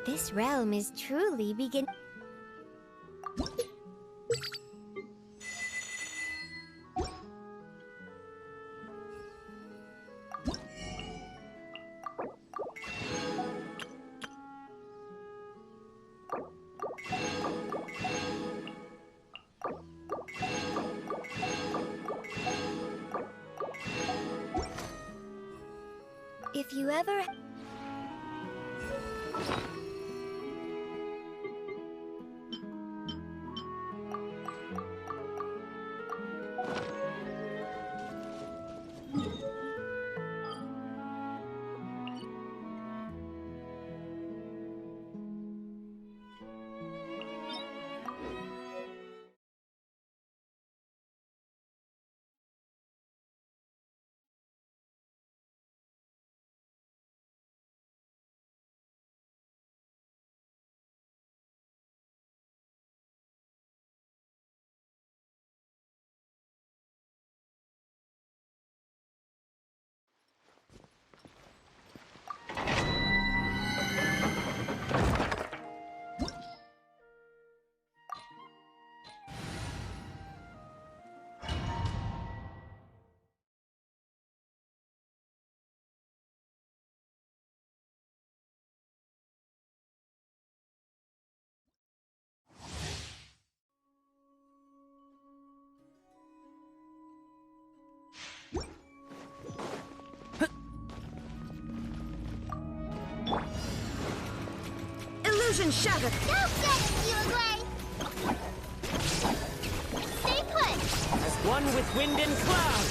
This realm is truly begin. If you ever... Illusion shattered! Don't get it, you away! Stay put! As one with wind and cloud!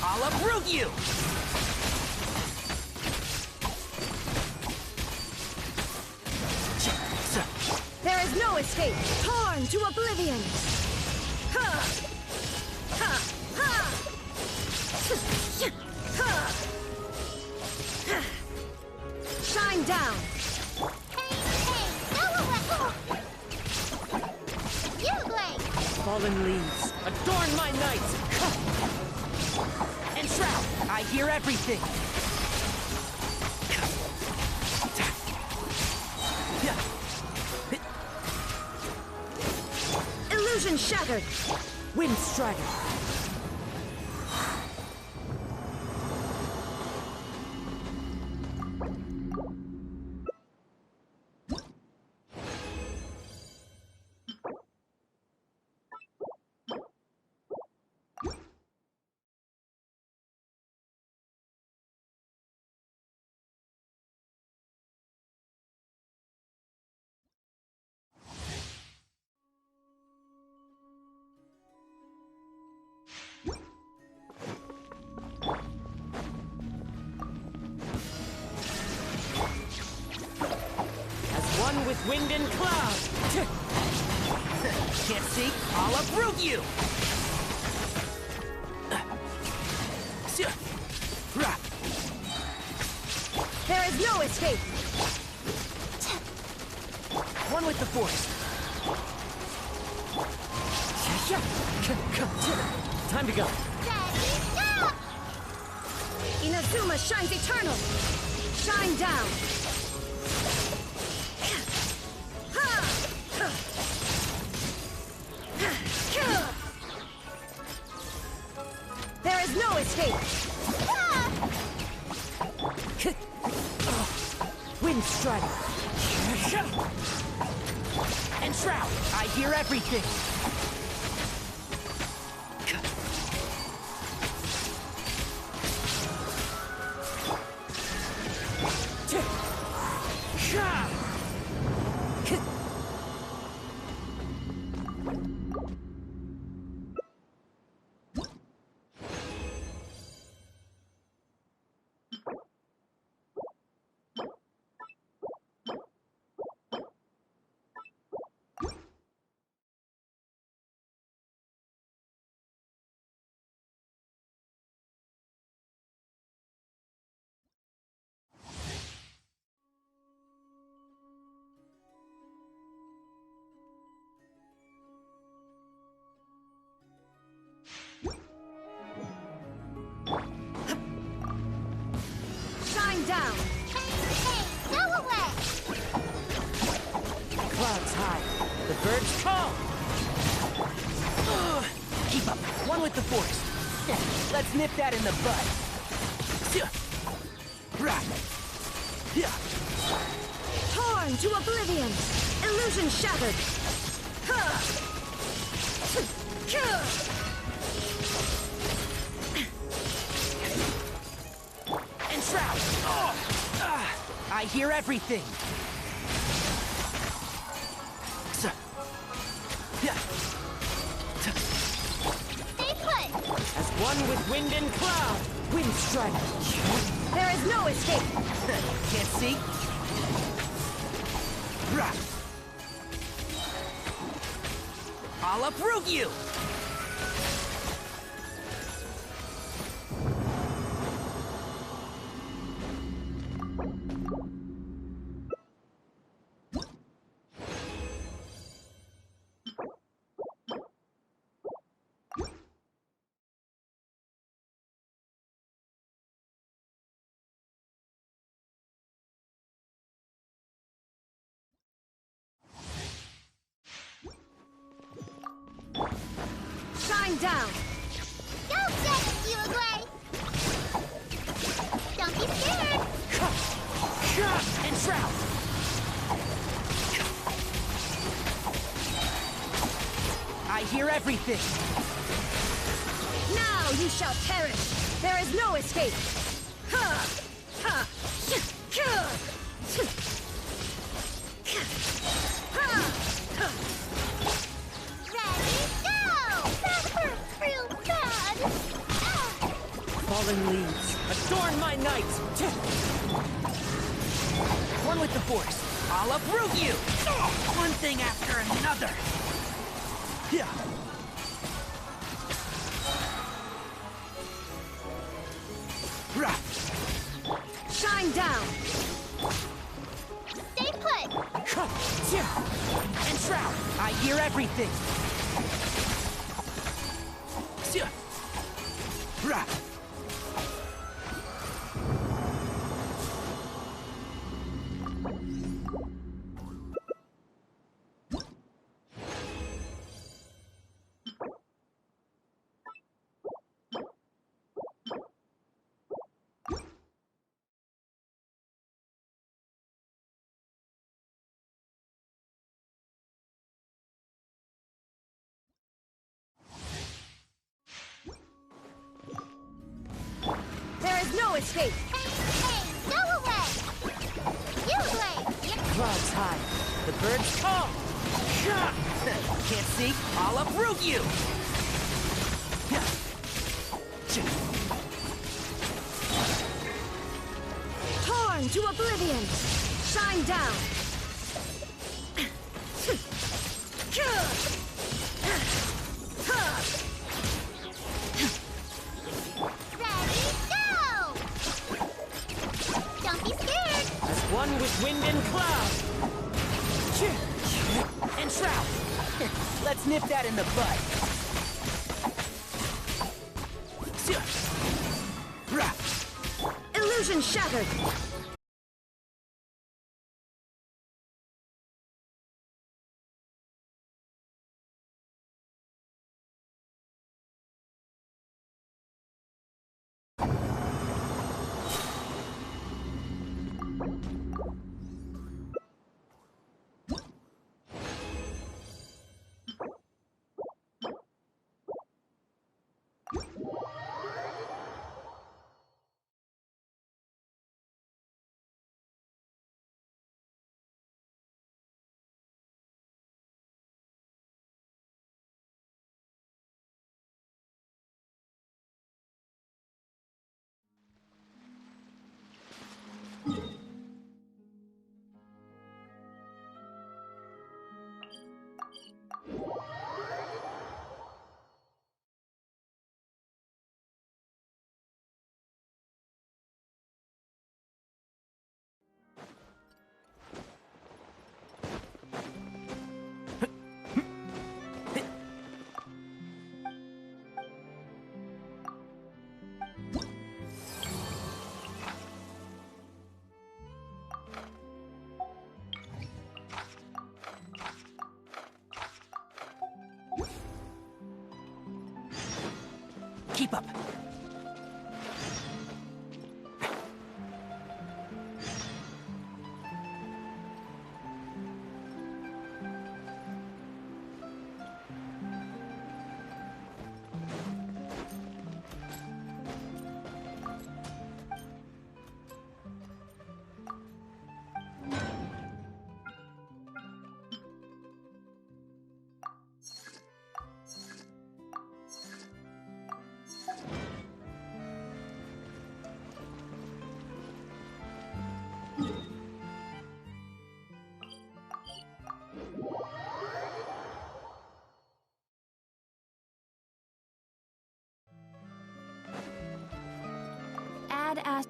I'll uproot you! There is no escape! Torn to oblivion! Ha! Ha! Ha! Ha! Shine down! Hey, go away! You away! Fallen leaves, adorn my night! And Shroud, I hear everything! Illusion shattered! Wind strider! One with wind and cloud! Can't see? I'll uproot you! There is no escape! One with the force! Time to go! Ready, go! Inazuma shines eternal! Shine down! There is no escape! Wind strider! And Shroud, I hear everything! birds call! Keep up. One with the force. Let's nip that in the bud. Torn to oblivion! Illusion shattered! And shroud! I hear everything! Stay put! As one with wind and cloud! Wind strike! There is no escape! Can't see? I'll uproot you! Shine down! Go get it, you away! Don't be scared! And shroud! I hear everything! Now you shall perish! There is no escape! Ready, go! That hurt real bad! Fallen leaves, adorn my night! One with the force, I'll uproot you! One thing after another! Shine down! Stay put! And shroud, I hear everything! There is no escape! Hey, go away! You away! Clouds high, the birds call! Can't see? I'll uproot you! Torn to oblivion! Shine down! Ready, go! Don't be scared! As one with wind and cloud! And shroud! Let's nip that in the bud! Illusion shattered! Keep up. Add as...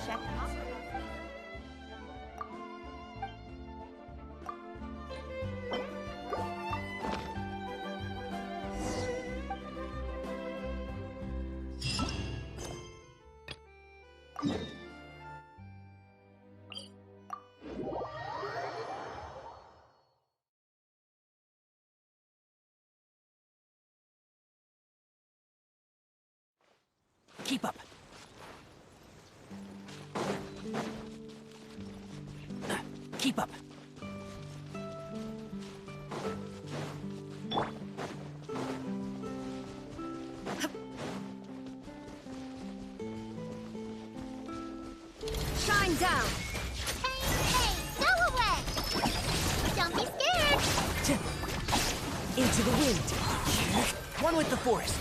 Check out. Keep up. Keep up. Shine down! Hey, go away! Don't be scared! Into the wind. One with the forest.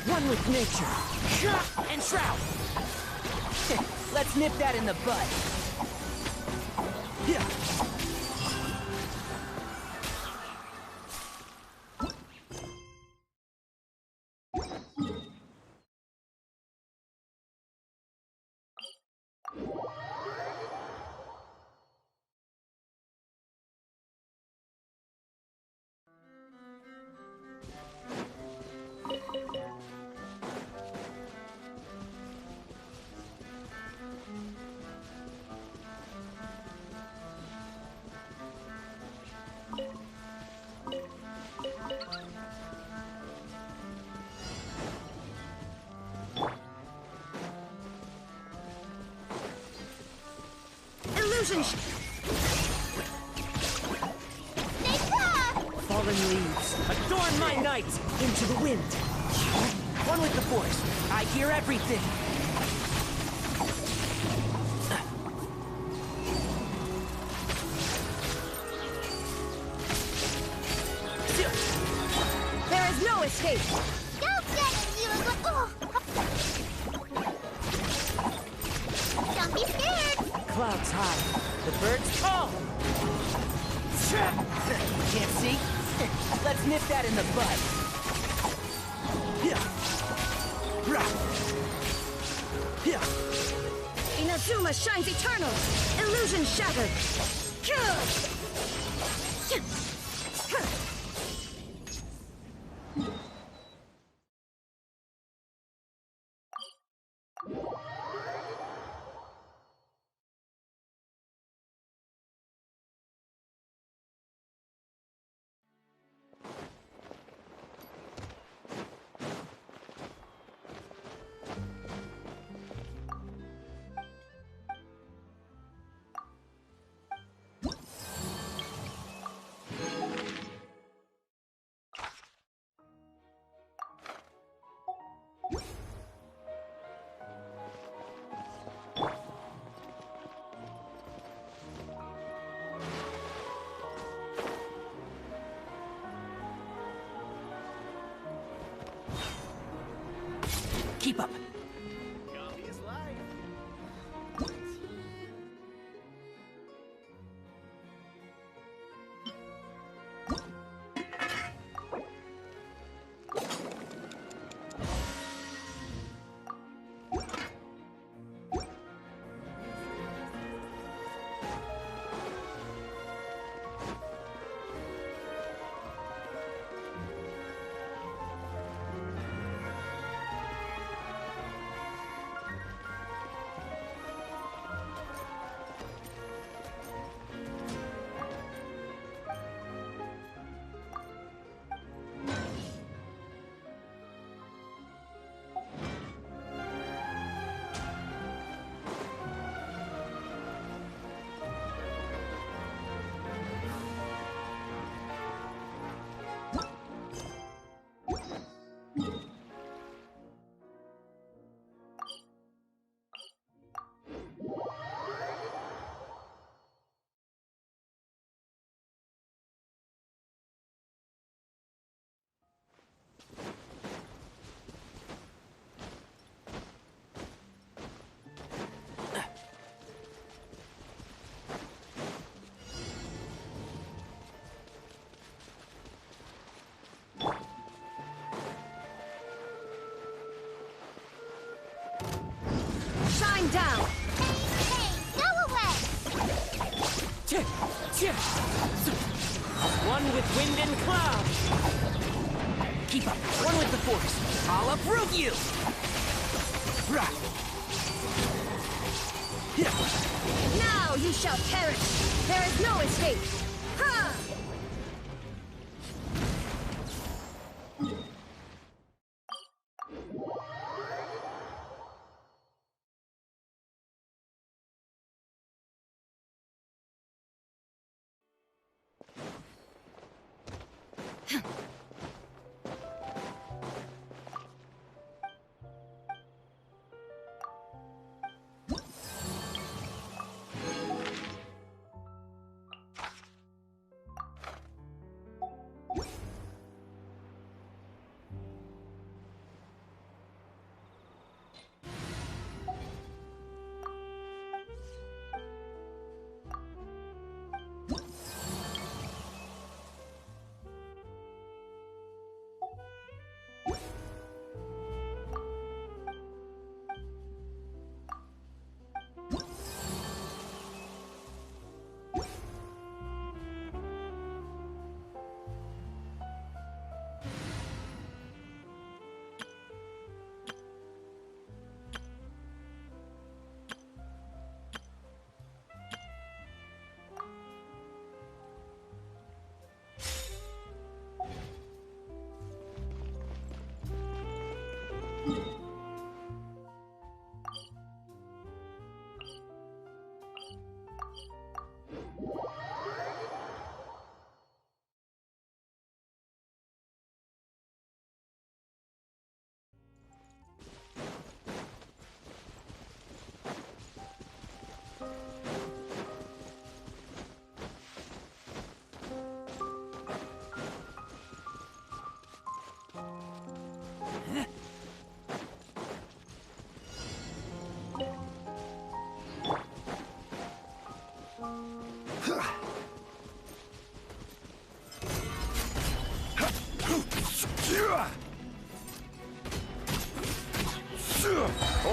One with nature. And shroud. Let's nip that in the bud. Yeah. Illusion! Fallen leaves, adorn my night! Into the wind. One with the force. I hear everything. There is no escape! Go get it, you little... Don't be scared! Clouds high, the birds tall. Can't see? Let's nip that in the bud. Inazuma shines eternal! Illusion shattered! Keep up. Shine down! Hey, go away! One with wind and cloud. Keep up. One with the force. I'll uproot you. Now you shall perish! There is no escape! Ha!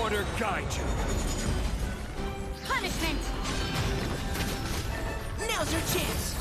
Order guide you. Punishment! Now's your chance.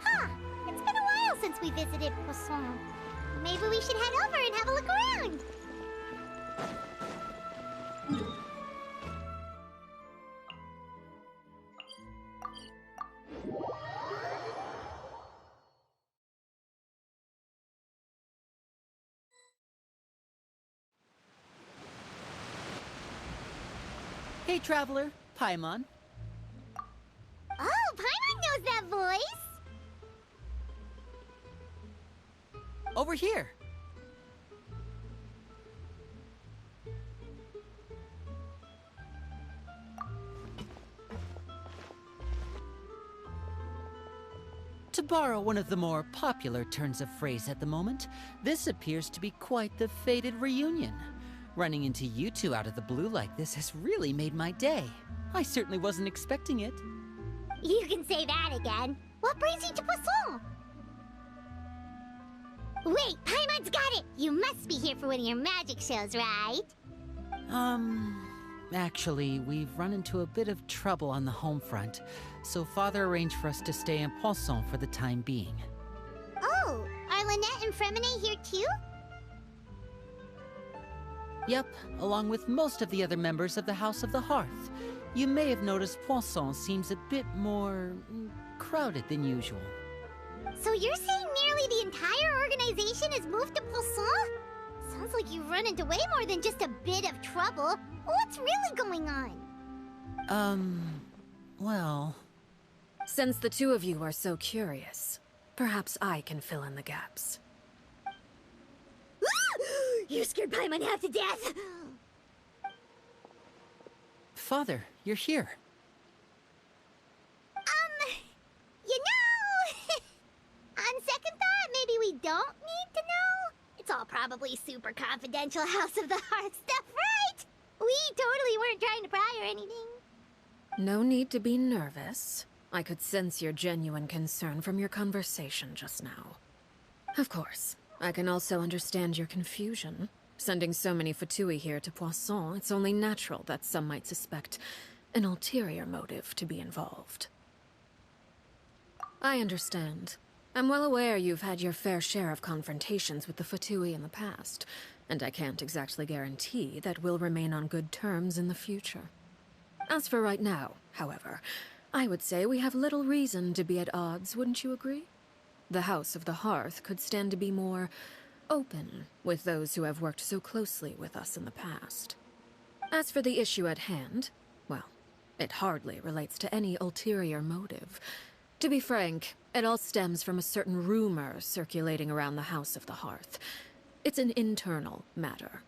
Huh, it's been a while since we visited Poisson. Maybe we should head over and have a look around. Hey, traveler. Paimon. Oh, Paimon knows that voice! Over here. To borrow one of the more popular turns of phrase at the moment, this appears to be quite the fated reunion. Running into you two out of the blue like this has really made my day. I certainly wasn't expecting it. You can say that again. What brings you to Poisson? Wait, Paimon's got it! You must be here for one of your magic shows, right? Actually, we've run into a bit of trouble on the home front, so Father arranged for us to stay in Poisson for the time being. Oh, are Lynette and Fremine here too? Yep, along with most of the other members of the House of the Hearth. You may have noticed Poisson seems a bit more crowded than usual. So you're saying nearly the entire organization has moved to Poisson? Sounds like you've run into way more than just a bit of trouble. What's really going on? Well... Since the two of you are so curious, perhaps I can fill in the gaps. You scared Paimon half to death! Father, you're here. You know... On second thought, maybe we don't need to know? It's all probably super confidential House of the Hearth stuff, right? We totally weren't trying to pry or anything. No need to be nervous. I could sense your genuine concern from your conversation just now. Of course, I can also understand your confusion. Sending so many Fatui here to Poisson, it's only natural that some might suspect an ulterior motive to be involved. I understand. I'm well aware you've had your fair share of confrontations with the Fatui in the past, and I can't exactly guarantee that we'll remain on good terms in the future. As for right now, however, I would say we have little reason to be at odds, wouldn't you agree? The House of the Hearth could stand to be more open with those who have worked so closely with us in the past. As for the issue at hand, well, it hardly relates to any ulterior motive. To be frank, it all stems from a certain rumor circulating around the House of the Hearth. It's an internal matter.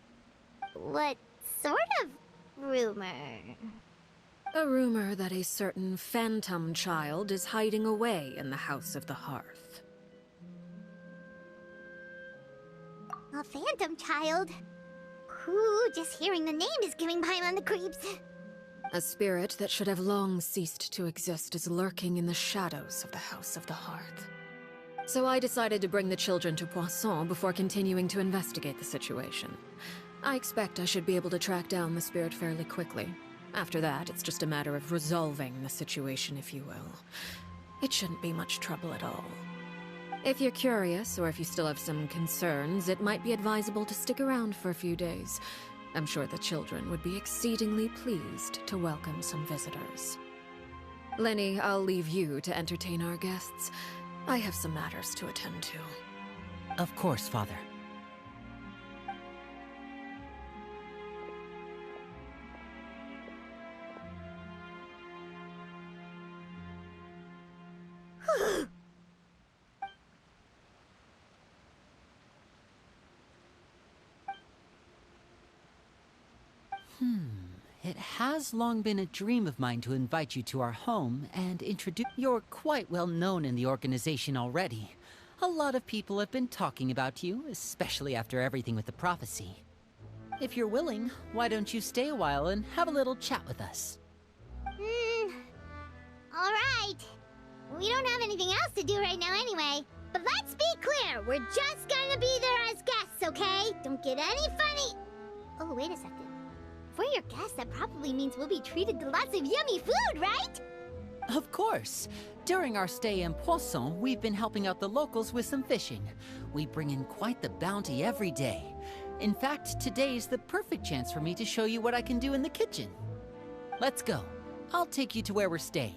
What sort of rumor? A rumor that a certain phantom child is hiding away in the House of the Hearth. A phantom child? Ooh, just hearing the name is giving Paimon the creeps. A spirit that should have long ceased to exist is lurking in the shadows of the House of the Hearth. So I decided to bring the children to Poisson before continuing to investigate the situation. I expect I should be able to track down the spirit fairly quickly. After that, it's just a matter of resolving the situation, if you will. It shouldn't be much trouble at all. If you're curious, or if you still have some concerns, it might be advisable to stick around for a few days. I'm sure the children would be exceedingly pleased to welcome some visitors. Lenny, I'll leave you to entertain our guests. I have some matters to attend to. Of course, Father. It has long been a dream of mine to invite you to our home and introduce... You're quite well known in the organization already. A lot of people have been talking about you, especially after everything with the prophecy. If you're willing, why don't you stay a while and have a little chat with us? Alright. We don't have anything else to do right now anyway. But let's be clear, we're just gonna be there as guests, okay? Don't get any funny... Oh, wait a second. If we're your guests, that probably means we'll be treated to lots of yummy food, right? Of course. During our stay in Poisson, we've been helping out the locals with some fishing. We bring in quite the bounty every day. In fact, today's the perfect chance for me to show you what I can do in the kitchen. Let's go. I'll take you to where we're staying.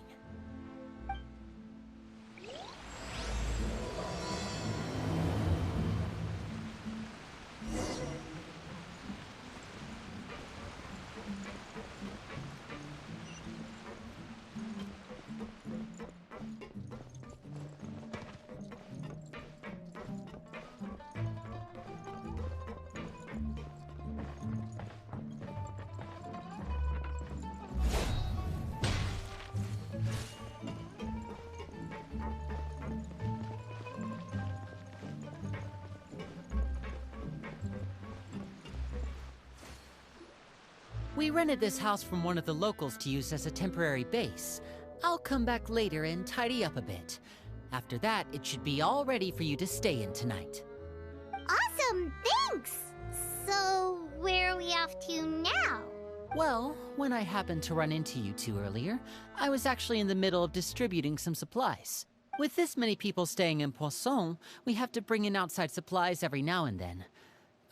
We rented this house from one of the locals to use as a temporary base. I'll come back later and tidy up a bit. After that, it should be all ready for you to stay in tonight. Awesome, thanks! So, where are we off to now? Well, when I happened to run into you two earlier, I was actually in the middle of distributing some supplies. With this many people staying in Poisson, we have to bring in outside supplies every now and then.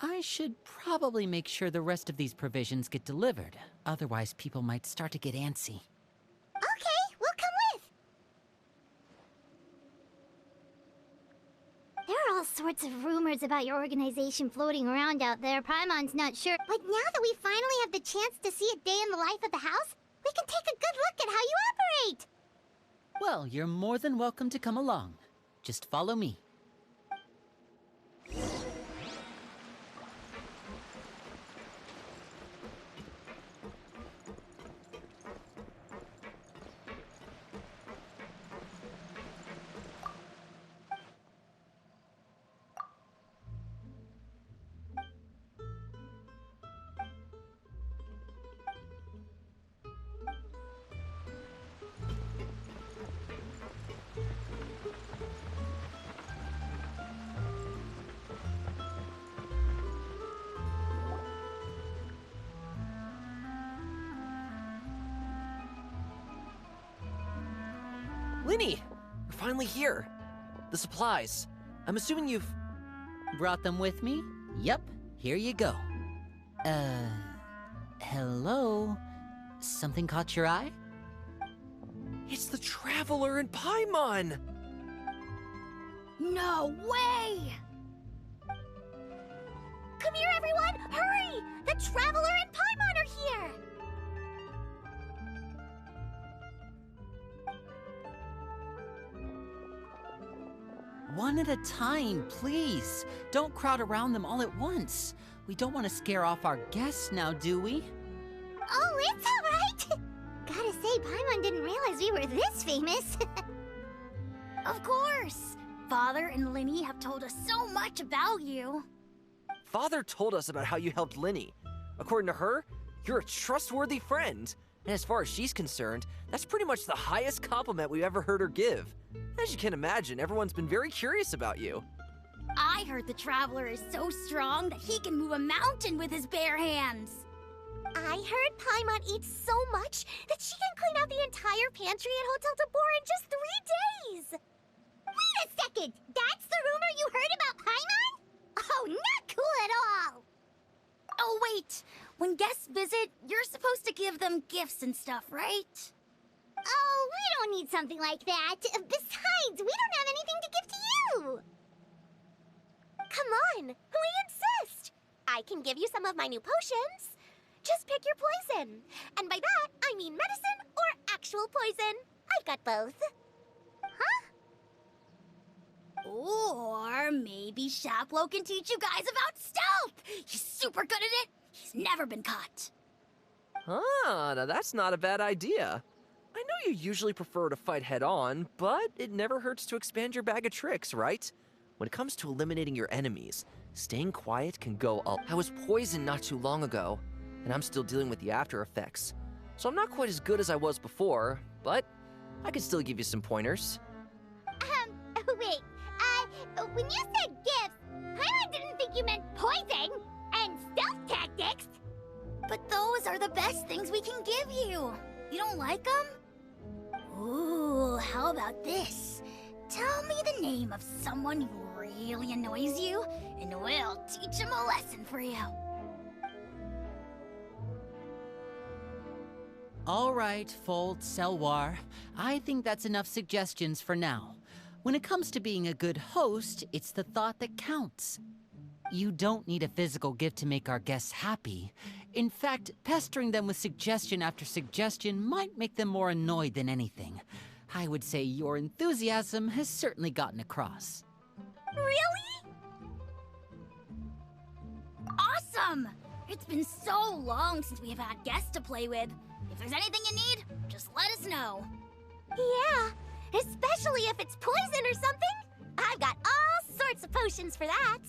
I should probably make sure the rest of these provisions get delivered. Otherwise, people might start to get antsy. Okay, we'll come with! There are all sorts of rumors about your organization floating around out there. Paimon's not sure. But now that we finally have the chance to see a day in the life of the house, we can take a good look at how you operate! Well, you're more than welcome to come along. Just follow me. Lenny! We're finally here. The supplies. I'm assuming you've... Brought them with me? Yep, here you go. Hello? Something caught your eye? It's the Traveler in Paimon! No way! Come here, everyone! Hurry! The Traveler and Paimon are here! One at a time, please. Don't crowd around them all at once. We don't want to scare off our guests now, do we? Oh, it's all right! Gotta say, Paimon didn't realize we were this famous. Of course! Father and Linny have told us so much about you. Father told us about how you helped Linny. According to her, you're a trustworthy friend. And as far as she's concerned, that's pretty much the highest compliment we've ever heard her give. As you can imagine, everyone's been very curious about you. I heard the Traveler is so strong that he can move a mountain with his bare hands. I heard Paimon eats so much that she can clean out the entire pantry at Hotel Tabor in just 3 days. Wait a second! That's the rumor you heard about Paimon? Oh, not cool at all! Oh, wait! When guests visit, you're supposed to give them gifts and stuff, right? Oh, we don't need something like that. Besides, we don't have anything to give to you. Come on, we insist. I can give you some of my new potions. Just pick your poison. And by that, I mean medicine or actual poison. I've got both. Huh? Or maybe Shaplo can teach you guys about stealth! He's super good at it! He's never been caught. Ah, now that's not a bad idea. I know you usually prefer to fight head-on, but it never hurts to expand your bag of tricks, right? When it comes to eliminating your enemies, staying quiet can go up. I was poisoned not too long ago, and I'm still dealing with the after effects. So I'm not quite as good as I was before, but I can still give you some pointers. Wait, when you said gifts, Paimon didn't think you meant poison and stealth tactics. But those are the best things we can give you. You don't like them? Ooh, how about this? Tell me the name of someone who really annoys you, and we'll teach him a lesson for you. All right, Fold, Selwar. I think that's enough suggestions for now. When it comes to being a good host, it's the thought that counts. You don't need a physical gift to make our guests happy. In fact, pestering them with suggestion after suggestion might make them more annoyed than anything. I would say your enthusiasm has certainly gotten across. Really? Awesome! It's been so long since we have had guests to play with. If there's anything you need, just let us know. Yeah, especially if it's poison or something. I've got all sorts of potions for that.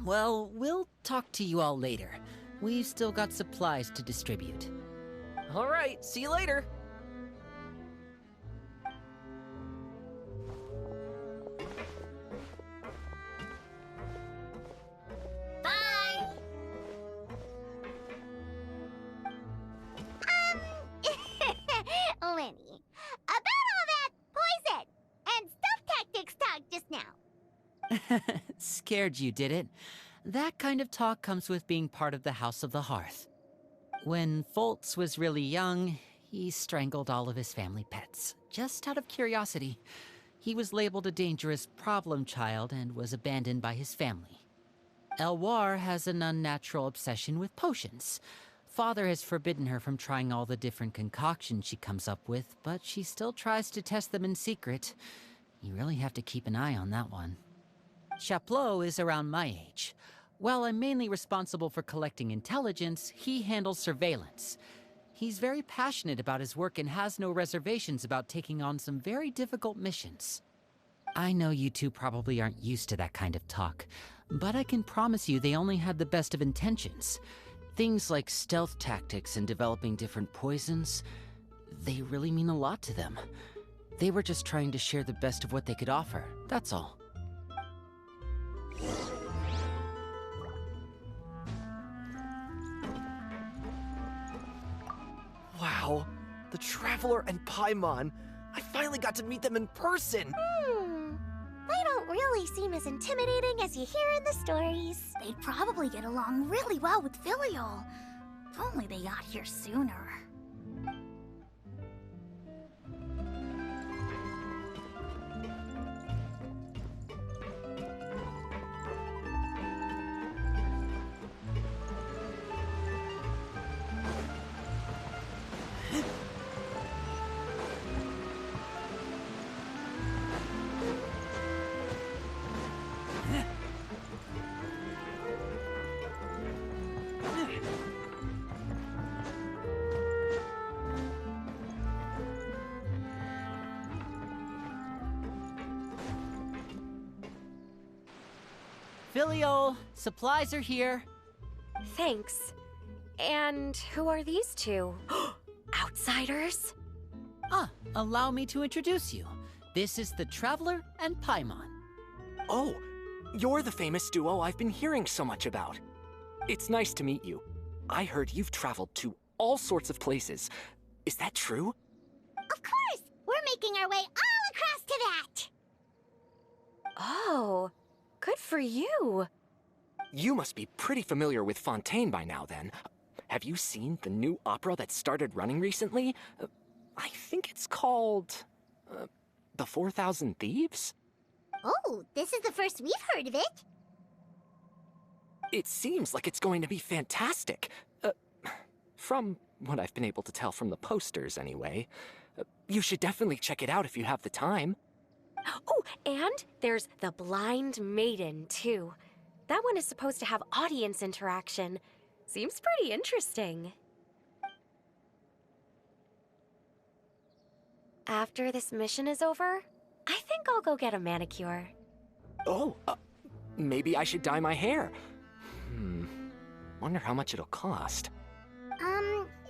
Well, we'll talk to you all later. We've still got supplies to distribute. All right, see you later. Bye! Lenny, about all that poison and stealth tactics talk just now. Scared you, did it? That kind of talk comes with being part of the House of the Hearth. When Foltz was really young, he strangled all of his family pets, just out of curiosity. He was labeled a dangerous problem child and was abandoned by his family. Elwar has an unnatural obsession with potions. Father has forbidden her from trying all the different concoctions she comes up with, but she still tries to test them in secret. You really have to keep an eye on that one. Chaplot is around my age. While I'm mainly responsible for collecting intelligence, he handles surveillance. He's very passionate about his work and has no reservations about taking on some very difficult missions. I know you two probably aren't used to that kind of talk, but I can promise you they only had the best of intentions. Things like stealth tactics and developing different poisons, they really mean a lot to them. They were just trying to share the best of what they could offer, that's all. Wow, the Traveler and Paimon. I finally got to meet them in person. They don't really seem as intimidating as you hear in the stories. They'd probably get along really well with Filial. If only they got here sooner. Filiol, supplies are here. Thanks. And who are these two? Outsiders? Allow me to introduce you. This is the Traveler and Paimon. Oh, you're the famous duo I've been hearing so much about. It's nice to meet you. I heard you've traveled to all sorts of places. Is that true? Of course! We're making our way all across to that! Oh, good for you. You must be pretty familiar with Fontaine by now, then. Have you seen the new opera that started running recently? I think it's called... The 4,000 Thieves? Oh, this is the first we've heard of it. It seems like it's going to be fantastic. From what I've been able to tell from the posters, anyway. You should definitely check it out if you have the time. Oh, and there's the Blind Maiden, too. That one is supposed to have audience interaction. Seems pretty interesting. After this mission is over, I think I'll go get a manicure. Oh, maybe I should dye my hair. Wonder how much it'll cost.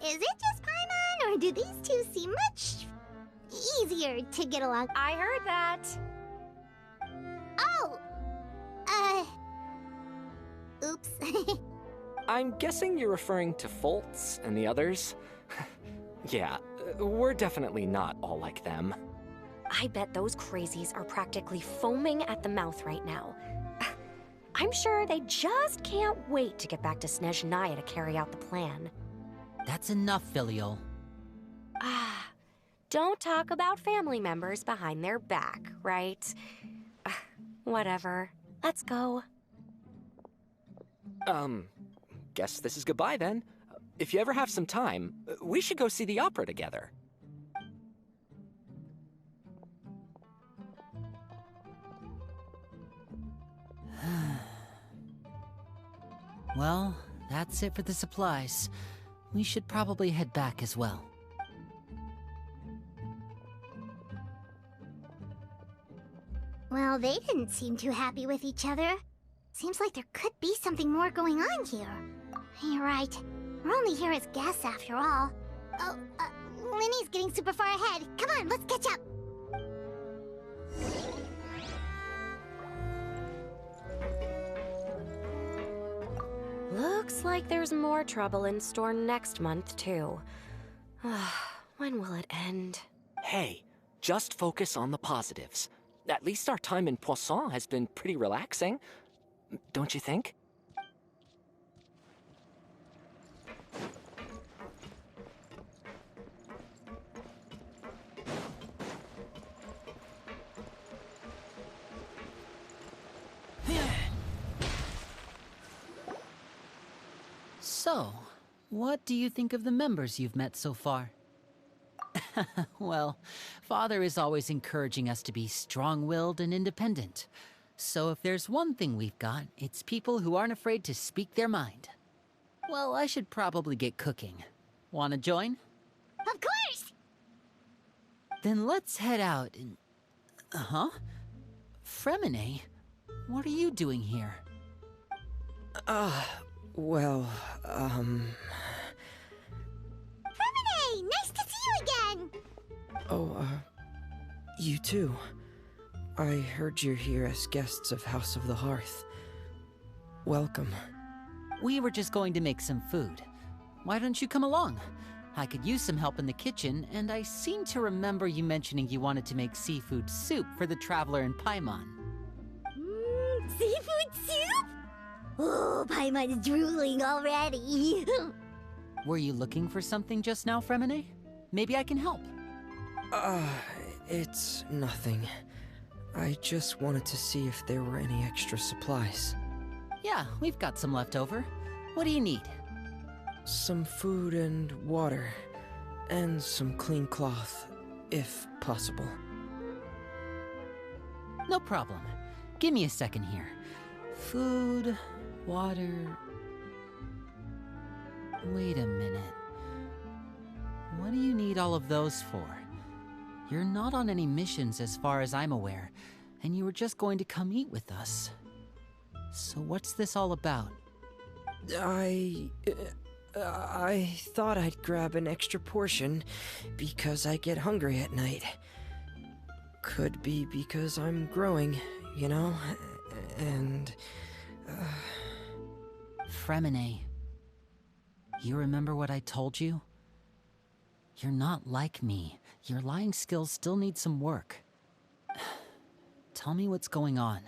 Is it just Paimon, or do these two seem much easier to get along? I heard that. Oh! Oops. I'm guessing you're referring to Foltz and the others? Yeah, we're definitely not all like them. I bet those crazies are practically foaming at the mouth right now. I'm sure they just can't wait to get back to Snezhnaya to carry out the plan. That's enough, Filiol. Don't talk about family members behind their back, right? Whatever. Let's go. Guess this is goodbye then. If you ever have some time, we should go see the opera together. Well, that's it for the supplies. We should probably head back as well. Well, they didn't seem too happy with each other. Seems like there could be something more going on here. You're right. We're only here as guests after all. Oh, Linny's getting super far ahead. Come on, let's catch up. Looks like there's more trouble in store next month, too. When will it end? Hey, just focus on the positives. At least our time in Poisson has been pretty relaxing. Don't you think? So, what do you think of the members you've met so far? Well, Father is always encouraging us to be strong-willed and independent. So if there's one thing we've got, it's people who aren't afraid to speak their mind. Well, I should probably get cooking. Wanna join? Of course! Then let's head out and... Fremine? What are you doing here? Well, Fremine! Nice to see you again! Oh, you too. I heard you're here as guests of House of the Hearth. Welcome. We were just going to make some food. Why don't you come along? I could use some help in the kitchen, and I seem to remember you mentioning you wanted to make seafood soup for the Traveler and Paimon. Seafood soup? Oh, Paimon's drooling already. Were you looking for something just now, Fremine? Maybe I can help. It's nothing. I just wanted to see if there were any extra supplies. Yeah, we've got some left over. What do you need? Some food and water. And some clean cloth, if possible. No problem. Give me a second here. Food, water... Wait a minute. What do you need all of those for? You're not on any missions as far as I'm aware, and you were just going to come eat with us. So what's this all about? I thought I'd grab an extra portion because I get hungry at night. Could be because I'm growing, you know? And... Fremine, you remember what I told you? You're not like me. Your lying skills still need some work. Tell me what's going on.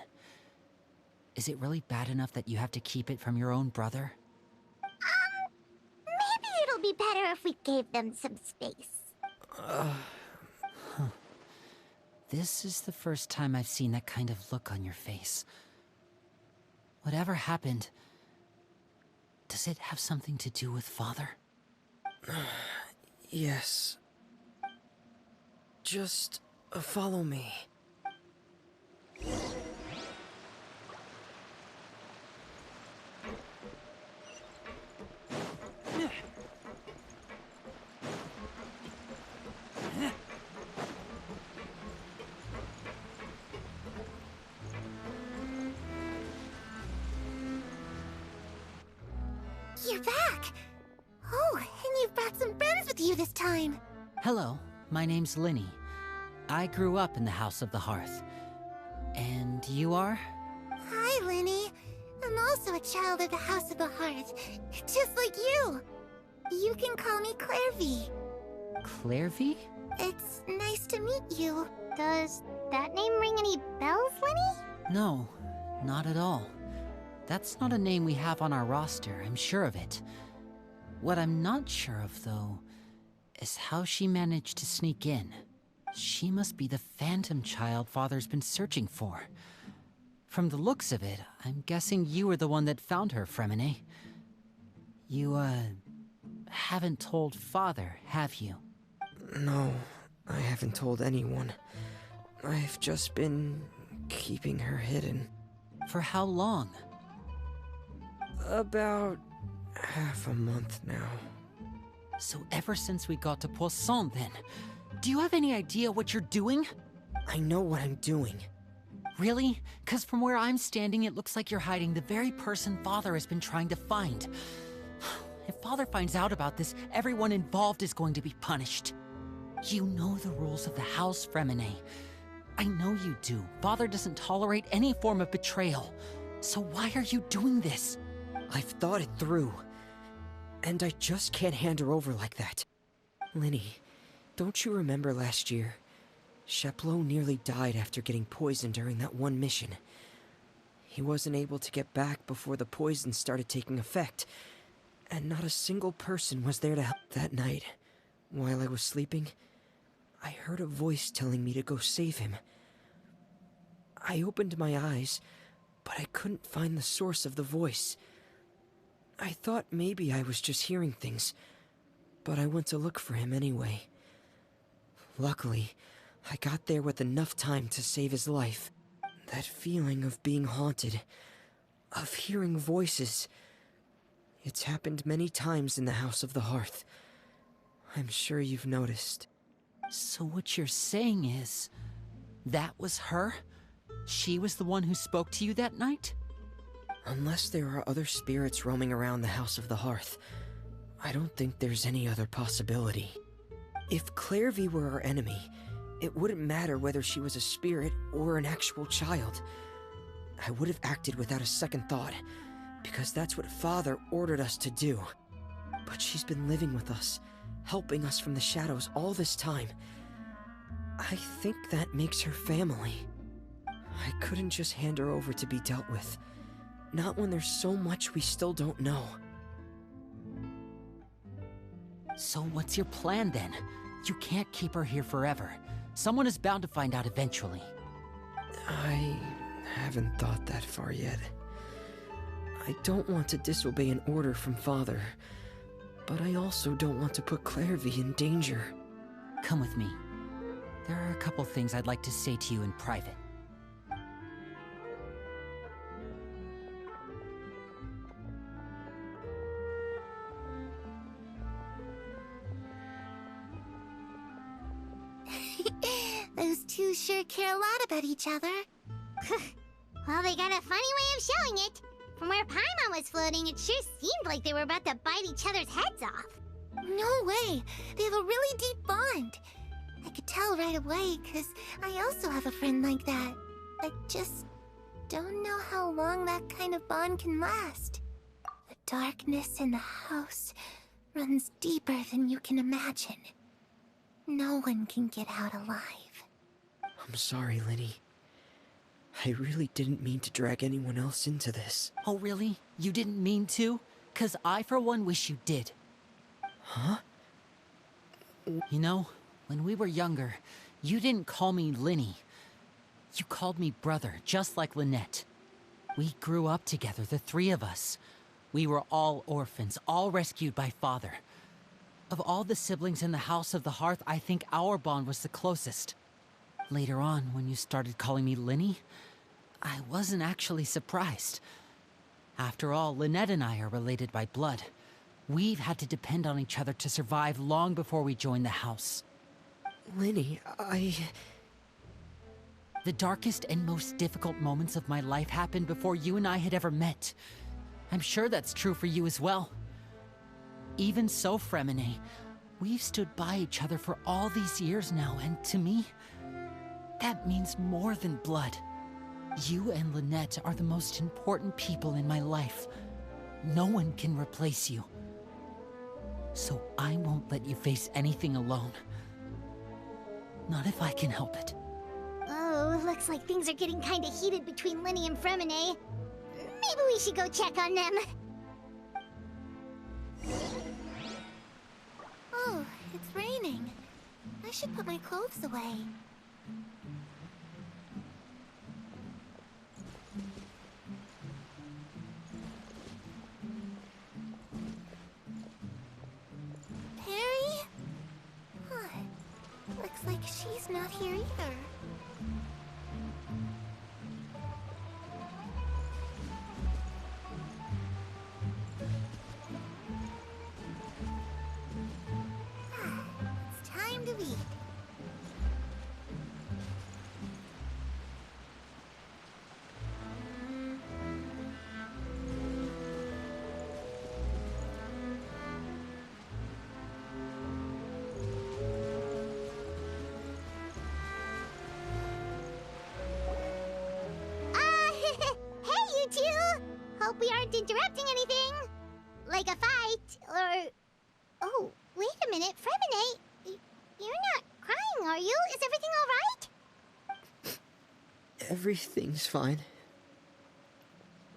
Is it really bad enough that you have to keep it from your own brother? Maybe it'll be better if we gave them some space. This is the first time I've seen that kind of look on your face. Whatever happened, does it have something to do with Father? Yes. Just follow me. You're back! Oh, and you've brought some friends with you this time. Hello, my name's Linny. I grew up in the House of the Hearth. And you are? Hi, Linny. I'm also a child of the House of the Hearth, just like you. You can call me Clairvy. Clairvy? It's nice to meet you. Does that name ring any bells, Linny? No, not at all. That's not a name we have on our roster, I'm sure of it. What I'm not sure of, though, is how she managed to sneak in. She must be the phantom child Father's been searching for. From the looks of it, I'm guessing you were the one that found her, Fremine. You, haven't told Father, have you? No, I haven't told anyone. I've just been keeping her hidden. For how long? About half a month now. So ever since we got to Poisson, then. Do you have any idea what you're doing? I know what I'm doing. Really? 'Cause from where I'm standing, it looks like you're hiding the very person Father has been trying to find. If Father finds out about this, everyone involved is going to be punished. You know the rules of the house, Fremine. I know you do. Father doesn't tolerate any form of betrayal. So why are you doing this? I've thought it through. And I just can't hand her over like that. Linny, don't you remember last year? Sheplo nearly died after getting poisoned during that one mission. He wasn't able to get back before the poison started taking effect. And not a single person was there to help that night. While I was sleeping, I heard a voice telling me to go save him. I opened my eyes, but I couldn't find the source of the voice. I thought maybe I was just hearing things, but I went to look for him anyway. Luckily, I got there with enough time to save his life. That feeling of being haunted, of hearing voices, it's happened many times in the House of the Hearth. I'm sure you've noticed. So what you're saying is, that was her? She was the one who spoke to you that night? Unless there are other spirits roaming around the House of the Hearth, I don't think there's any other possibility. If Clairvy were our enemy, it wouldn't matter whether she was a spirit or an actual child. I would have acted without a second thought, because that's what Father ordered us to do. But she's been living with us, helping us from the shadows all this time. I think that makes her family. I couldn't just hand her over to be dealt with. Not when there's so much we still don't know. So what's your plan then? You can't keep her here forever. Someone is bound to find out eventually. I haven't thought that far yet. I don't want to disobey an order from Father, but I also don't want to put Clairvy in danger. Come with me. There are a couple things I'd like to say to you in private. Those two sure care a lot about each other. Well, they got a funny way of showing it. From where Paimon was floating, it sure seemed like they were about to bite each other's heads off. No way! They have a really deep bond. I could tell right away, because I also have a friend like that. I just don't know how long that kind of bond can last. The darkness in the house runs deeper than you can imagine. No one can get out alive. I'm sorry, Lenny. I really didn't mean to drag anyone else into this. Oh, really? You didn't mean to? 'Cause I, for one, wish you did. Huh? You know, when we were younger, you didn't call me Linny. You called me brother, just like Lynette. We grew up together, the three of us. We were all orphans, all rescued by father. Of all the siblings in the House of the Hearth, I think our bond was the closest. Later on, when you started calling me Linny, I wasn't actually surprised. After all, Lynette and I are related by blood. We've had to depend on each other to survive long before we joined the house. Lenny, The darkest and most difficult moments of my life happened before you and I had ever met. I'm sure that's true for you as well. Even so, Fremine, we've stood by each other for all these years now, and to me, that means more than blood. You and Lynette are the most important people in my life. No one can replace you. So I won't let you face anything alone. Not if I can help it. Oh, looks like things are getting kinda heated between Linny and Fremine. Maybe we should go check on them. Oh, it's raining. I should put my clothes away. Perry? Huh. Looks like she's not here either. It's time to eat. Hey, you two! Hope we aren't interrupting anything. Like a fight, or... Oh, wait a minute, Fremine. You're not crying, are you? Is everything alright? everything's fine.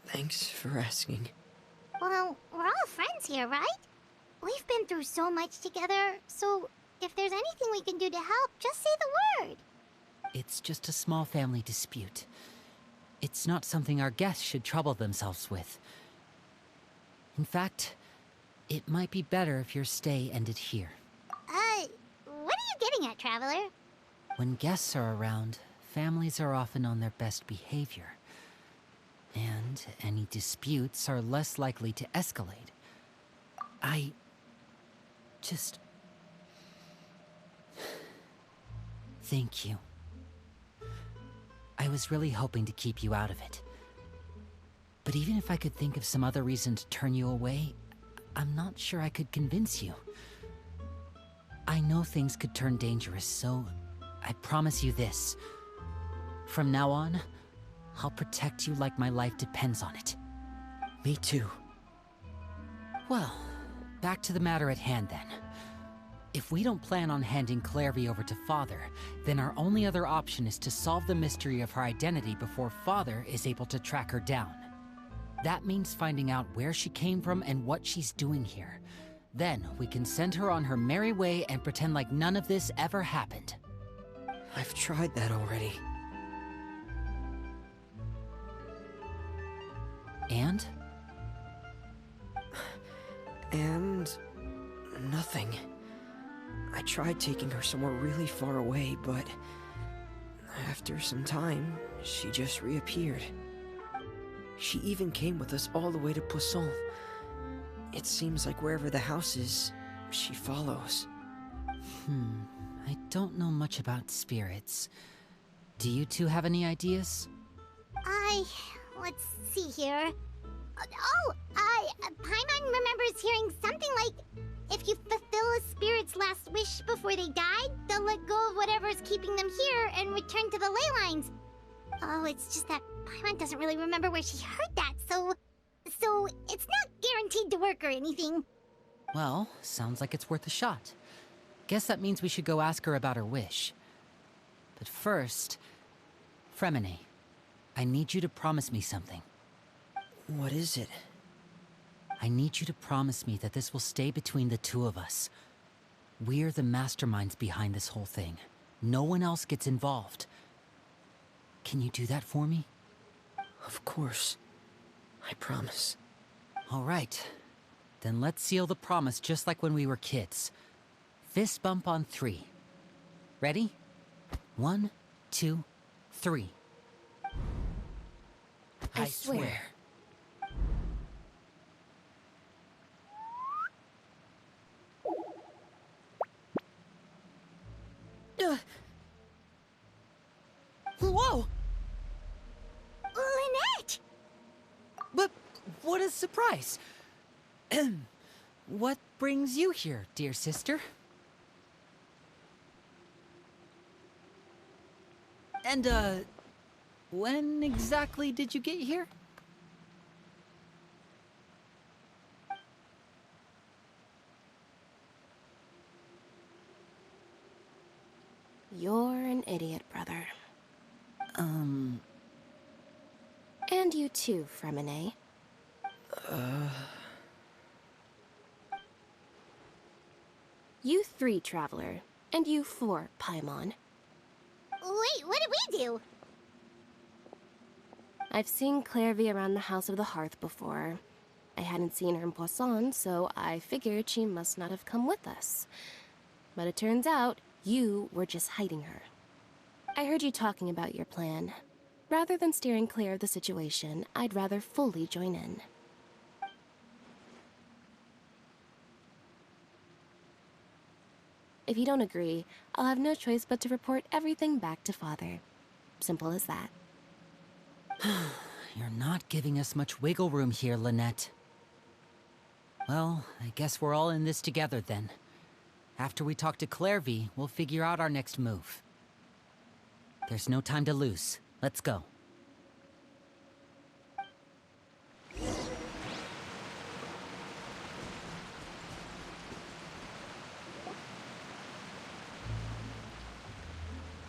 Thanks for asking. Well, we're all friends here, right? We've been through so much together, so if there's anything we can do to help, just say the word. It's just a small family dispute. It's not something our guests should trouble themselves with. In fact, it might be better if your stay ended here. What are you getting at, Traveler? When guests are around, families are often on their best behavior. And any disputes are less likely to escalate. I just... Thank you. I was really hoping to keep you out of it. But even if I could think of some other reason to turn you away, I'm not sure I could convince you. I know things could turn dangerous, so I promise you this. From now on, I'll protect you like my life depends on it. Me too. Well, back to the matter at hand then. If we don't plan on handing Clairvy over to Father, then our only other option is to solve the mystery of her identity before Father is able to track her down. That means finding out where she came from and what she's doing here. Then we can send her on her merry way and pretend like none of this ever happened. I've tried that already. And? And... nothing. I tried taking her somewhere really far away, but... after some time, she just reappeared. She even came with us all the way to Poisson. It seems like wherever the house is, she follows. I don't know much about spirits. Do you two have any ideas? Let's see here. Paimon remembers hearing something like, if you fulfill a spirit's last wish before they died, they'll let go of whatever's keeping them here and return to the ley lines. Oh, it's just that Paimon doesn't really remember where she heard that, so it's not guaranteed to work or anything. Well, sounds like it's worth a shot. Guess that means we should go ask her about her wish. But first, Fremine, I need you to promise me something. What is it? I need you to promise me that this will stay between the two of us. We're the masterminds behind this whole thing. No one else gets involved. Can you do that for me? Of course. I promise. All right. Then let's seal the promise just like when we were kids. Fist bump on 3. Ready? 1, 2, 3. I swear. Whoa! Lynette! But what a surprise! What brings you here, dear sister? And, when exactly did you get here? You're an idiot, brother. And you too, Fremine. You 3, Traveler. And you 4, Paimon. Wait, what did we do? I've seen Clairvy around the House of the Hearth before. I hadn't seen her in Poisson, so I figured she must not have come with us. But it turns out, you were just hiding her. I heard you talking about your plan. Rather than steering clear of the situation, I'd rather fully join in. If you don't agree, I'll have no choice but to report everything back to Father. Simple as that. You're not giving us much wiggle room here, Lynette. Well, I guess we're all in this together then. After we talk to Clairvy, we'll figure out our next move. There's no time to lose. Let's go.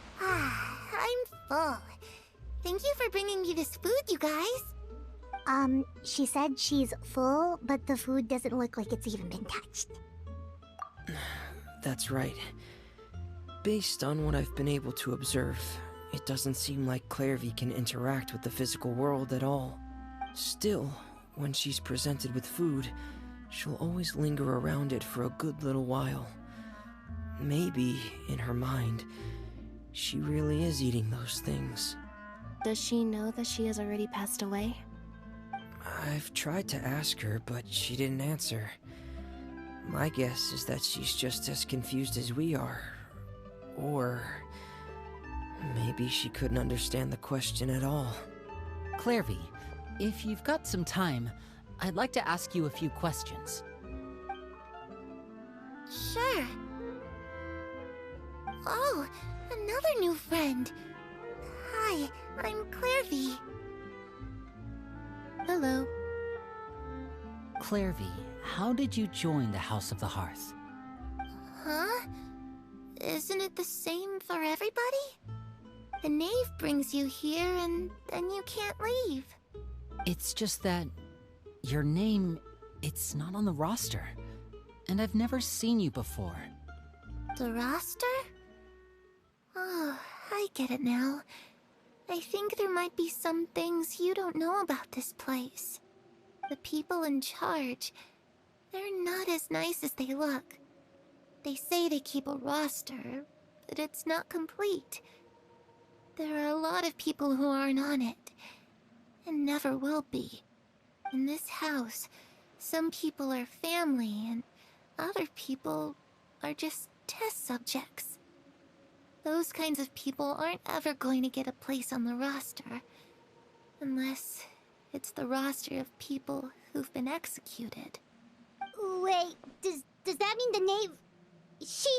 I'm full. Thank you for bringing me this food, you guys. She said she's full, but the food doesn't look like it's even been touched. That's right. Based on what I've been able to observe, it doesn't seem like Clairvy can interact with the physical world at all. Still, when she's presented with food, she'll always linger around it for a good little while. Maybe, in her mind, she really is eating those things. Does she know that she has already passed away? I've tried to ask her, but she didn't answer. My guess is that she's just as confused as we are. Or maybe she couldn't understand the question at all. Clairvy, if you've got some time, I'd like to ask you a few questions. Sure. Oh, another new friend. Hi, I'm Clairvy. Hello. Clairvy, how did you join the House of the Hearth? Huh? Isn't it the same for everybody? The knave brings you here and then you can't leave. It's just that your name, it's not on the roster. And I've never seen you before. The roster? Oh, I get it now. I think there might be some things you don't know about this place. The people in charge, they're not as nice as they look. They say they keep a roster, but it's not complete. There are a lot of people who aren't on it, and never will be. In this house, some people are family, and other people are just test subjects. Those kinds of people aren't ever going to get a place on the roster. Unless it's the roster of people who've been executed. Wait, does that mean the name... She...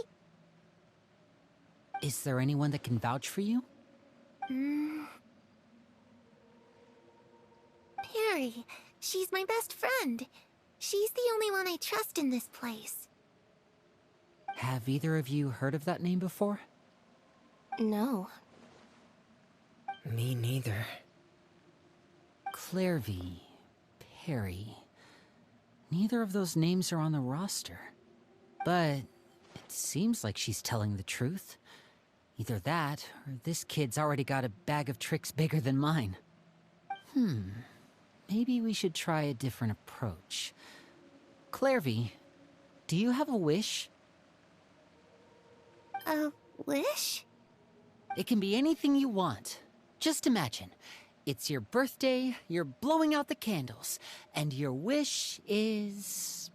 Is there anyone that can vouch for you? Perry, she's my best friend. She's the only one I trust in this place. Have either of you heard of that name before? No. Me neither. Clairvy, Perry. Neither of those names are on the roster. But it seems like she's telling the truth. Either that, or this kid's already got a bag of tricks bigger than mine. Maybe we should try a different approach. Clairvy, do you have a wish? A wish? It can be anything you want. Just imagine. It's your birthday, you're blowing out the candles, and your wish is...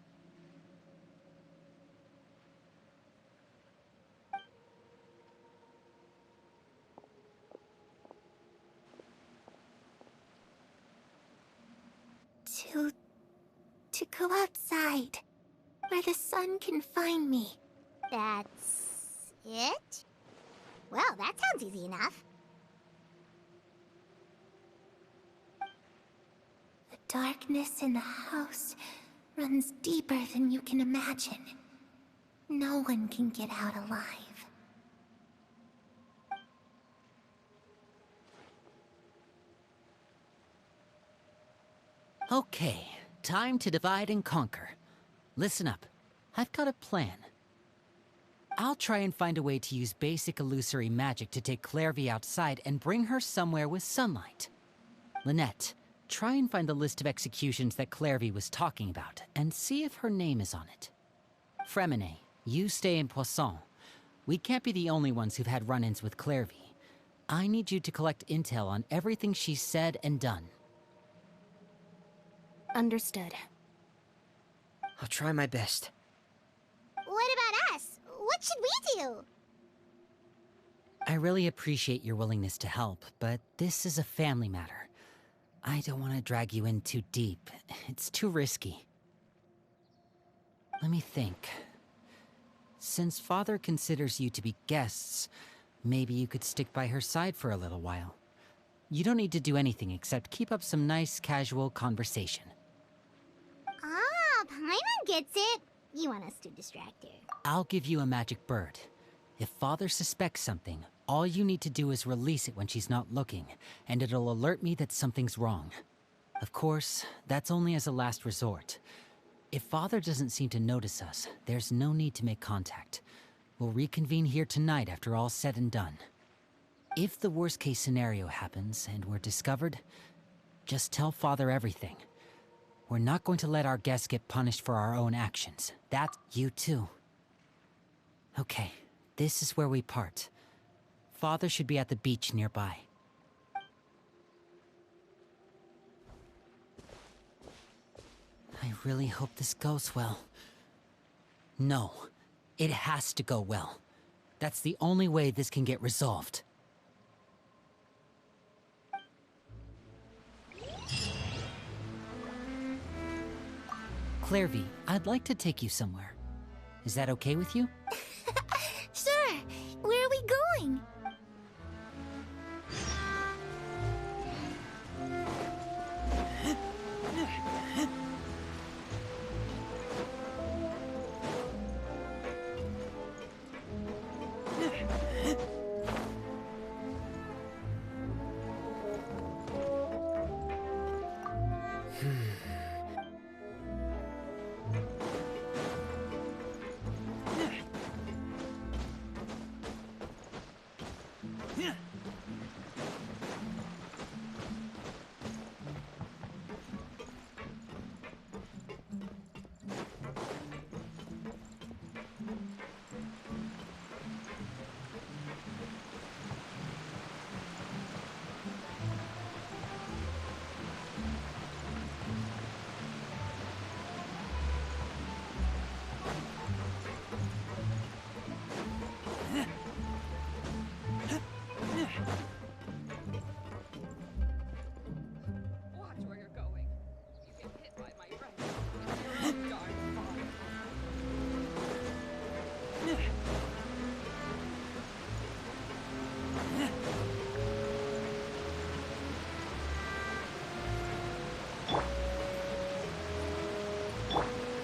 To go outside, where the sun can find me. That's... it? Well, that sounds easy enough. The darkness in the house runs deeper than you can imagine. No one can get out alive. Okay, time to divide and conquer. Listen up, I've got a plan. I'll try and find a way to use basic illusory magic to take Clairvy outside and bring her somewhere with sunlight. Lynette, try and find the list of executions that Clairvy was talking about, and see if her name is on it. Fremine, you stay in Poisson. We can't be the only ones who've had run-ins with Clairvy. I need you to collect intel on everything she's said and done. Understood. I'll try my best. What about us? What should we do? I really appreciate your willingness to help, but this is a family matter. I don't want to drag you in too deep. It's too risky. Let me think. Since Father considers you to be guests, maybe you could stick by her side for a little while. You don't need to do anything except keep up some nice, casual conversation. Ah, Paimon gets it. You want us to distract her. I'll give you a magic bird. If Father suspects something, all you need to do is release it when she's not looking, and it'll alert me that something's wrong. Of course, that's only as a last resort. If Father doesn't seem to notice us, there's no need to make contact. We'll reconvene here tonight after all's said and done. If the worst-case scenario happens and we're discovered, just tell Father everything. We're not going to let our guests get punished for our own actions. That's you too. Okay, this is where we part. Father should be at the beach nearby. I really hope this goes well. No, it has to go well. That's the only way this can get resolved. Clairvy, I'd like to take you somewhere. Is that okay with you? Sure. Where are we going?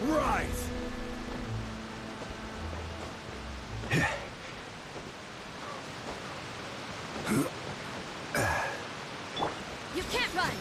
right! You can't run!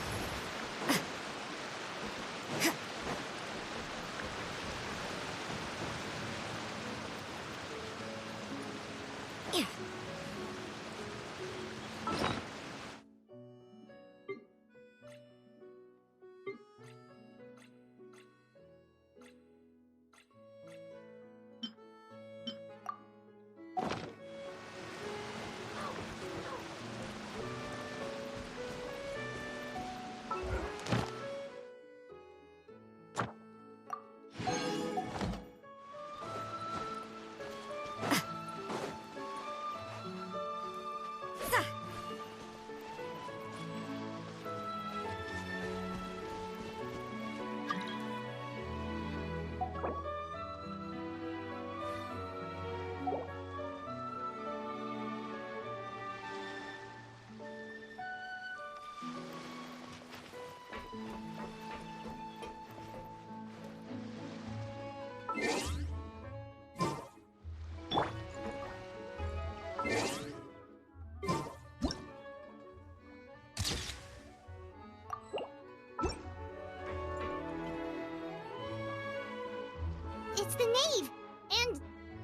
It's the knave! And...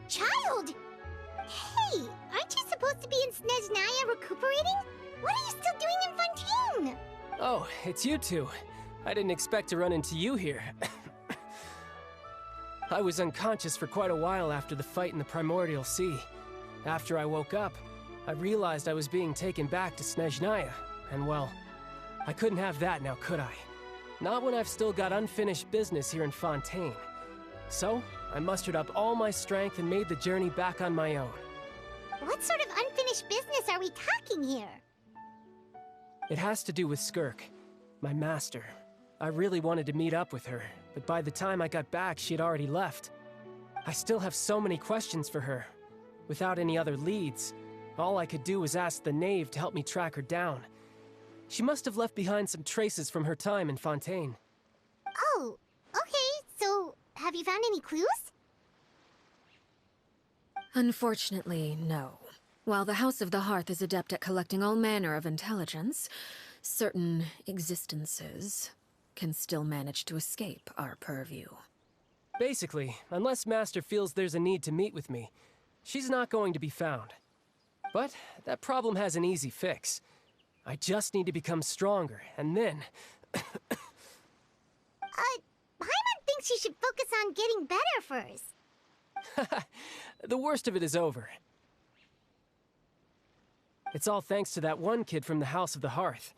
child! Hey, aren't you supposed to be in Snezhnaya recuperating? What are you still doing in Fontaine? Oh, it's you two. I didn't expect to run into you here. I was unconscious for quite a while after the fight in the Primordial Sea. After I woke up, I realized I was being taken back to Snezhnaya, and well, I couldn't have that now, could I? Not when I've still got unfinished business here in Fontaine. So, I mustered up all my strength and made the journey back on my own. What sort of unfinished business are we talking here? It has to do with Skirk, my master. I really wanted to meet up with her, but by the time I got back, she had already left. I still have so many questions for her. Without any other leads, all I could do was ask the knave to help me track her down. She must have left behind some traces from her time in Fontaine. Oh, okay, so have you found any clues? Unfortunately, no. While the House of the Hearth is adept at collecting all manner of intelligence, certain existences can still manage to escape our purview. Basically, unless Master feels there's a need to meet with me, she's not going to be found. But that problem has an easy fix. I just need to become stronger, and then... Paimon thinks you should focus on getting better first. The worst of it is over. It's all thanks to that one kid from the House of the Hearth.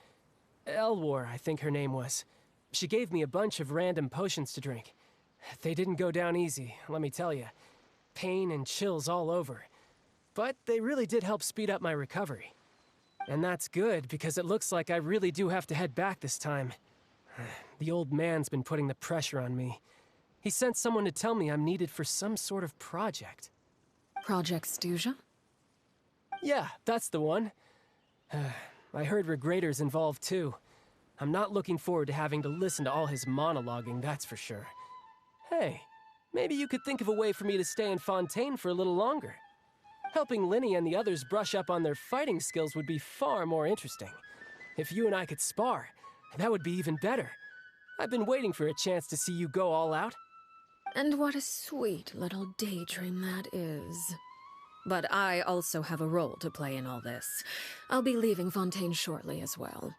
Elwar, I think her name was. She gave me a bunch of random potions to drink. They didn't go down easy, let me tell you. Pain and chills all over. But they really did help speed up my recovery. And that's good, because it looks like I really do have to head back this time. The old man's been putting the pressure on me. He sent someone to tell me I'm needed for some sort of project. Project Stuja? Yeah, that's the one. I heard Regrader's involved too. I'm not looking forward to having to listen to all his monologuing, that's for sure. Hey, maybe you could think of a way for me to stay in Fontaine for a little longer. Helping Linny and the others brush up on their fighting skills would be far more interesting. If you and I could spar, that would be even better. I've been waiting for a chance to see you go all out. And what a sweet little daydream that is. But I also have a role to play in all this. I'll be leaving Fontaine shortly as well.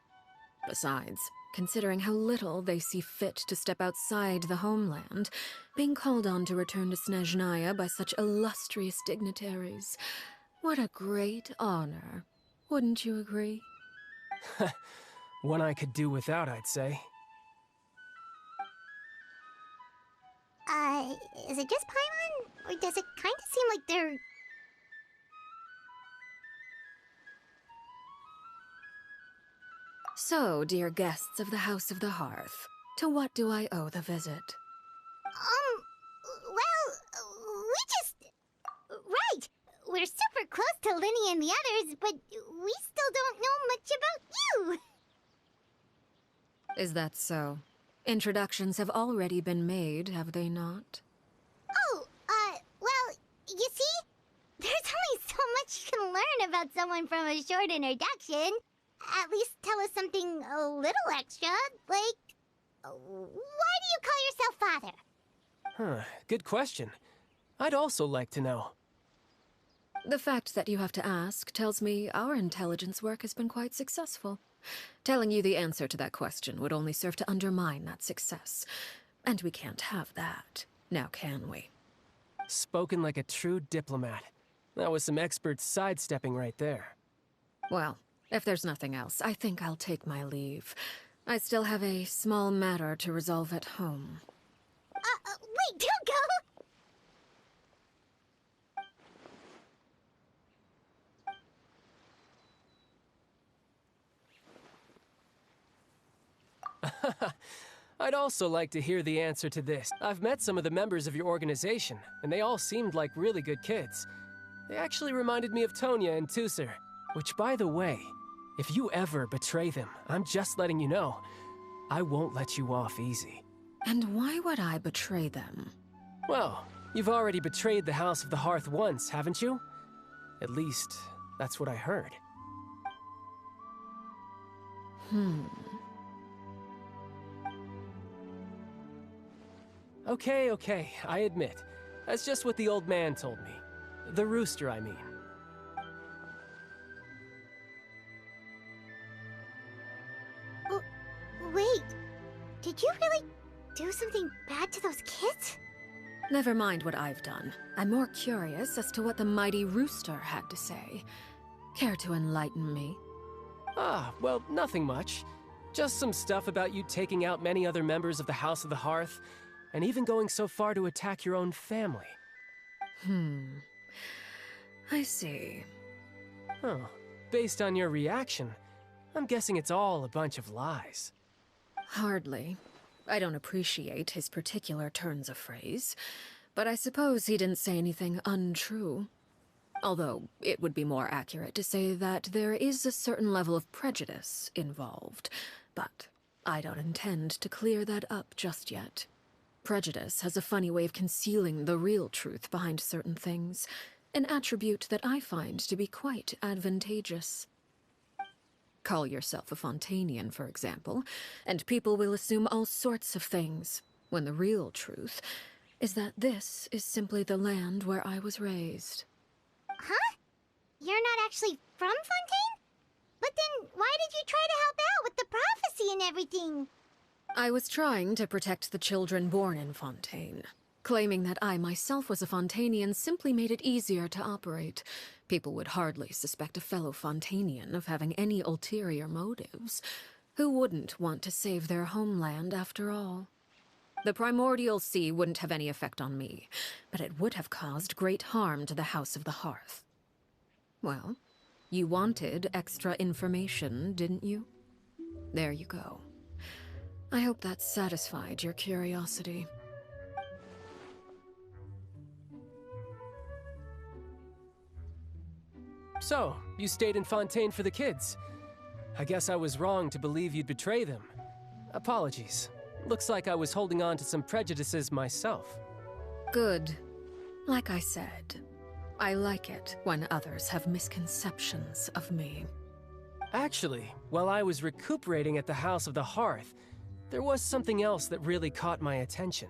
Besides, considering how little they see fit to step outside the homeland, being called on to return to Snezhnaya by such illustrious dignitaries, what a great honor. Wouldn't you agree? One I could do without, I'd say. Is it just Paimon? Or does it kind of seem like they're... So, dear guests of the House of the Hearth, to what do I owe the visit? Well, we just... Right! We're super close to Linny and the others, but we still don't know much about you! Is that so? Introductions have already been made, have they not? Oh, well, you see? There's only so much you can learn about someone from a short introduction. At least tell us something a little extra, like, why do you call yourself father? Huh, good question. I'd also like to know. The fact that you have to ask tells me our intelligence work has been quite successful. Telling you the answer to that question would only serve to undermine that success. And we can't have that, now can we? Spoken like a true diplomat. That was some expert sidestepping right there. Well, if there's nothing else, I think I'll take my leave. I still have a small matter to resolve at home. Wait, don't go! I'd also like to hear the answer to this. I've met some of the members of your organization, and they all seemed like really good kids. They actually reminded me of Tonya and Tusser, which, by the way, if you ever betray them, I'm just letting you know, I won't let you off easy. And why would I betray them? Well, you've already betrayed the House of the Hearth once, haven't you? At least, that's what I heard. Okay, I admit. That's just what the old man told me. The rooster, I mean. Wait, did you really do something bad to those kids? Never mind what I've done. I'm more curious as to what the mighty rooster had to say. Care to enlighten me? Ah, well, nothing much. Just some stuff about you taking out many other members of the House of the Hearth, and even going so far to attack your own family. I see. Huh. Based on your reaction, I'm guessing it's all a bunch of lies. Hardly. I don't appreciate his particular turns of phrase, but I suppose he didn't say anything untrue. Although, it would be more accurate to say that there is a certain level of prejudice involved, but I don't intend to clear that up just yet. Prejudice has a funny way of concealing the real truth behind certain things, an attribute that I find to be quite advantageous. Call yourself a Fontanian, for example, and people will assume all sorts of things, when the real truth is that this is simply the land where I was raised. Huh? You're not actually from Fontaine? But then why did you try to help out with the prophecy and everything? I was trying to protect the children born in Fontaine. Claiming that I myself was a Fontanian simply made it easier to operate. People would hardly suspect a fellow Fontanian of having any ulterior motives. Who wouldn't want to save their homeland, after all? The primordial sea wouldn't have any effect on me, but it would have caused great harm to the House of the Hearth. Well, you wanted extra information, didn't you? There you go. I hope that satisfied your curiosity. So, you stayed in Fontaine for the kids. I guess I was wrong to believe you'd betray them. Apologies. Looks like I was holding on to some prejudices myself. Good. Like I said, I like it when others have misconceptions of me. Actually, while I was recuperating at the House of the Hearth, there was something else that really caught my attention.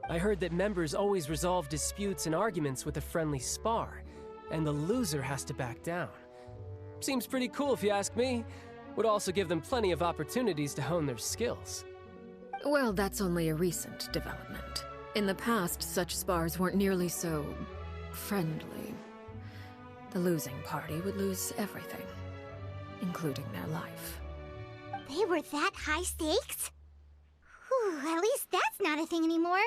I heard that members always resolve disputes and arguments with a friendly spar, and the loser has to back down. Seems pretty cool if you ask me. Would also give them plenty of opportunities to hone their skills. Well, that's only a recent development. In the past, such spars weren't nearly so friendly. The losing party would lose everything, including their life. They were that high stakes? Whew, at least that's not a thing anymore.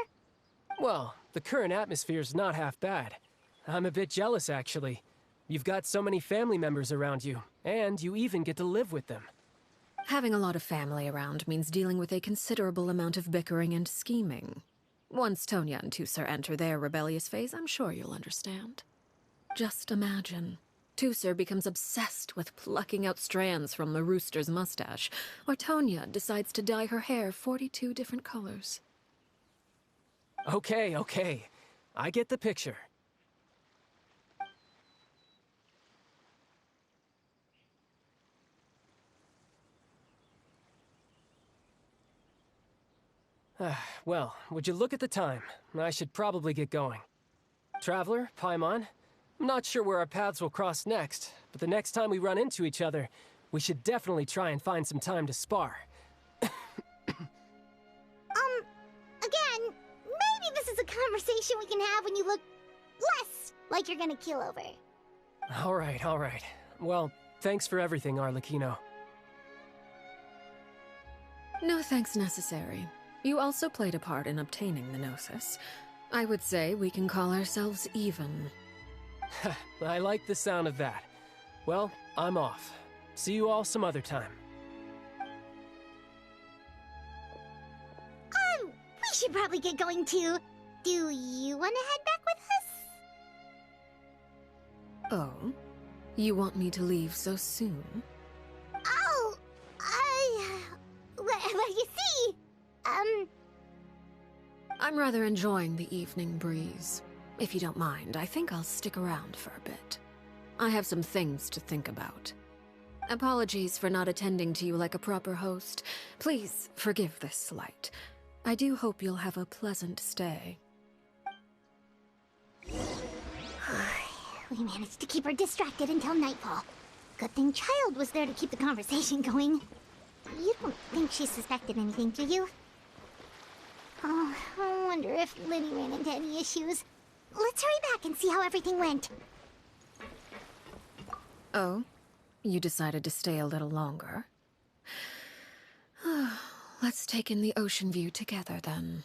Well, the current atmosphere's not half bad. I'm a bit jealous, actually. You've got so many family members around you, and you even get to live with them. Having a lot of family around means dealing with a considerable amount of bickering and scheming. Once Tonya and Tusser enter their rebellious phase, I'm sure you'll understand. Just imagine. Tusser becomes obsessed with plucking out strands from the rooster's mustache, or Tonya decides to dye her hair 42 different colors. Okay, okay. I get the picture. Well, would you look at the time? I should probably get going. Traveler, Paimon, I'm not sure where our paths will cross next, but the next time we run into each other, we should definitely try and find some time to spar. Again, maybe this is a conversation we can have when you look less like you're gonna keel over. All right. Well, thanks for everything, Arlecchino. No thanks necessary. You also played a part in obtaining the Gnosis. I would say we can call ourselves even. I like the sound of that. Well, I'm off. See you all some other time. We should probably get going too. Do you want to head back with us? Oh? You want me to leave so soon? Oh, well, you see, I'm rather enjoying the evening breeze. If you don't mind, I think I'll stick around for a bit. I have some things to think about. Apologies for not attending to you like a proper host. Please forgive this slight. I do hope you'll have a pleasant stay. We managed to keep her distracted until nightfall. Good thing Child was there to keep the conversation going. You don't think she suspected anything, do you? Oh, I wonder if Liddy ran into any issues. Let's hurry back and see how everything went. Oh? You decided to stay a little longer? Let's take in the ocean view together, then.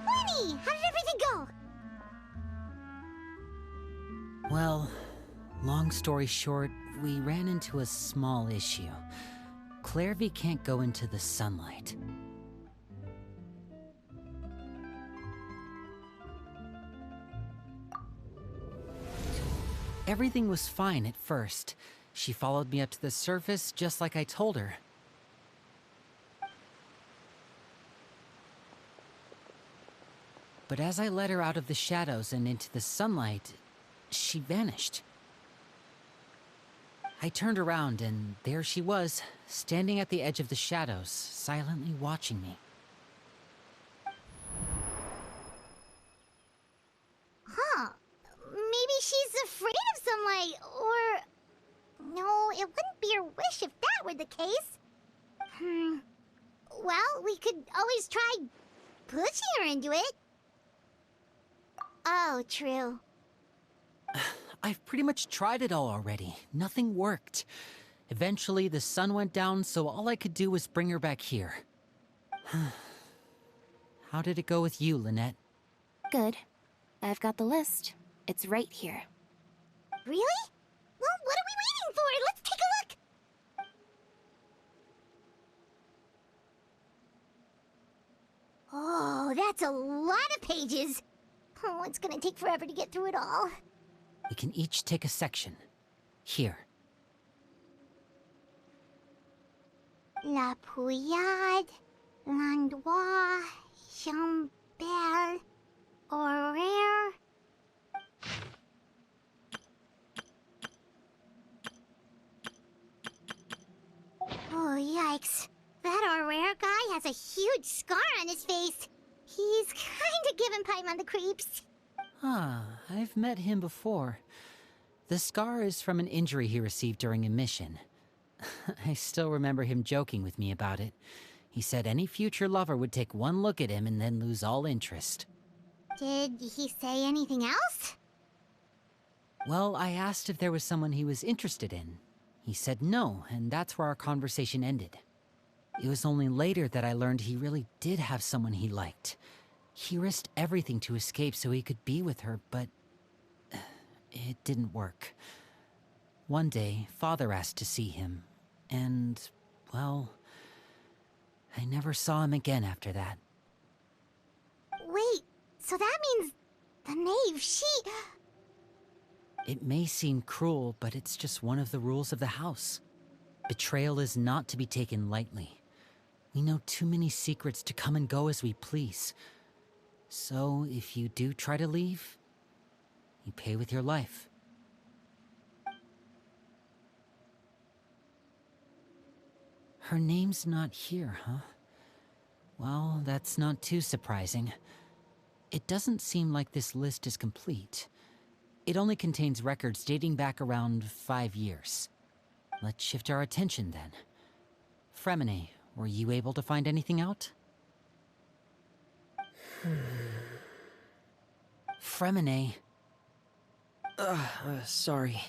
Winnie, how did everything go? Well, long story short, we ran into a small issue. Clairvy can't go into the sunlight. Everything was fine at first. She followed me up to the surface just like I told her. But as I led her out of the shadows and into the sunlight, she vanished. I turned around and there she was, standing at the edge of the shadows, silently watching me. Huh. Maybe she's afraid of sunlight, or... No, it wouldn't be her wish if that were the case. Well, we could always try pushing her into it. Oh, true. I've pretty much tried it all already. Nothing worked. Eventually, the sun went down, so all I could do was bring her back here. How did it go with you, Lynette? Good. I've got the list. It's right here. Really? Well, what are we waiting for? Let's take a look! That's a lot of pages. Oh, it's gonna take forever to get through it all. We can each take a section. Here. La Pouillade, l'endroit, Chambel, horaire. Oh, yikes. That horaire guy has a huge scar on his face. He's kinda giving Paimon the creeps. Ah, I've met him before. The scar is from an injury he received during a mission. I still remember him joking with me about it. He said any future lover would take one look at him and then lose all interest. Did he say anything else? Well, I asked if there was someone he was interested in. He said no, and that's where our conversation ended. It was only later that I learned he really did have someone he liked. He risked everything to escape so he could be with her, but it didn't work. One day, Father asked to see him, and, well, I never saw him again after that. Wait, so that means the knave, she... It may seem cruel, but it's just one of the rules of the house. Betrayal is not to be taken lightly. We know too many secrets to come and go as we please. So, if you do try to leave, you pay with your life. Her name's not here, huh? Well, that's not too surprising. It doesn't seem like this list is complete. It only contains records dating back around 5 years. Let's shift our attention then. Fremine, were you able to find anything out? Fremine. Sorry.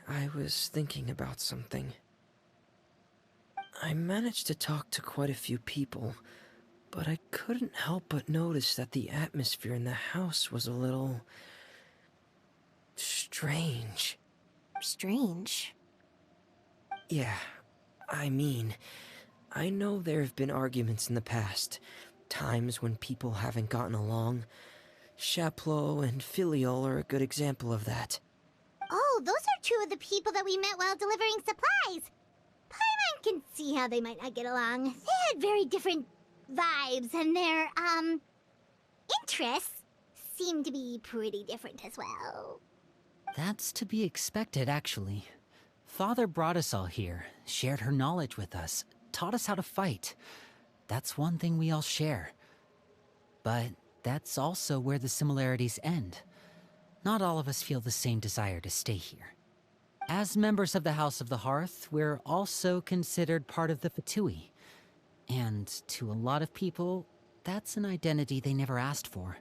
I was thinking about something. I managed to talk to quite a few people, but I couldn't help but notice that the atmosphere in the house was a little... strange. Strange? Yeah, I mean, I know there have been arguments in the past, times when people haven't gotten along. Chaplot and Filiol are a good example of that. Oh, those are two of the people that we met while delivering supplies. Paimon can see how they might not get along. They had very different vibes, and their, interests seem to be pretty different as well. That's to be expected, actually. Father brought us all here, shared her knowledge with us, taught us how to fight. That's one thing we all share. But that's also where the similarities end. Not all of us feel the same desire to stay here. As members of the House of the Hearth, we're also considered part of the Fatui. And to a lot of people, that's an identity they never asked for.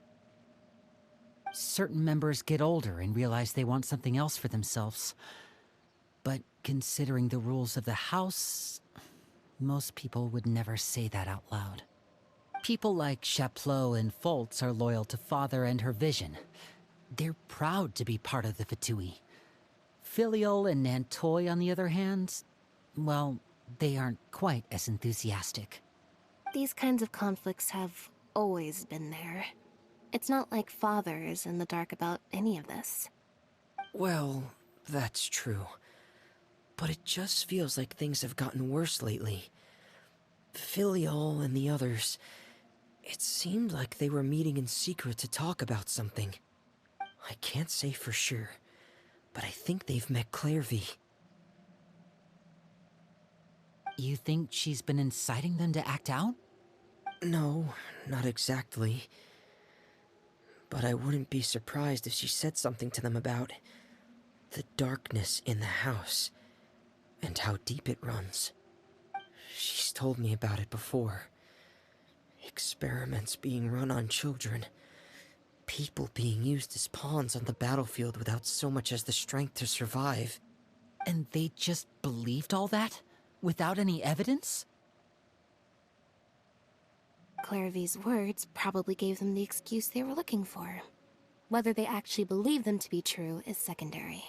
Certain members get older and realize they want something else for themselves. But considering the rules of the house, most people would never say that out loud. People like Chaplot and Foltz are loyal to Father and her vision. They're proud to be part of the Fatui. Filiol and Nantoy, on the other hand, well, they aren't quite as enthusiastic. These kinds of conflicts have always been there. It's not like Father is in the dark about any of this. Well, that's true. But it just feels like things have gotten worse lately. Filiol and the others, it seemed like they were meeting in secret to talk about something. I can't say for sure, but I think they've met Clairvy. You think she's been inciting them to act out? No, not exactly. But I wouldn't be surprised if she said something to them about the darkness in the house and how deep it runs. She's told me about it before. Experiments being run on children. People being used as pawns on the battlefield without so much as the strength to survive. And they just believed all that? Without any evidence? Clairvy's words probably gave them the excuse they were looking for. Whether they actually believe them to be true is secondary.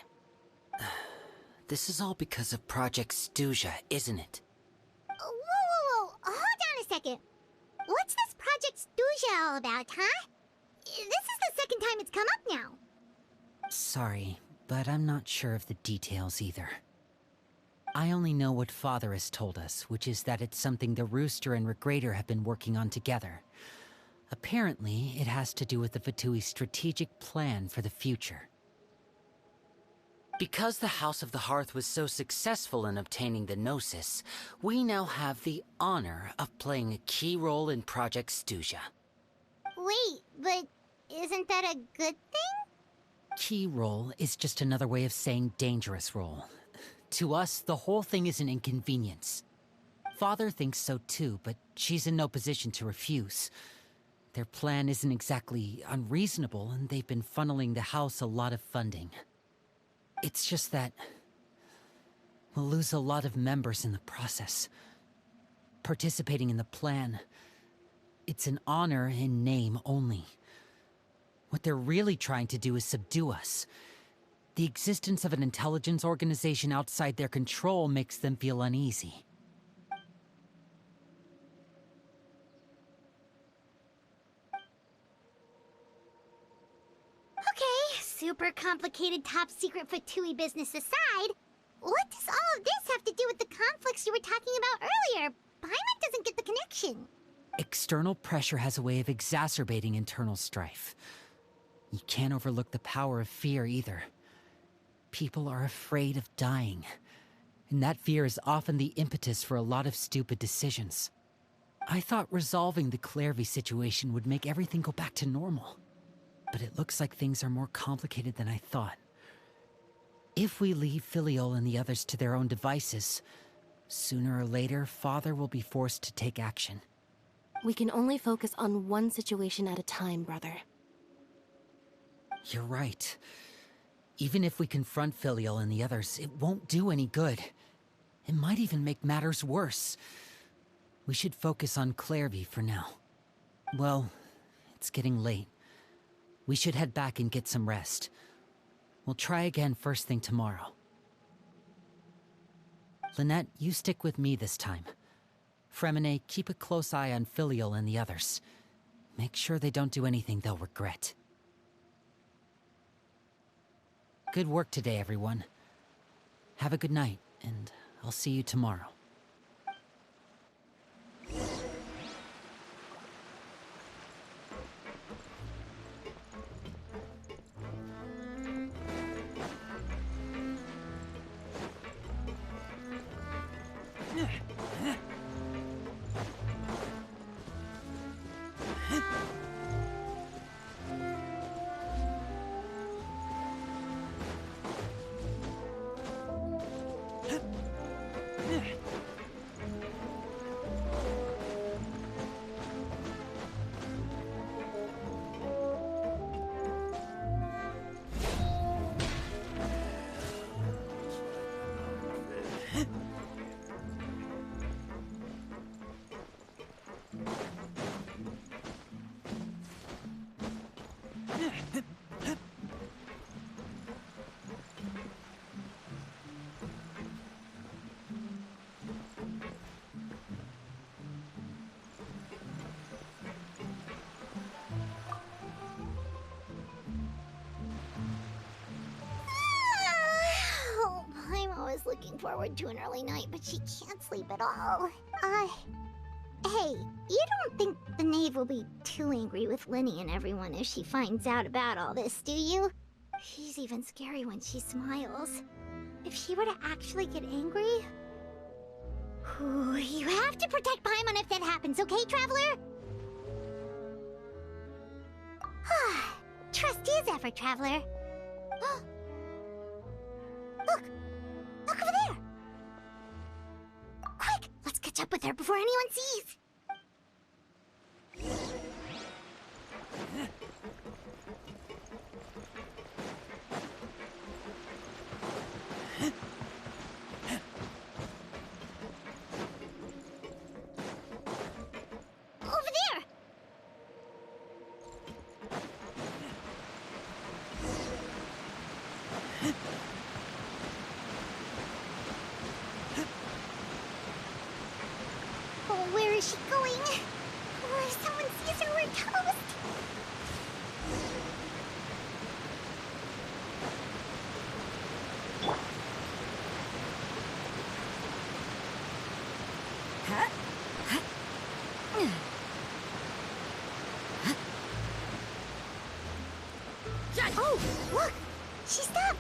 This is all because of Project Stuja, isn't it? Whoa, hold on a second. What's this Project Stuja all about, huh? This is the second time it's come up now. Sorry, but I'm not sure of the details either. I only know what Father has told us, which is that it's something the Rooster and Regrator have been working on together. Apparently, it has to do with the Fatui's strategic plan for the future. Because the House of the Hearth was so successful in obtaining the Gnosis, we now have the honor of playing a key role in Project Stuja. Wait, but isn't that a good thing? Key role is just another way of saying dangerous role. To us, the whole thing is an inconvenience. Father thinks so too, but she's in no position to refuse. Their plan isn't exactly unreasonable, and they've been funneling the house a lot of funding. It's just that we'll lose a lot of members in the process. Participating in the plan, it's an honor in name only. What they're really trying to do is subdue us. The existence of an intelligence organization outside their control makes them feel uneasy. Okay, super complicated top secret Fatui business aside, what does all of this have to do with the conflicts you were talking about earlier? Paimon doesn't get the connection. External pressure has a way of exacerbating internal strife. You can't overlook the power of fear either. People are afraid of dying, and that fear is often the impetus for a lot of stupid decisions. I thought resolving the Clairvy situation would make everything go back to normal, but it looks like things are more complicated than I thought. If we leave Filiol and the others to their own devices, sooner or later, Father will be forced to take action. We can only focus on one situation at a time, brother. You're right. Even if we confront Filiol and the others, it won't do any good. It might even make matters worse. We should focus on Clairvy for now. Well, it's getting late. We should head back and get some rest. We'll try again first thing tomorrow. Lynette, you stick with me this time. Fremine, keep a close eye on Filiol and the others. Make sure they don't do anything they'll regret. Good work today, everyone. Have a good night, and I'll see you tomorrow. Looking forward to an early night, but she can't sleep at all. Hey, you don't think the knave will be too angry with Lenny and everyone if she finds out about all this, do you? She's even scary when she smiles. If she were to actually get angry... Ooh, you have to protect Paimon if that happens, okay, Traveler? Trust is effort, Traveler. Look over there! Quick, let's catch up with her before anyone sees! Over there! Where is she going? If someone sees her, we're toast! Oh, look! She stopped!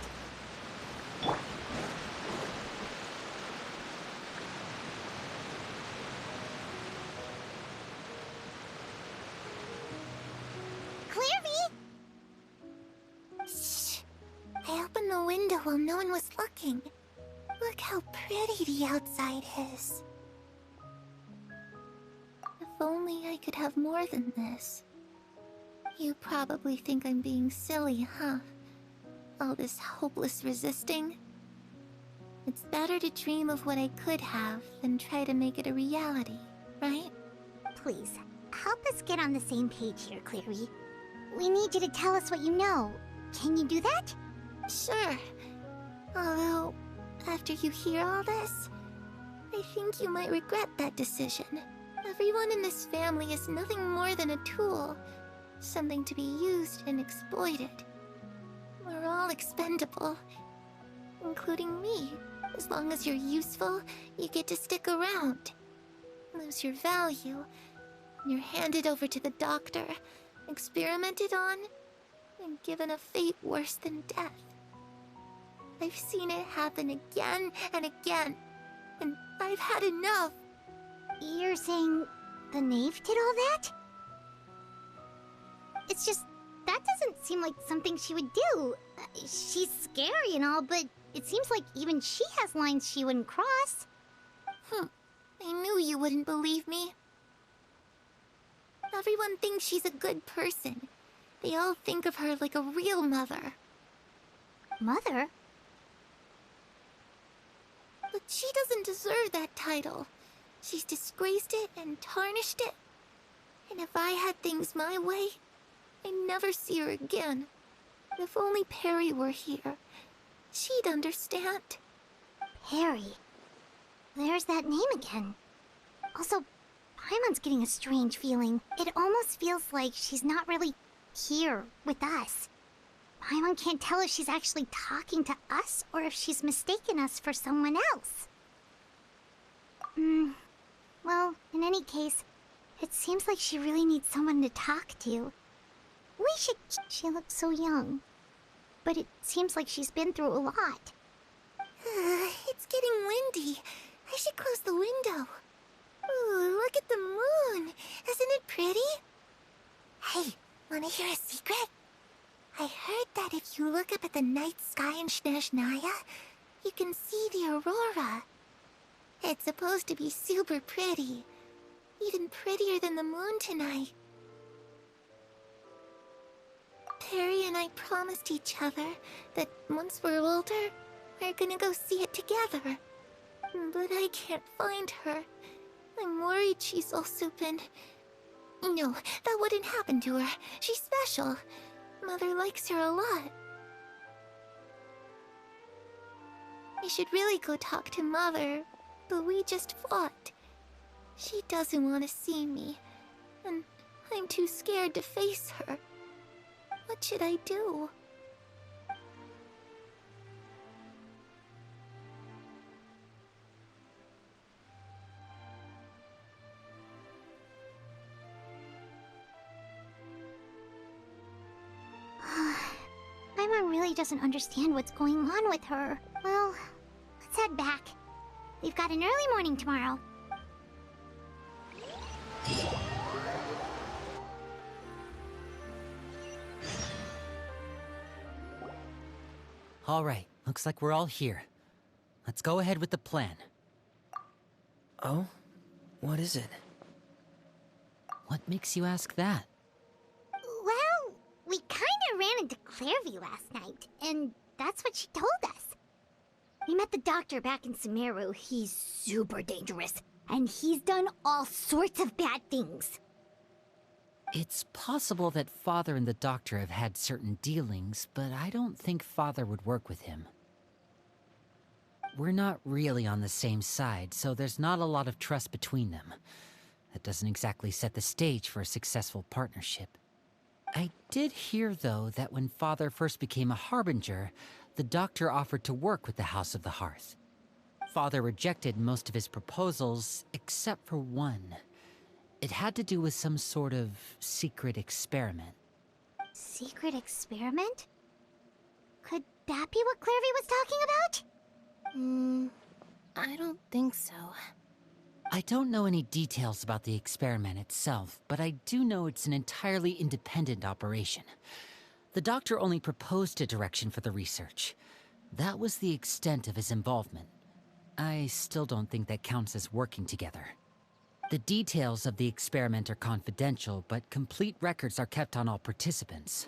Shh. I opened the window while no one was looking. Look how pretty the outside is. If only I could have more than this. You probably think I'm being silly, huh? All this hopeless resisting? It's better to dream of what I could have than try to make it a reality, right? Please, help us get on the same page here, Clary. We need you to tell us what you know. Can you do that? Sure. Although, after you hear all this, I think you might regret that decision. Everyone in this family is nothing more than a tool. Something to be used and exploited. We're all expendable. Including me. As long as you're useful, you get to stick around. Lose your value, and you're handed over to the doctor, experimented on, and given a fate worse than death. I've seen it happen again and again, and I've had enough. You're saying the knave did all that? It's just, that doesn't seem like something she would do. She's scary and all, but it seems like even she has lines she wouldn't cross. I knew you wouldn't believe me. Everyone thinks she's a good person. They all think of her like a real mother. Mother? But she doesn't deserve that title. She's disgraced it and tarnished it. And if I had things my way, I'd never see her again. If only Perry were here, she'd understand. Perry. There's that name again. Also, Paimon's getting a strange feeling. It almost feels like she's not really here with us. Paimon can't tell if she's actually talking to us or if she's mistaken us for someone else. Well, in any case, it seems like she really needs someone to talk to. We should... She looks so young. But it seems like she's been through a lot. It's getting windy. I should close the window. Ooh, look at the moon. Isn't it pretty? Hey, wanna hear a secret? I heard that if you look up at the night sky in Snezhnaya, you can see the aurora. It's supposed to be super pretty. Even prettier than the moon tonight. Perry and I promised each other that once we're older, we're gonna go see it together. But I can't find her. I'm worried she's also been... No, that wouldn't happen to her. She's special. Mother likes her a lot. I should really go talk to Mother, but we just fought. She doesn't want to see me, and I'm too scared to face her. What should I do? Paimon really doesn't understand what's going on with her. Well, let's head back. We've got an early morning tomorrow. All right, looks like we're all here. Let's go ahead with the plan. Oh? What is it? What makes you ask that? Well, we kinda ran into Clairview last night, and that's what she told us. We met the doctor back in Sumeru. He's super dangerous, and he's done all sorts of bad things. It's possible that Father and the Doctor have had certain dealings, but I don't think Father would work with him. We're not really on the same side, so there's not a lot of trust between them. That doesn't exactly set the stage for a successful partnership. I did hear, though, that when Father first became a Harbinger, the doctor offered to work with the House of the Hearth. Father rejected most of his proposals, except for one. It had to do with some sort of secret experiment. Secret experiment? Could that be what Clairvy was talking about? I don't think so. I don't know any details about the experiment itself, but I do know it's an entirely independent operation. The doctor only proposed a direction for the research. That was the extent of his involvement. I still don't think that counts as working together. The details of the experiment are confidential, but complete records are kept on all participants.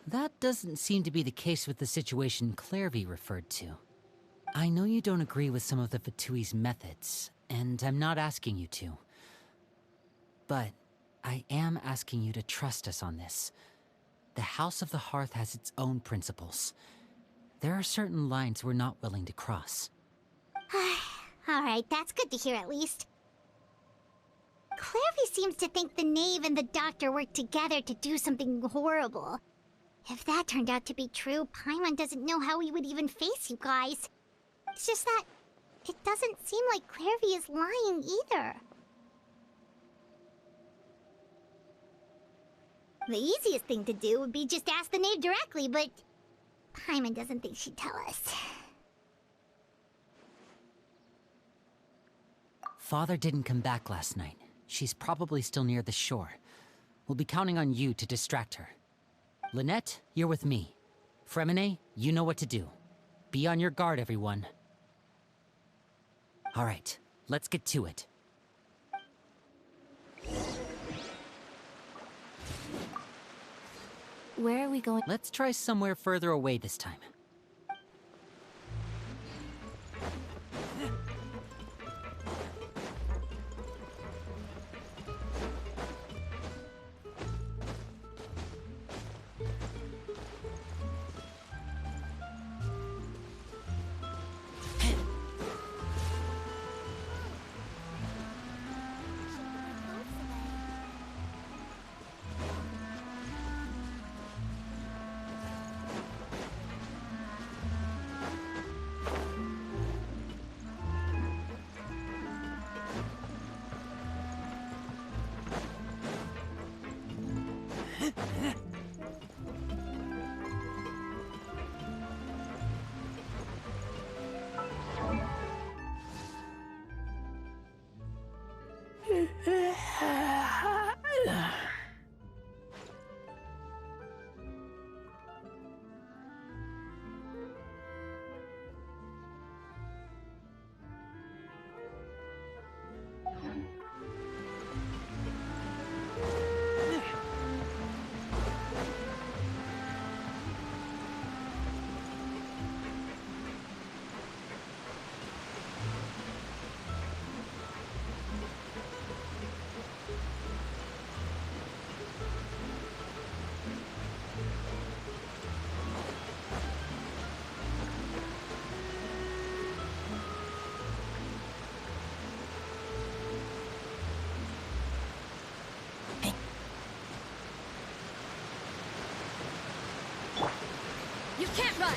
That doesn't seem to be the case with the situation Clairvy referred to. I know you don't agree with some of the Fatui's methods, and I'm not asking you to. But I am asking you to trust us on this. The House of the Hearth has its own principles. There are certain lines we're not willing to cross. Alright, that's good to hear at least. Clairvy seems to think the knave and the doctor worked together to do something horrible. If that turned out to be true, Paimon doesn't know how he would even face you guys. It's just that it doesn't seem like Clairvy is lying either. The easiest thing to do would be just ask the knave directly, but Paimon doesn't think she'd tell us. Father didn't come back last night. She's probably still near the shore. We'll be counting on you to distract her. Lynette, you're with me. Fremine, you know what to do. Be on your guard, everyone. All right, let's get to it. Where are we going? Let's try somewhere further away this time. You can't run!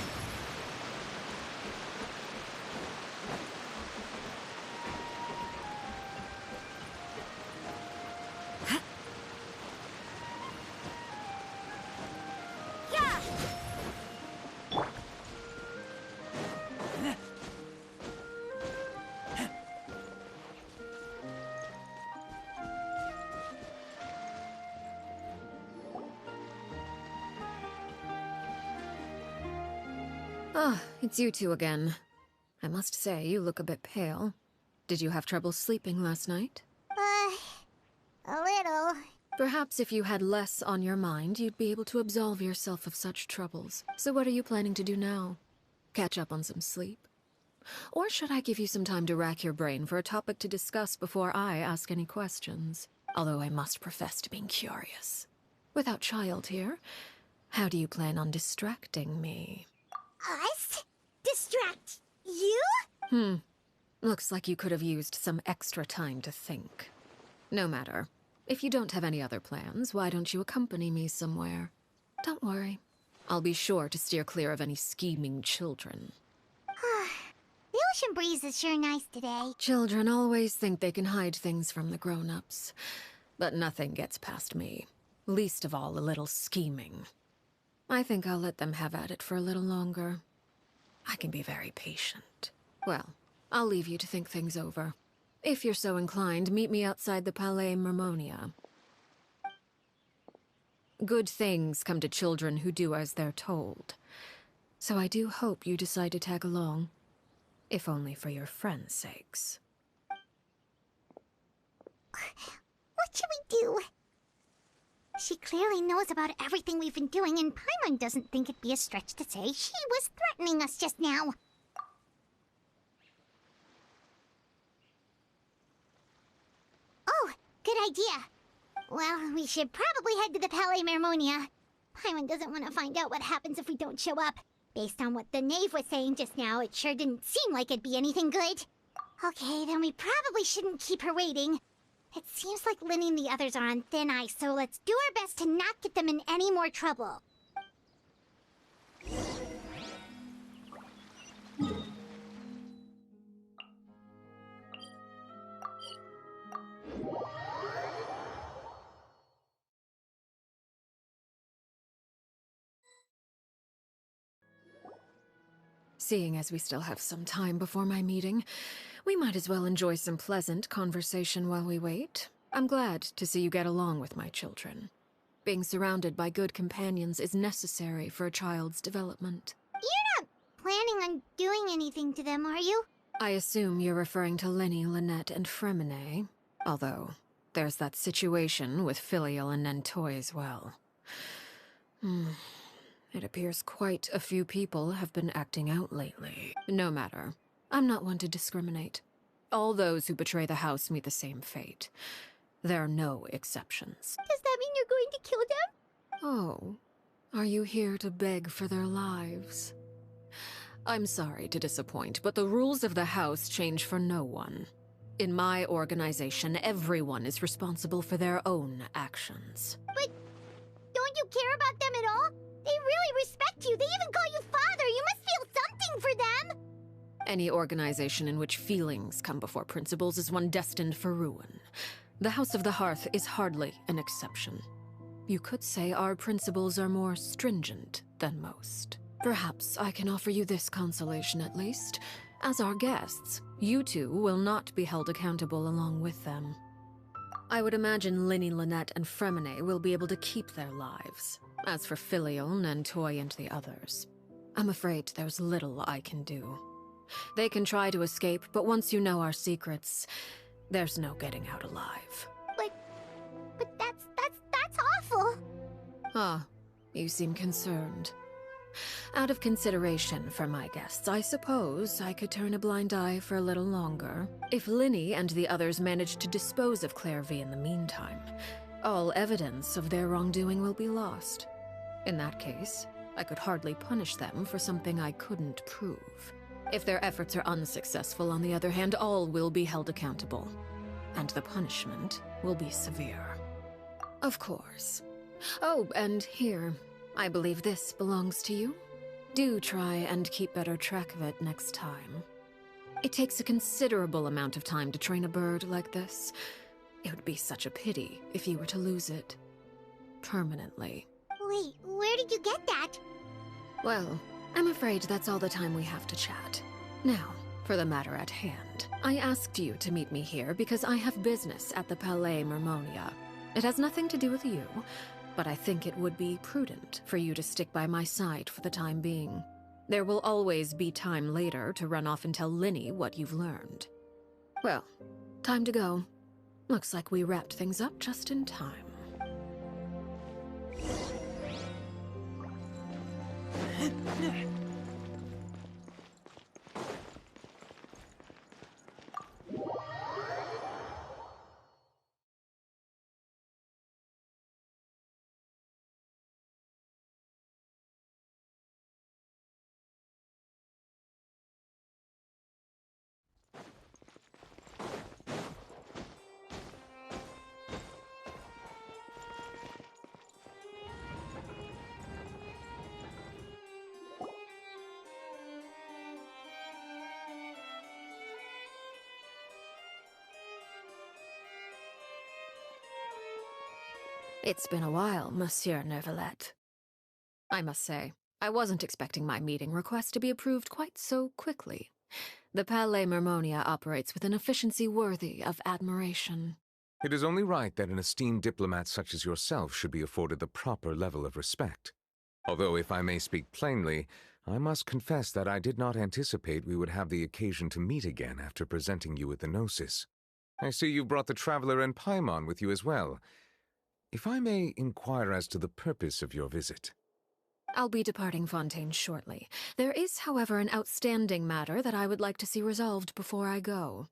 Ah, it's you two again. I must say, you look a bit pale. Did you have trouble sleeping last night? A little. Perhaps if you had less on your mind, you'd be able to absolve yourself of such troubles. So what are you planning to do now? Catch up on some sleep? Or should I give you some time to rack your brain for a topic to discuss before I ask any questions? Although I must profess to being curious. Without Child here, how do you plan on distracting me? Us? Distract you? Looks like you could have used some extra time to think. No matter. If you don't have any other plans, why don't you accompany me somewhere? Don't worry. I'll be sure to steer clear of any scheming children. The ocean breeze is sure nice today. Children always think they can hide things from the grown-ups. But nothing gets past me. Least of all a little scheming. I think I'll let them have at it for a little longer. I can be very patient. Well, I'll leave you to think things over. If you're so inclined, meet me outside the Palais Mermonia. Good things come to children who do as they're told. So I do hope you decide to tag along. If only for your friends' sakes. What should we do? She clearly knows about everything we've been doing, and Paimon doesn't think it'd be a stretch to say she was threatening us just now. Oh, good idea. Well, we should probably head to the Palais Mermonia. Paimon doesn't want to find out what happens if we don't show up. Based on what the knave was saying just now, it sure didn't seem like it'd be anything good. Okay, then we probably shouldn't keep her waiting. It seems like Linny and the others are on thin ice, so let's do our best to not get them in any more trouble. Seeing as we still have some time before my meeting, we might as well enjoy some pleasant conversation while we wait. I'm glad to see you get along with my children. Being surrounded by good companions is necessary for a child's development. You're not planning on doing anything to them, are you? I assume you're referring to Lenny, Lynette, and Fremine. Although, there's that situation with Filial and Nentoy as well. It appears quite a few people have been acting out lately. No matter. I'm not one to discriminate. All those who betray the house meet the same fate. There are no exceptions. Does that mean you're going to kill them? Oh, are you here to beg for their lives? I'm sorry to disappoint, but the rules of the house change for no one. In my organization, everyone is responsible for their own actions. But don't you care about them at all? They really respect you. They even call you father. You must feel something for them. Any organization in which feelings come before principles is one destined for ruin. The House of the Hearth is hardly an exception. You could say our principles are more stringent than most. Perhaps I can offer you this consolation at least. As our guests, you two will not be held accountable along with them. I would imagine Linny, Lynette, and Fremine will be able to keep their lives. As for Filial, Nentoy, and the others, I'm afraid there's little I can do. They can try to escape, but once you know our secrets, there's no getting out alive. But that's awful. Ah, you seem concerned. Out of consideration for my guests, I suppose I could turn a blind eye for a little longer. If Linny and the others manage to dispose of Clairvy in the meantime, all evidence of their wrongdoing will be lost. In that case, I could hardly punish them for something I couldn't prove. If their efforts are unsuccessful, on the other hand, all will be held accountable. And the punishment will be severe. Of course. Oh, and here, I believe this belongs to you. Do try and keep better track of it next time. It takes a considerable amount of time to train a bird like this. It would be such a pity if you were to lose it. Permanently. Wait, where did you get that? Well, I'm afraid that's all the time we have to chat. Now, for the matter at hand. I asked you to meet me here because I have business at the Palais Mermonia. It has nothing to do with you, but I think it would be prudent for you to stick by my side for the time being. There will always be time later to run off and tell Linny what you've learned. Well, time to go. Looks like we wrapped things up just in time. It's been a while, Monsieur Neuvillette. I must say, I wasn't expecting my meeting request to be approved quite so quickly. The Palais Mermonia operates with an efficiency worthy of admiration. It is only right that an esteemed diplomat such as yourself should be afforded the proper level of respect. Although, if I may speak plainly, I must confess that I did not anticipate we would have the occasion to meet again after presenting you with the Gnosis. I see you've brought the Traveler and Paimon with you as well. If I may inquire as to the purpose of your visit. I'll be departing Fontaine shortly. There is, however, an outstanding matter that I would like to see resolved before I go.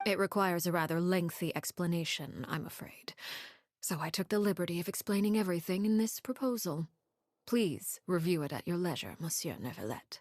It requires a rather lengthy explanation, I'm afraid. So I took the liberty of explaining everything in this proposal. Please review it at your leisure, Monsieur Neuvillette.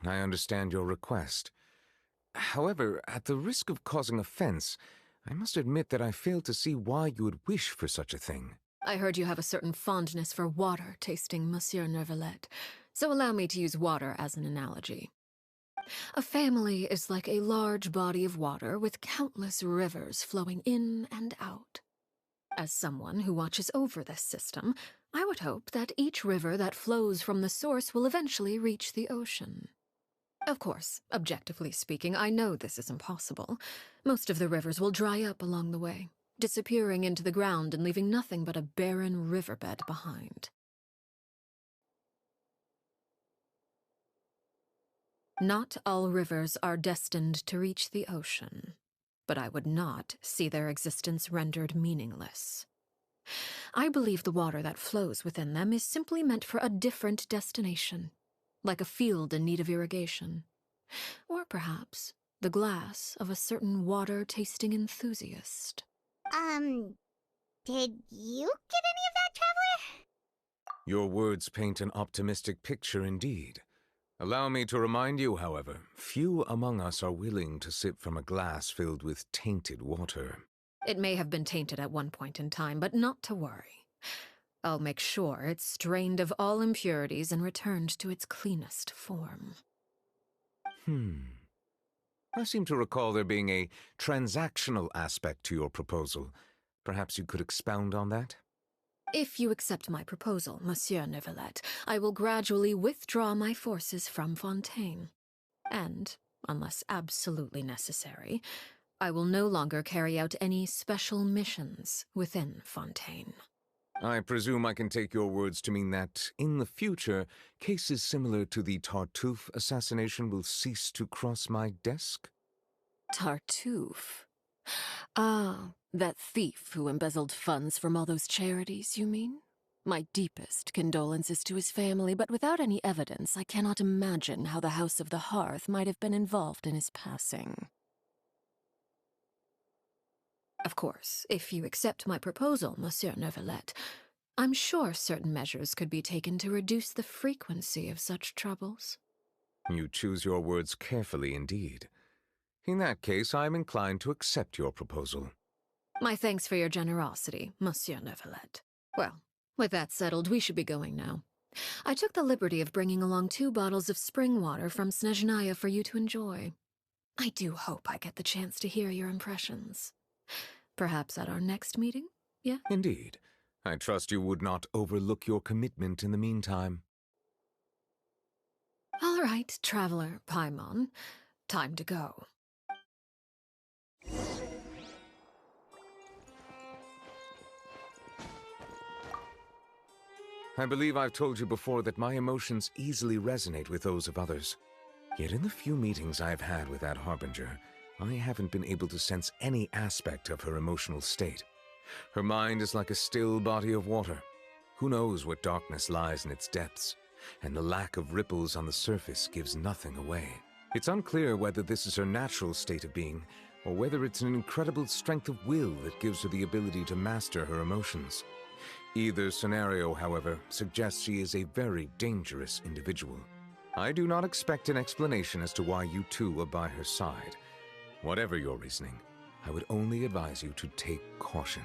I understand your request. However, at the risk of causing offense, I must admit that I fail to see why you would wish for such a thing. I heard you have a certain fondness for water tasting, Monsieur Neuvillette, so allow me to use water as an analogy. A family is like a large body of water with countless rivers flowing in and out. As someone who watches over this system, I would hope that each river that flows from the source will eventually reach the ocean. Of course, objectively speaking, I know this is impossible. Most of the rivers will dry up along the way, disappearing into the ground and leaving nothing but a barren riverbed behind. Not all rivers are destined to reach the ocean, but I would not see their existence rendered meaningless. I believe the water that flows within them is simply meant for a different destination, like a field in need of irrigation. Or perhaps the glass of a certain water-tasting enthusiast. Did you get any of that, Traveler? Your words paint an optimistic picture indeed. Allow me to remind you, however, few among us are willing to sip from a glass filled with tainted water. It may have been tainted at one point in time, but not to worry. I'll make sure it's strained of all impurities and returned to its cleanest form. I seem to recall there being a transactional aspect to your proposal. Perhaps you could expound on that? If you accept my proposal, Monsieur Neuvillette, I will gradually withdraw my forces from Fontaine. And, unless absolutely necessary, I will no longer carry out any special missions within Fontaine. I presume I can take your words to mean that, in the future, cases similar to the Tartuffe assassination will cease to cross my desk? Tartuffe? Ah, that thief who embezzled funds from all those charities, you mean? My deepest condolences to his family, but without any evidence, I cannot imagine how the House of the Hearth might have been involved in his passing. Of course, if you accept my proposal, Monsieur Neuvillette, I'm sure certain measures could be taken to reduce the frequency of such troubles. You choose your words carefully indeed. In that case, I am inclined to accept your proposal. My thanks for your generosity, Monsieur Neuvillette. Well, with that settled, we should be going now. I took the liberty of bringing along 2 bottles of spring water from Snezhnaya for you to enjoy. I do hope I get the chance to hear your impressions. Perhaps at our next meeting, yeah? Indeed. I trust you would not overlook your commitment in the meantime. All right, Traveler Paimon. Time to go. I believe I've told you before that my emotions easily resonate with those of others. Yet in the few meetings I've had with that Harbinger, I haven't been able to sense any aspect of her emotional state. Her mind is like a still body of water. Who knows what darkness lies in its depths, and the lack of ripples on the surface gives nothing away. It's unclear whether this is her natural state of being, or whether it's an incredible strength of will that gives her the ability to master her emotions. Either scenario, however, suggests she is a very dangerous individual. I do not expect an explanation as to why you two are by her side. Whatever your reasoning, I would only advise you to take caution.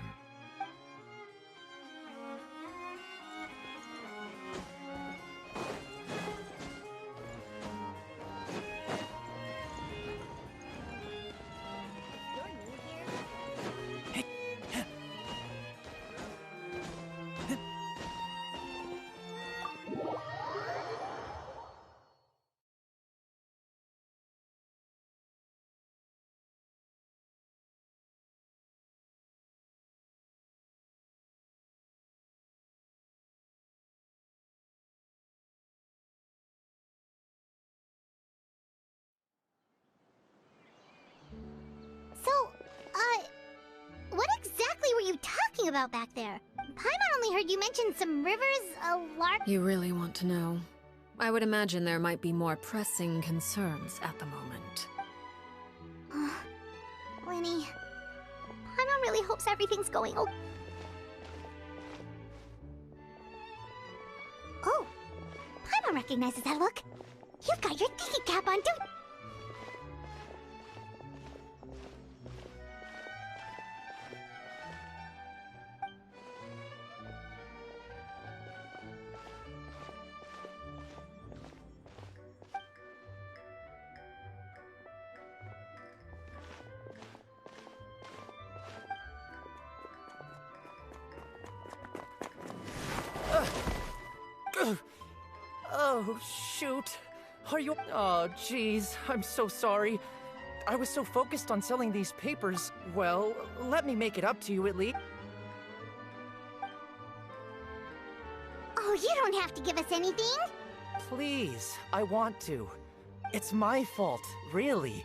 What exactly were you talking about back there? Paimon only heard you mention some rivers, a lark... You really want to know? I would imagine there might be more pressing concerns at the moment. Lenny, Paimon really hopes everything's going okay. Oh, Paimon recognizes that look. You've got your thinking cap on, don't... Oh, shoot. Are you... Oh, jeez. I'm so sorry. I was so focused on selling these papers. Well, let me make it up to you at least. Oh, you don't have to give us anything. Please, I want to. It's my fault, really.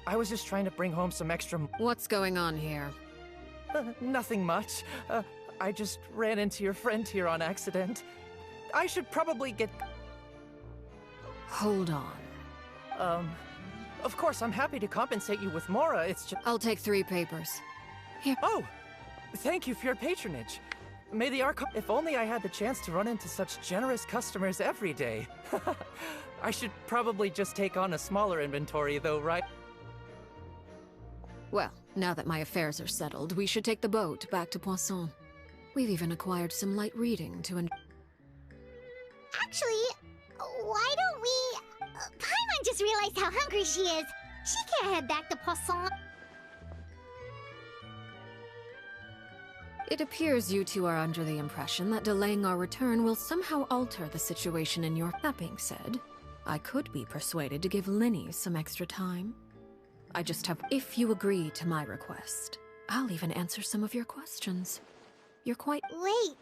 I was just trying to bring home some extra... What's going on here? Nothing much. I just ran into your friend here on accident. I should probably get... Hold on. Of course, I'm happy to compensate you with more, it's just... I'll take 3 papers. Here. Oh! Thank you for your patronage. May the If only I had the chance to run into such generous customers every day. I should probably just take on a smaller inventory, though, right? Well, now that my affairs are settled, we should take the boat back to Poisson. We've even acquired some light reading to Actually, why don't we... Paimon just realized how hungry she is. She can't head back to Poisson. It appears you two are under the impression that delaying our return will somehow alter the situation in your... That being said, I could be persuaded to give Linny some extra time. I just have... If you agree to my request, I'll even answer some of your questions. You're quite... Wait,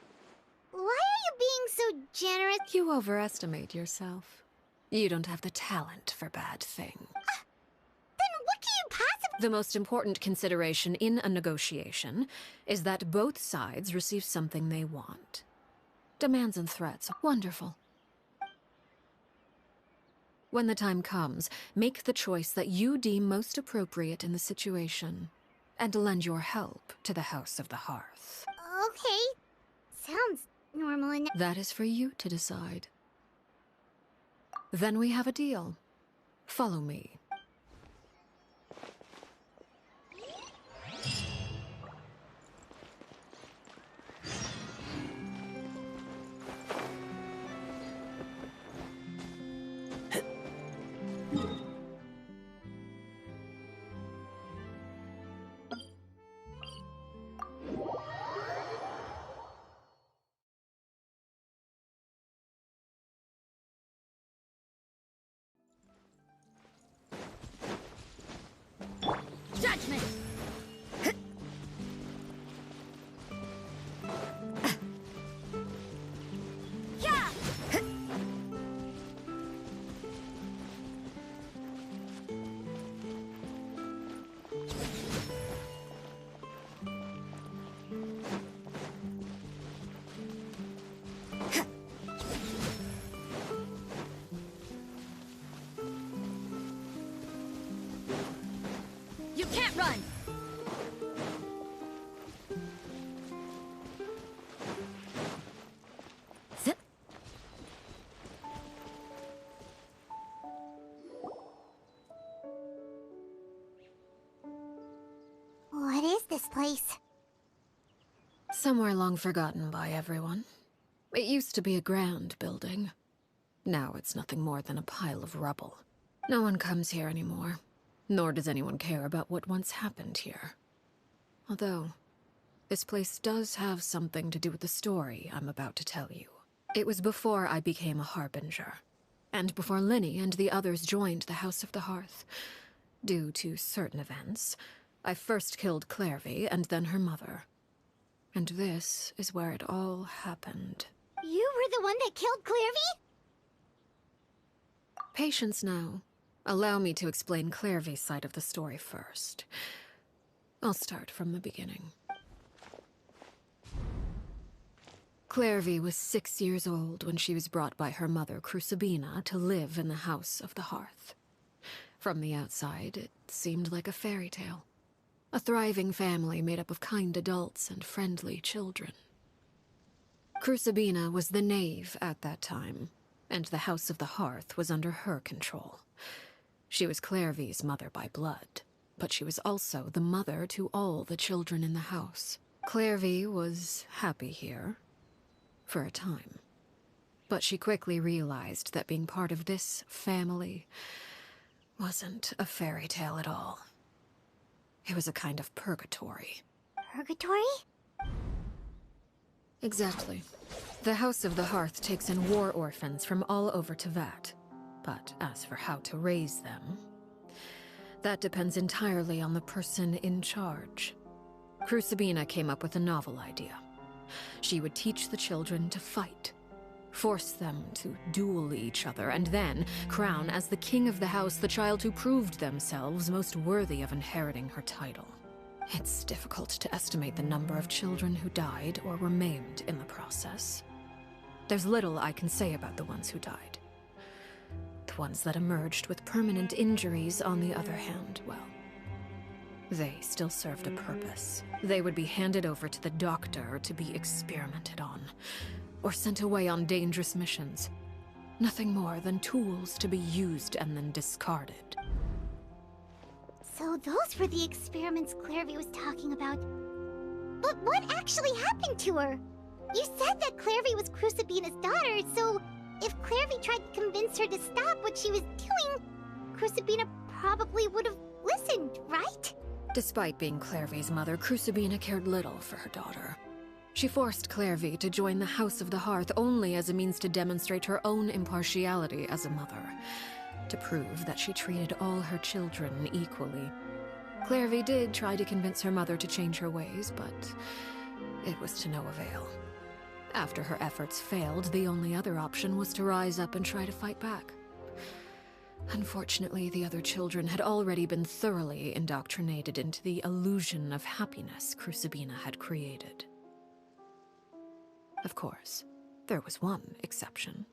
why are you being so generous? You overestimate yourself. You don't have the talent for bad things. Then what can you possibly... The most important consideration in a negotiation is that both sides receive something they want. Demands and threats, wonderful. When the time comes, make the choice that you deem most appropriate in the situation, and lend your help to the House of the Hearth. Okay, sounds normal enough. That is for you to decide. Then we have a deal. Follow me. Judgment! Yeah! You can't run! place? Somewhere long forgotten by everyone. It used to be a grand building. Now it's nothing more than a pile of rubble. No one comes here anymore, nor does anyone care about what once happened here. Although, this place does have something to do with the story I'm about to tell you. It was before I became a Harbinger, and before Linny and the others joined the House of the Hearth. Due to certain events, I first killed Clairvy and then her mother. And this is where it all happened. You were the one that killed Clairvy? Patience now. Allow me to explain Clairvy's side of the story first. I'll start from the beginning. Clairvy was 6 years old when she was brought by her mother, Crucibina, to live in the House of the Hearth. From the outside, it seemed like a fairy tale. A thriving family made up of kind adults and friendly children. Crucibina was the knave at that time, and the House of the Hearth was under her control. She was Clairvy's mother by blood, but she was also the mother to all the children in the house. Clairvy was happy here, for a time. But she quickly realized that being part of this family wasn't a fairy tale at all. It was a kind of purgatory. Purgatory? Exactly. The House of the Hearth takes in war orphans from all over Teyvat. But as for how to raise them, that depends entirely on the person in charge. Crucibina came up with a novel idea. She would teach the children to fight, force them to duel each other, and then crown as the king of the house the child who proved themselves most worthy of inheriting her title. It's difficult to estimate the number of children who died or were maimed in the process. There's little I can say about the ones who died. The ones that emerged with permanent injuries, on the other hand, well, they still served a purpose. They would be handed over to the doctor to be experimented on, or sent away on dangerous missions. Nothing more than tools to be used and then discarded. So those were the experiments Clairvy was talking about. But what actually happened to her? You said that Clairvy was Crucibina's daughter, so if Clairvy tried to convince her to stop what she was doing, Crucibina probably would have listened, right? Despite being Clairvy's mother, Crucibina cared little for her daughter. She forced Clairvy to join the House of the Hearth only as a means to demonstrate her own impartiality as a mother, to prove that she treated all her children equally. Clairvy did try to convince her mother to change her ways, but it was to no avail. After her efforts failed, the only other option was to rise up and try to fight back. Unfortunately, the other children had already been thoroughly indoctrinated into the illusion of happiness Crucibina had created. Of course, there was one exception.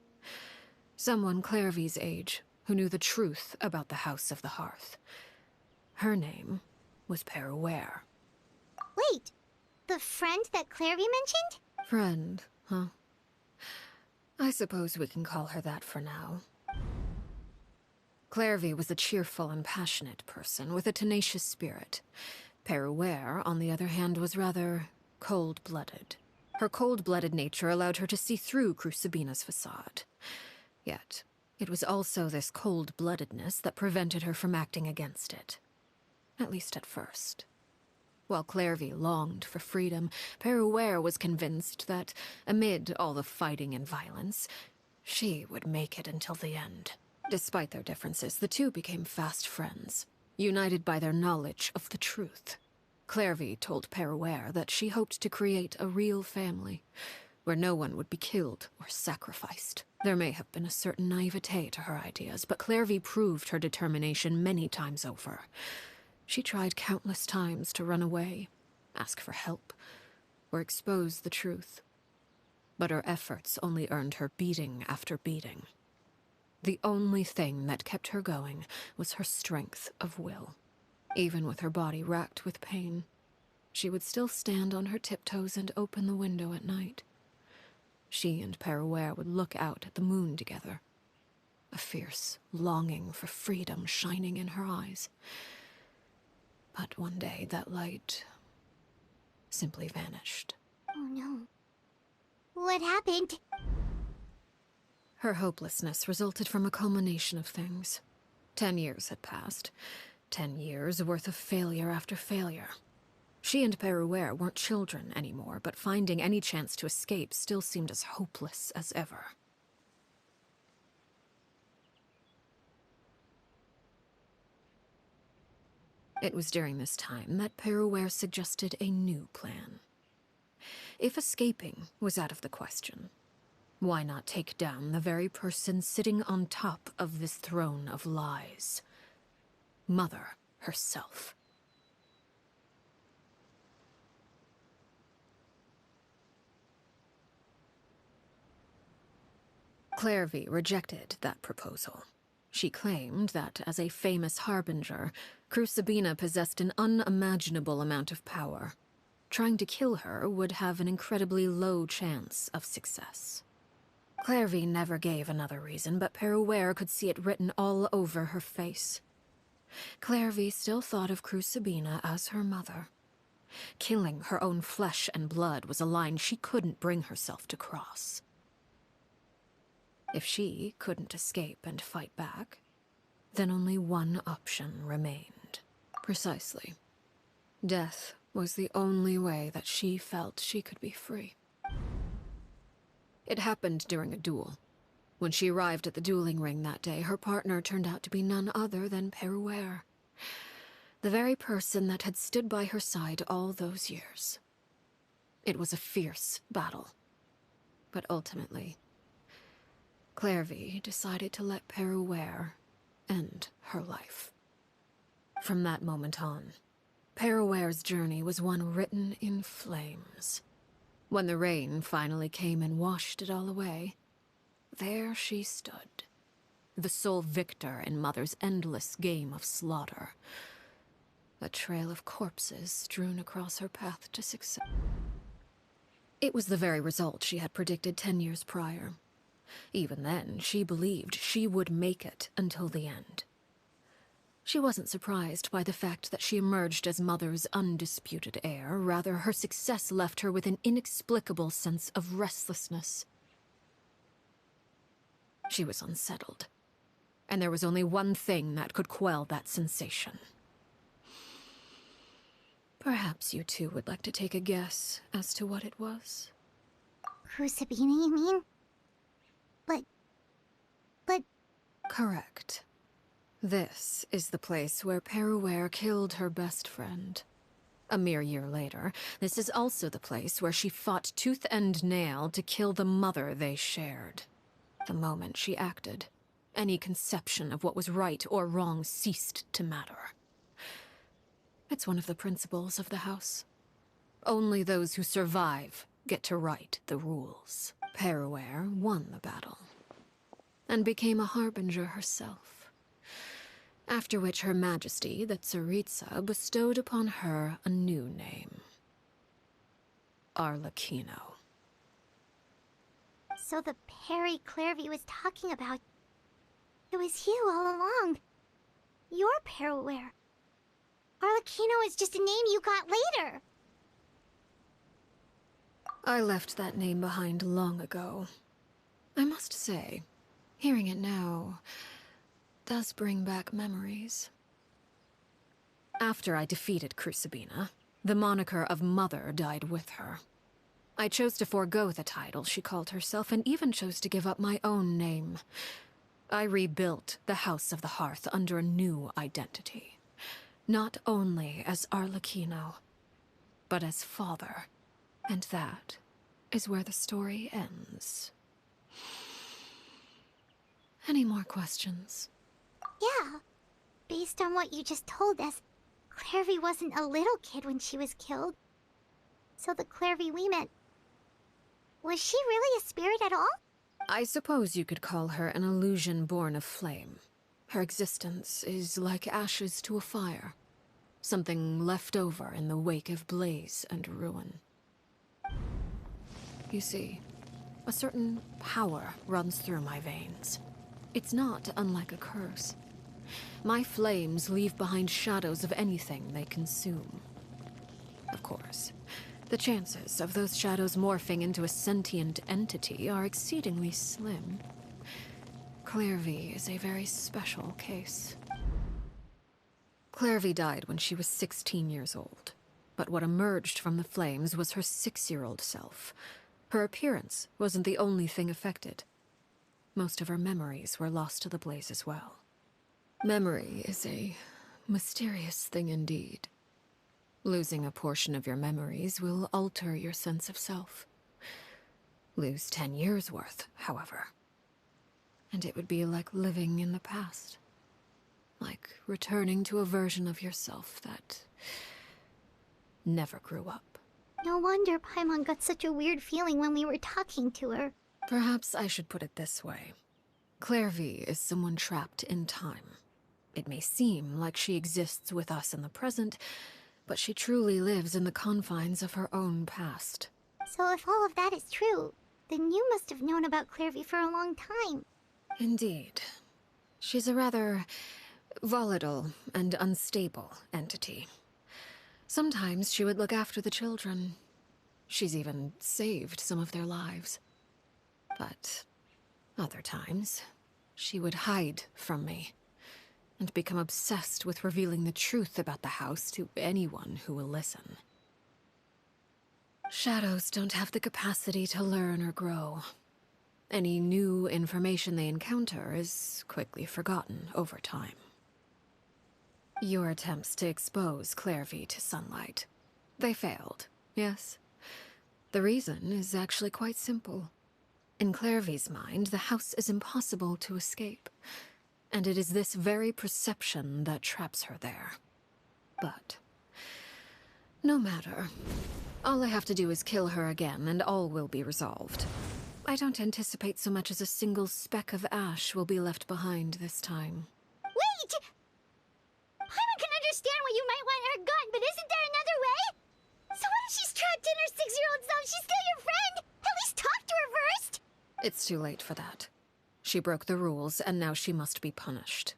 Someone Clairvy's age who knew the truth about the House of the Hearth. Her name was Peruere. Wait, the friend that Clairvy mentioned? Friend, huh? I suppose we can call her that for now. Clairvy was a cheerful and passionate person with a tenacious spirit. Peruere, on the other hand, was rather cold-blooded. Her cold-blooded nature allowed her to see through Crucibina's facade. Yet, it was also this cold-bloodedness that prevented her from acting against it. At least at first. While Clairvy longed for freedom, Peruere was convinced that, amid all the fighting and violence, she would make it until the end. Despite their differences, the two became fast friends, united by their knowledge of the truth. Clairvy told Peruere that she hoped to create a real family, where no one would be killed or sacrificed. There may have been a certain naivete to her ideas, but Clairvy proved her determination many times over. She tried countless times to run away, ask for help, or expose the truth. But her efforts only earned her beating after beating. The only thing that kept her going was her strength of will. Even with her body racked with pain, she would still stand on her tiptoes and open the window at night. She and Peruere would look out at the moon together, a fierce longing for freedom shining in her eyes. But one day that light simply vanished. Oh no. What happened? Her hopelessness resulted from a culmination of things. 10 years had passed. 10 years worth of failure after failure. She and Peruere weren't children anymore, but finding any chance to escape still seemed as hopeless as ever. It was during this time that Peruere suggested a new plan. If escaping was out of the question, why not take down the very person sitting on top of this throne of lies? Mother herself. Clairvy rejected that proposal. She claimed that, as a famous harbinger, Crucibina possessed an unimaginable amount of power. Trying to kill her would have an incredibly low chance of success. Clairvy never gave another reason, but Peruere could see it written all over her face. Clairvy still thought of Crucibina as her mother. Killing her own flesh and blood was a line she couldn't bring herself to cross. If she couldn't escape and fight back, then only one option remained. Precisely. Death was the only way that she felt she could be free. It happened during a duel. When she arrived at the dueling ring that day, her partner turned out to be none other than Peruere. The very person that had stood by her side all those years. It was a fierce battle. But ultimately, Clairvy decided to let Peruere end her life. From that moment on, Peruere's journey was one written in flames. When the rain finally came and washed it all away, there she stood, the sole victor in Mother's endless game of slaughter. A trail of corpses strewn across her path to success. It was the very result she had predicted 10 years prior. Even then, she believed she would make it until the end. She wasn't surprised by the fact that she emerged as Mother's undisputed heir. Rather, her success left her with an inexplicable sense of restlessness. She was unsettled, and there was only one thing that could quell that sensation. Perhaps you two would like to take a guess as to what it was? Crucibina, you mean? But... Correct. This is the place where Peruere killed her best friend. A mere year later, this is also the place where she fought tooth and nail to kill the mother they shared. The moment she acted, any conception of what was right or wrong ceased to matter. It's one of the principles of the house. Only those who survive get to write the rules. Peruere won the battle, and became a harbinger herself. After which Her Majesty, the Tsaritsa, bestowed upon her a new name. Arlecchino. So the Perry Clairvy was talking about... It was you all along. You're Peruere. Arlecchino is just a name you got later. I left that name behind long ago. I must say, hearing it now does bring back memories. After I defeated Crucibina, the moniker of Mother died with her. I chose to forego the title she called herself, and even chose to give up my own name. I rebuilt the House of the Hearth under a new identity. Not only as Arlecchino, but as father. And that is where the story ends. Any more questions? Yeah. Based on what you just told us, Clairvy wasn't a little kid when she was killed. So the Clairvy we met... Was she really a spirit at all? I suppose you could call her an illusion born of flame. Her existence is like ashes to a fire. Something left over in the wake of blaze and ruin. You see, a certain power runs through my veins. It's not unlike a curse. My flames leave behind shadows of anything they consume. Of course, The chances of those shadows morphing into a sentient entity are exceedingly slim. Clairvy is a very special case. Clairvy died when she was 16 years old, but what emerged from the flames was her 6-year-old self. Her appearance wasn't the only thing affected. Most of her memories were lost to the blaze as well. Memory is a mysterious thing indeed. Losing a portion of your memories will alter your sense of self. Lose 10 years' worth, however, and it would be like living in the past. Like returning to a version of yourself that never grew up. No wonder Paimon got such a weird feeling when we were talking to her. Perhaps I should put it this way. Clairvy is someone trapped in time. It may seem like she exists with us in the present, but she truly lives in the confines of her own past. So if all of that is true, then you must have known about Clairvy for a long time. Indeed. She's a rather volatile and unstable entity. Sometimes she would look after the children. She's even saved some of their lives. But other times, she would hide from me and become obsessed with revealing the truth about the house to anyone who will listen. Shadows don't have the capacity to learn or grow. Any new information they encounter is quickly forgotten over time. Your attempts to expose Clairvy to sunlight. They failed, yes? The reason is actually quite simple. In Clairvy's mind, the house is impossible to escape, and it is this very perception that traps her there. But no matter. All I have to do is kill her again, and all will be resolved. I don't anticipate so much as a single speck of ash will be left behind this time. Wait! Paimon can understand why you might want her gone, but isn't there another way? So what if she's trapped in her 6-year-old self? She's still your friend! At least talk to her first! It's too late for that. She broke the rules, and now she must be punished.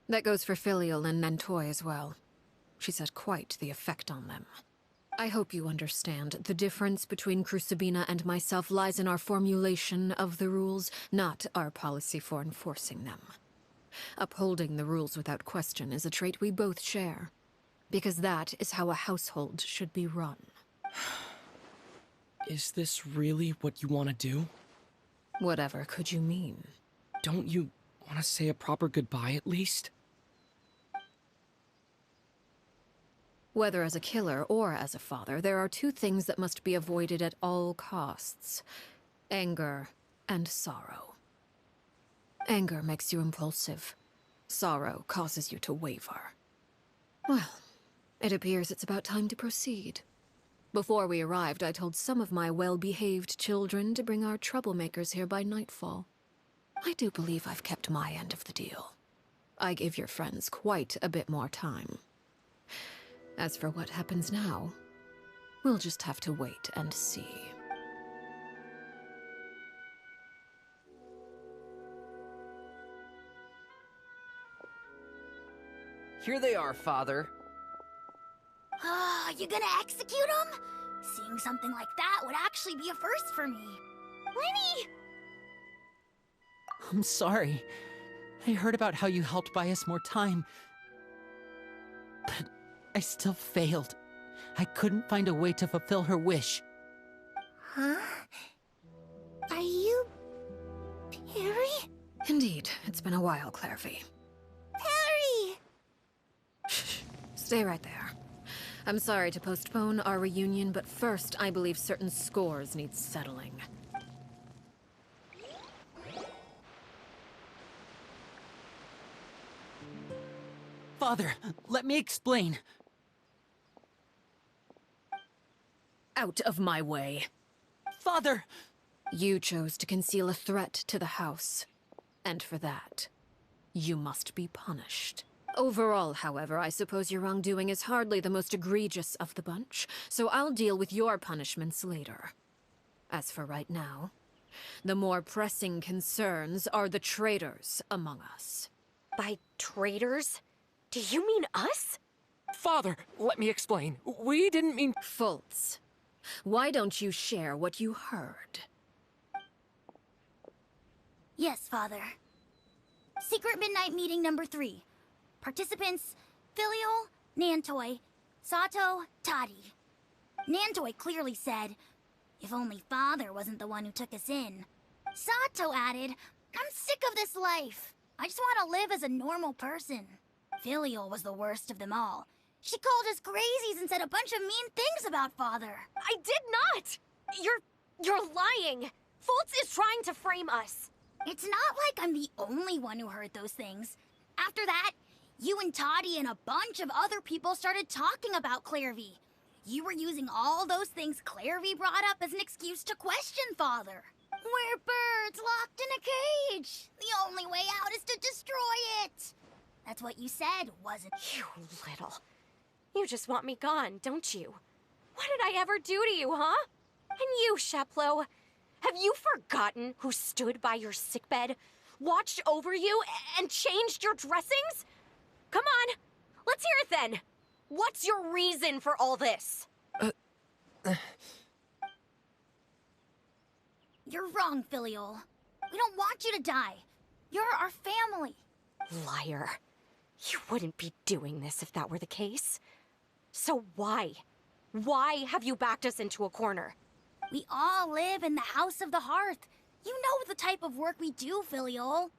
That goes for Filial and Nantoy as well. She's had quite the effect on them. I hope you understand. The difference between Crucibina and myself lies in our formulation of the rules, not our policy for enforcing them. Upholding the rules without question is a trait we both share, because that is how a household should be run. Is this really what you want to do? Whatever could you mean? Don't you want to say a proper goodbye at least? Whether as a killer or as a father, there are two things that must be avoided at all costs: anger and sorrow. Anger makes you impulsive. Sorrow causes you to waver. Well, it appears it's about time to proceed. Before we arrived, I told some of my well-behaved children to bring our troublemakers here by nightfall. I do believe I've kept my end of the deal. I gave your friends quite a bit more time. As for what happens now, we'll just have to wait and see. Here they are, Father. You gonna execute him? Seeing something like that would actually be a first for me. Lenny! I'm sorry. I heard about how you helped buy us more time. But I still failed. I couldn't find a way to fulfill her wish. Huh? Are you... Perry? Indeed, it's been a while, Clairvy. Perry! Shh. Stay right there. I'm sorry to postpone our reunion, but first I believe certain scores need settling. Father, let me explain. Out of my way. Father! You chose to conceal a threat to the house. And for that, you must be punished. Overall, however, I suppose your wrongdoing is hardly the most egregious of the bunch, so I'll deal with your punishments later. As for right now, the more pressing concerns are the traitors among us. By traitors? Do you mean us? Father, let me explain. We didn't mean... Fultz. Why don't you share what you heard? Yes, Father. Secret Midnight Meeting number 3. Participants, Filial, Nantoi, Sato, Toddy. Nantoi clearly said, if only Father wasn't the one who took us in. Sato added, I'm sick of this life. I just want to live as a normal person. Filial was the worst of them all. She called us crazies and said a bunch of mean things about Father. I did not! You're lying! Fultz is trying to frame us. It's not like I'm the only one who heard those things. After that, you and Toddy and a bunch of other people started talking about Clairvy. You were using all those things Clairvy brought up as an excuse to question Father. We're birds locked in a cage. The only way out is to destroy it. That's what you said, wasn't it? You little. You just want me gone, don't you? What did I ever do to you, huh? And you, Sheplo, have you forgotten who stood by your sickbed, watched over you, and changed your dressings? Come on, let's hear it then. What's your reason for all this? You're wrong, Filial. We don't want you to die. You're our family. Liar. You wouldn't be doing this if that were the case. So why? Why have you backed us into a corner? We all live in the House of the Hearth. You know the type of work we do, Filial.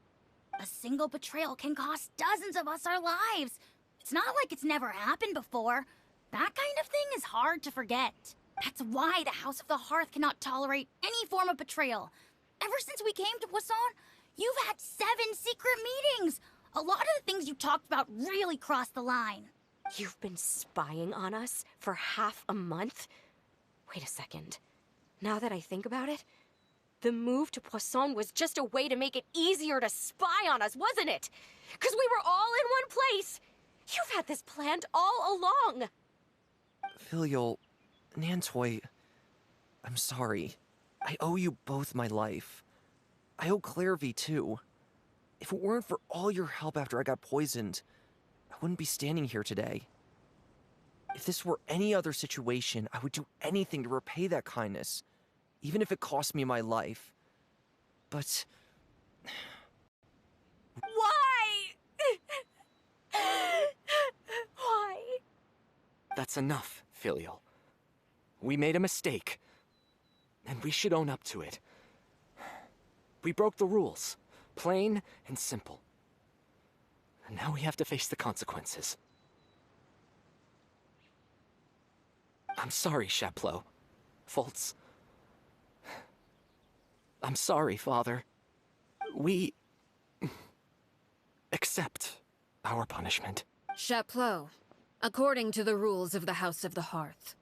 A single betrayal can cost dozens of us our lives. It's not like it's never happened before. That kind of thing is hard to forget. That's why the House of the Hearth cannot tolerate any form of betrayal. Ever since we came to Poisson, you've had 7 secret meetings. A lot of the things you talked about really crossed the line. You've been spying on us for half a month? Wait a second. Now that I think about it, the move to Poisson was just a way to make it easier to spy on us, wasn't it? Because we were all in one place. You've had this planned all along. Filial, Nantoi, I'm sorry. I owe you both my life. I owe Clairvy too. If it weren't for all your help after I got poisoned, I wouldn't be standing here today. If this were any other situation, I would do anything to repay that kindness, even if it cost me my life. But... Why? Why? That's enough, Filial. We made a mistake, and we should own up to it. We broke the rules, plain and simple. And now we have to face the consequences. I'm sorry, Sheplo. Fultz. I'm sorry, Father. We... accept our punishment. Sheplo, according to the rules of the House of the Hearth,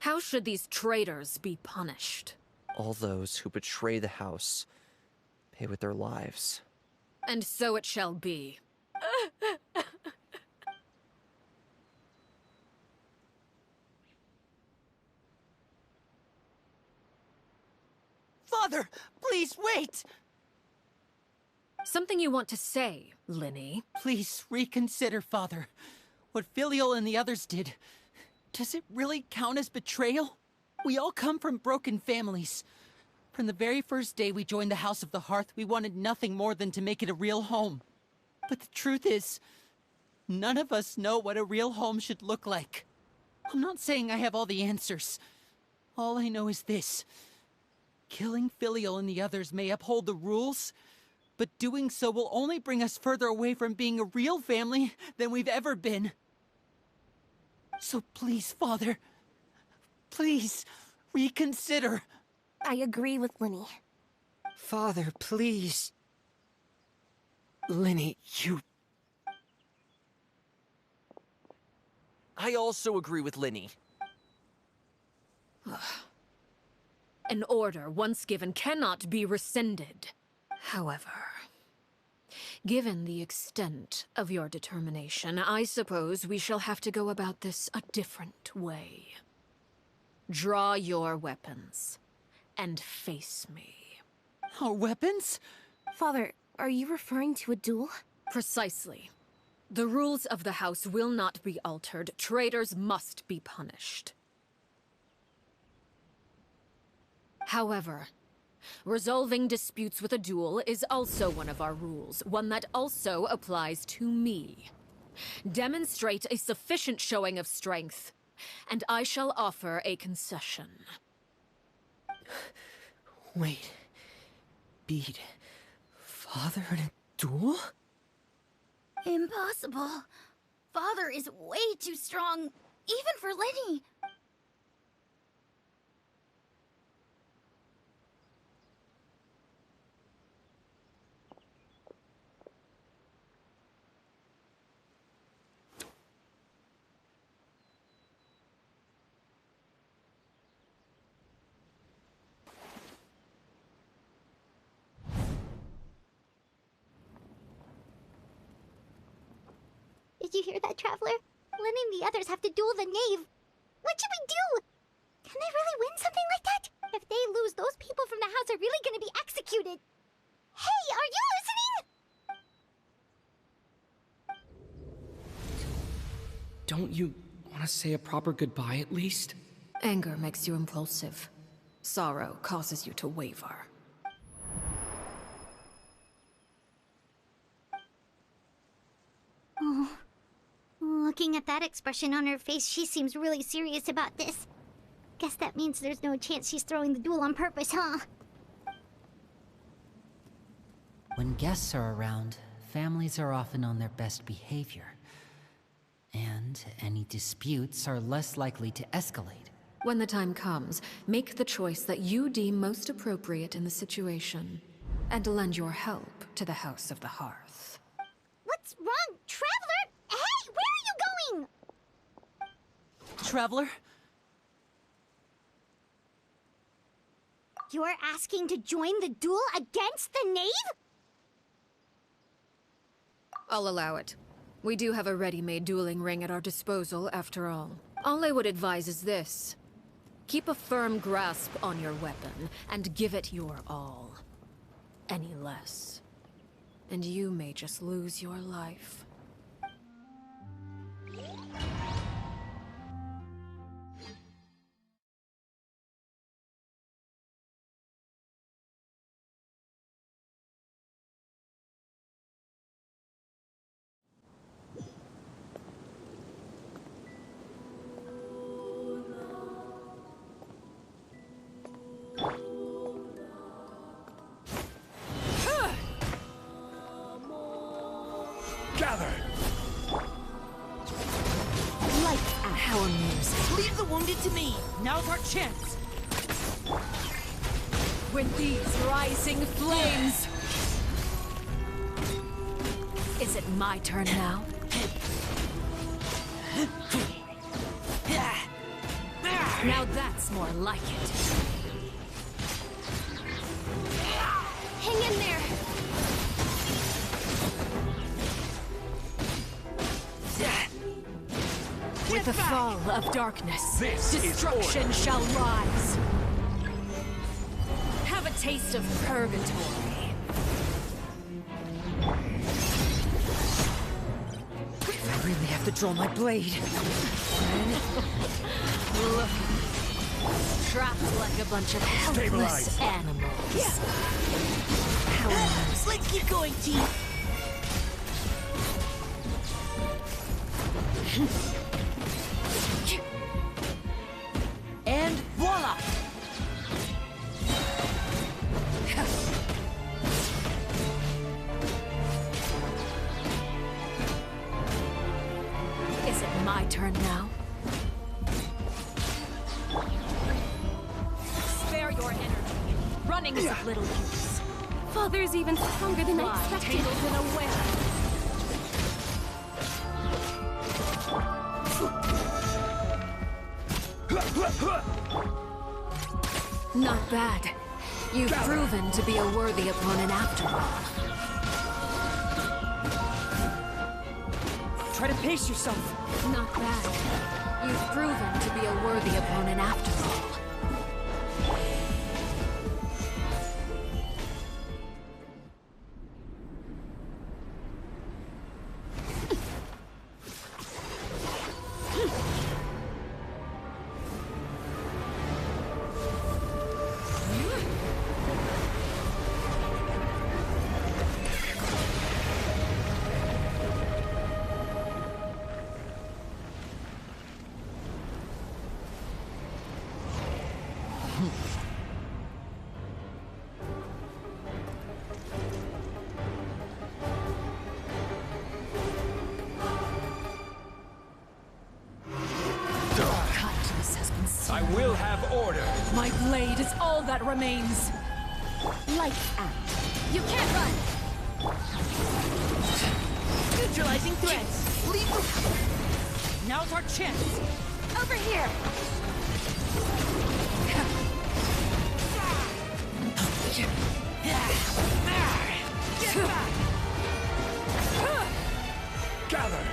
how should these traitors be punished? all those who betray the house pay with their lives. And so it shall be. Father, please wait! Something you want to say, Linny? Please reconsider, Father. What Filial and the others did, does it really count as betrayal? We all come from broken families. From the very first day we joined the House of the Hearth, we wanted nothing more than to make it a real home. But the truth is, none of us know what a real home should look like. I'm not saying I have all the answers. All I know is this. Killing Filial and the others may uphold the rules, but doing so will only bring us further away from being a real family than we've ever been. So please, Father, please, reconsider. I agree with Linny. Father, please. Linny, you... I also agree with Linny. An order once given cannot be rescinded. However, given the extent of your determination, I suppose we shall have to go about this a different way. Draw your weapons and face me. Our weapons? Father, are you referring to a duel? Precisely. The rules of the house will not be altered. Traitors must be punished. However, resolving disputes with a duel is also one of our rules, one that also applies to me. Demonstrate a sufficient showing of strength, and I shall offer a concession. Wait. Beat Father in a duel? Impossible. Father is way too strong, even for Lenny. Did you hear that, Traveler? Lenny and the others have to duel the knave. What should we do? Can they really win something like that? If they lose, those people from the house are really gonna be executed. Hey, are you listening? Don't you want to say a proper goodbye at least? Anger makes you impulsive. Sorrow causes you to waver. Oh. Looking at that expression on her face, she seems really serious about this. Guess that means there's no chance she's throwing the duel on purpose, huh? When guests are around, families are often on their best behavior. And any disputes are less likely to escalate. When the time comes, make the choice that you deem most appropriate in the situation, and lend your help to the House of the Hearth. What's wrong, Traveler? Hey, where are you going? Traveler? You're asking to join the duel against the knave? I'll allow it. We do have a ready-made dueling ring at our disposal, after all. All I would advise is this. Keep a firm grasp on your weapon, and give it your all. Any less, and you may just lose your life. Gather! Lights out. How amusing. Leave the wounded to me! Now's our chance! With these rising flames! Is it my turn now? Now that's more like it. Hang in there! With the fall of darkness, This is destruction shall rise. Have a taste of purgatory. I really have to draw my blade. Look. Trapped like a bunch of helpless Stabilize. animals. How amusing. Let's keep going, team! And voila! Is it my turn now? Spare your energy. Running is of little use. Father's even stronger than I Lie expected. tangled in a web. Not bad. You've proven to be a worthy opponent after all. Try to pace yourself. Not bad. You've proven to be a worthy opponent after all. order. My blade is all that remains. Lights out. You can't run! Neutralizing threats! Now's our chance! Over here! Get back! Gather!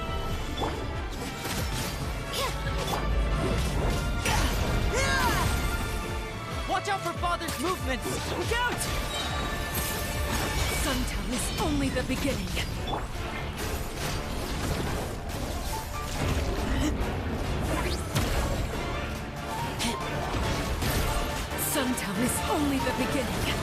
Watch out for Father's movements! Look out! Suntown is only the beginning. Suntown is only the beginning.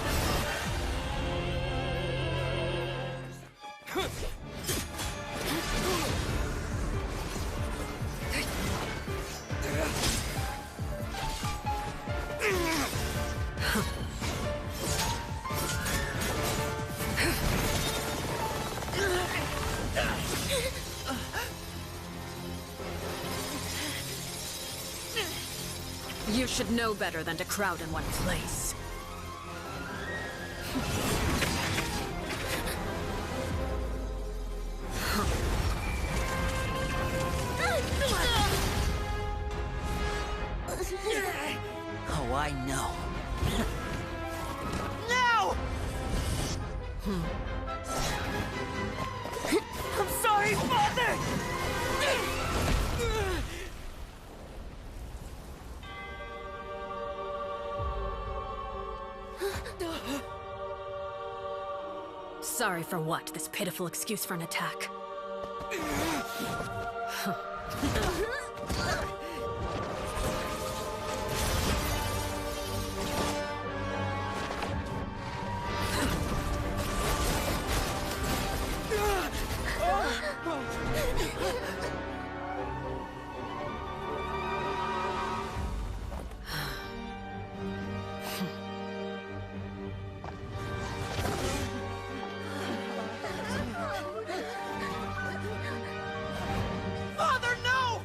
You should know better than to crowd in one place. Oh, I know. No! I'm sorry, Father! Sorry for what? This pitiful excuse for an attack. Father, no!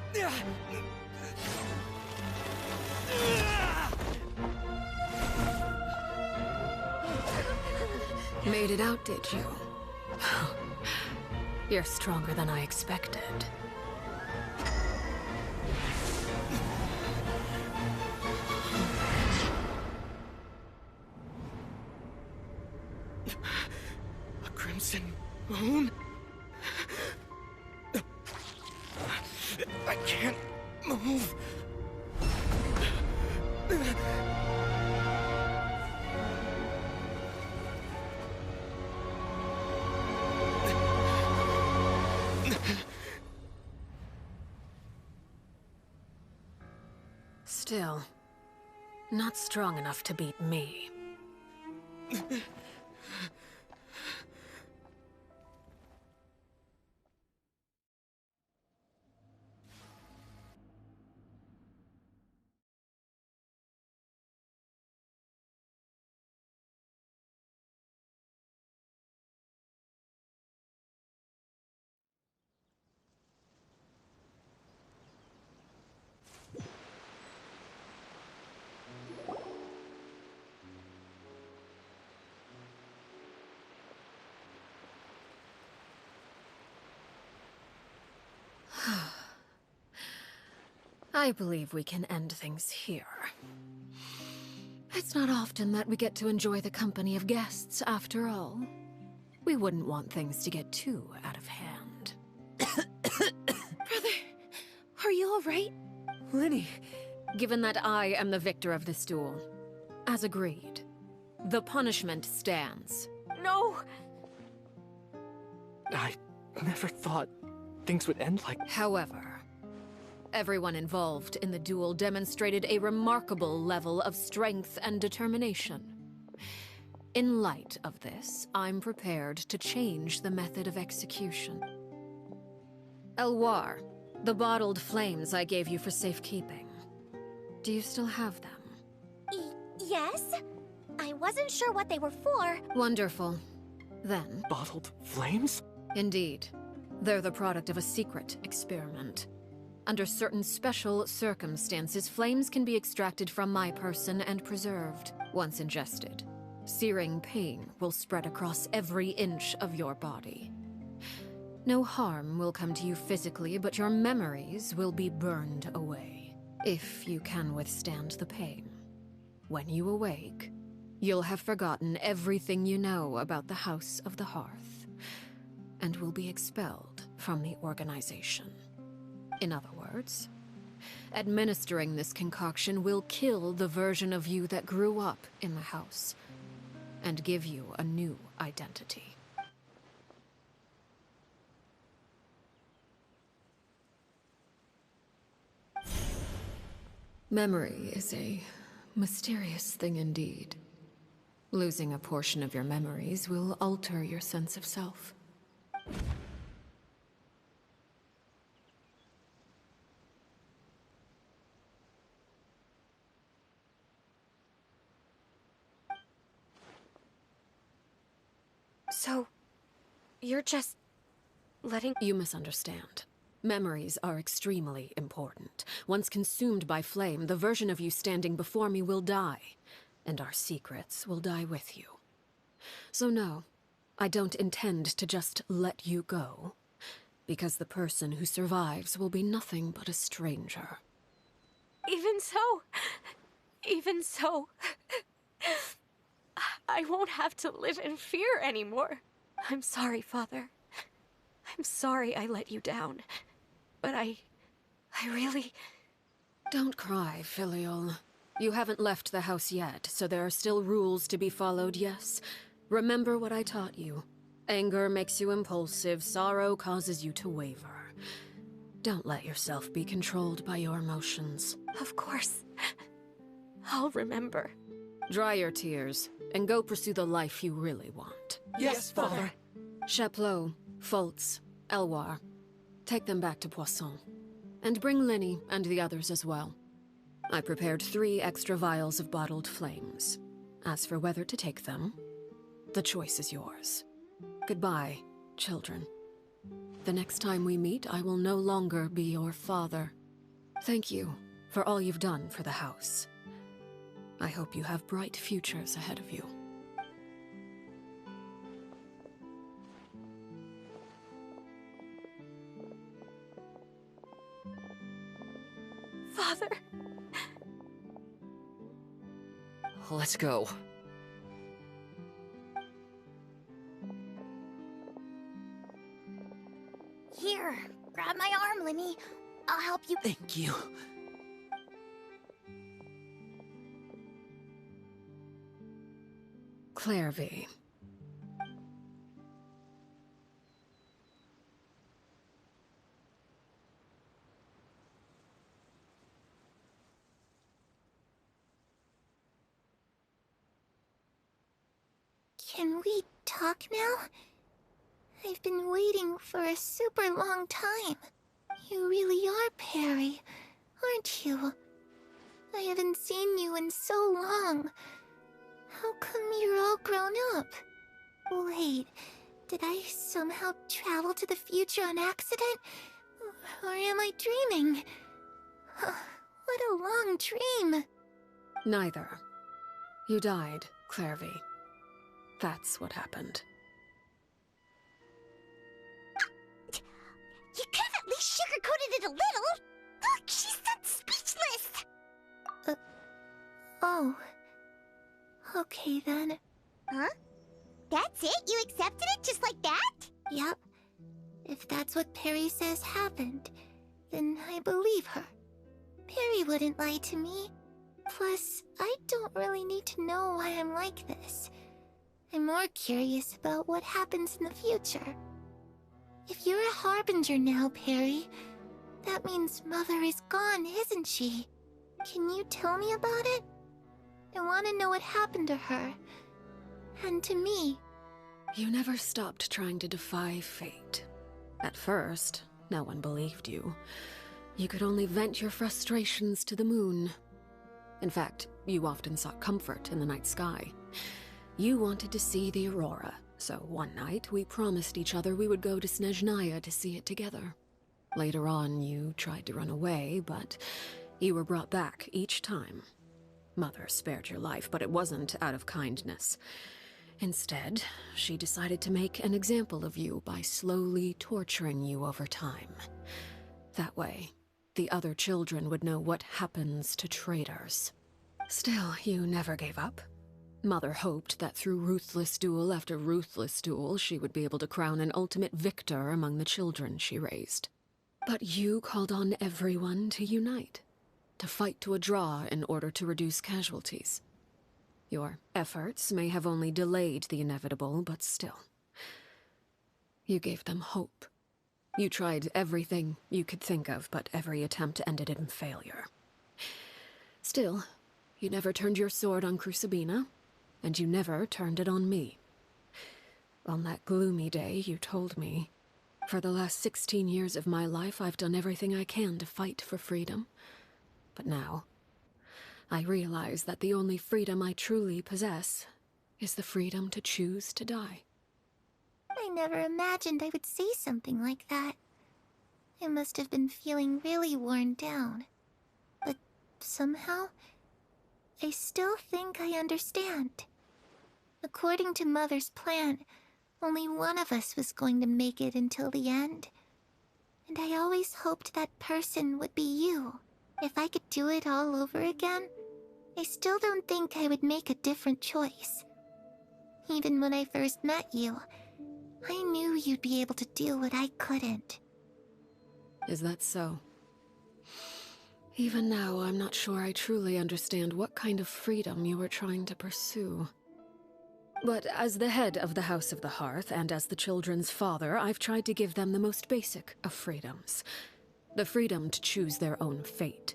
Made it out, did you? You're stronger than I expected. A crimson moon? I can't move. Still, not strong enough to beat me. I believe we can end things here. It's not often that we get to enjoy the company of guests, after all. We wouldn't want things to get too out of hand. Brother, are you all right? Lenny! Given that I am the victor of this duel, as agreed, the punishment stands. No! I never thought things would end like... However, everyone involved in the duel demonstrated a remarkable level of strength and determination. In light of this, I'm prepared to change the method of execution. Elwar, the bottled flames I gave you for safekeeping. Do you still have them? Yes? I wasn't sure what they were for. Wonderful. Then... Bottled flames? Indeed. They're the product of a secret experiment. Under certain special circumstances, flames can be extracted from my person and preserved. Once ingested, searing pain will spread across every inch of your body. No harm will come to you physically, but your memories will be burned away, if you can withstand the pain. When you awake, you'll have forgotten everything you know about the House of the Hearth, and will be expelled from the organization. In other words, administering this concoction will kill the version of you that grew up in the house, and give you a new identity. Memory is a mysterious thing indeed. Losing a portion of your memories will alter your sense of self. So, you're just letting— You misunderstand. Memories are extremely important. Once consumed by flame, the version of you standing before me will die, and our secrets will die with you. So no, I don't intend to just let you go, because the person who survives will be nothing but a stranger. Even so, I won't have to live in fear anymore. I'm sorry, Father. I'm sorry I let you down. But I really— Don't cry, Filial. You haven't left the house yet, so there are still rules to be followed, yes? Remember what I taught you. Anger makes you impulsive, sorrow causes you to waver. Don't let yourself be controlled by your emotions. Of course. I'll remember. Dry your tears, and go pursue the life you really want. Yes, Father. Chaplot, Foltz, Elwar. Take them back to Poisson. And bring Linny and the others as well. I prepared 3 extra vials of bottled flames. As for whether to take them, the choice is yours. Goodbye, children. The next time we meet, I will no longer be your father. Thank you for all you've done for the house. I hope you have bright futures ahead of you. Father. Let's go. Here, grab my arm, Linny. I'll help you. Thank you. Clairvy. Can we talk now? I've been waiting for a super long time. You really are Perry, aren't you? I haven't seen you in so long. How come you're all grown up? Wait, did I somehow travel to the future on accident? Or am I dreaming? What a long dream. Neither. You died, Clairvy. That's what happened. You could have at least sugarcoated it a little. Look, she's done speechless. Oh. Okay then. Huh? That's it? You accepted it just like that? Yep. If that's what Perry says happened, then I believe her. Perry wouldn't lie to me. Plus, I don't really need to know why I'm like this. I'm more curious about what happens in the future. If you're a harbinger now, Perry, that means Mother is gone, isn't she? Can you tell me about it? I want to know what happened to her. And to me. You never stopped trying to defy fate. At first, no one believed you. You could only vent your frustrations to the moon. In fact, you often sought comfort in the night sky. You wanted to see the aurora, so one night we promised each other we would go to Snezhnaya to see it together. Later on, you tried to run away, but you were brought back each time. Mother spared your life, but it wasn't out of kindness. Instead, she decided to make an example of you by slowly torturing you over time. That way, the other children would know what happens to traitors. Still, you never gave up. Mother hoped that through ruthless duel after ruthless duel, she would be able to crown an ultimate victor among the children she raised. But you called on everyone to unite, to fight to a draw in order to reduce casualties. Your efforts may have only delayed the inevitable, but still. You gave them hope. You tried everything you could think of, but every attempt ended in failure. Still, you never turned your sword on Crucibina, and you never turned it on me. On that gloomy day, you told me, "For the last 16 years of my life, I've done everything I can to fight for freedom. But now, I realize that the only freedom I truly possess is the freedom to choose to die." I never imagined I would say something like that. I must have been feeling really worn down. But somehow, I still think I understand. According to Mother's plan, only one of us was going to make it until the end. And I always hoped that person would be you. If I could do it all over again, I still don't think I would make a different choice. Even when I first met you, I knew you'd be able to do what I couldn't. Is that so? Even now, I'm not sure I truly understand what kind of freedom you were trying to pursue. But as the head of the House of the Hearth, and as the children's father, I've tried to give them the most basic of freedoms. The freedom to choose their own fate.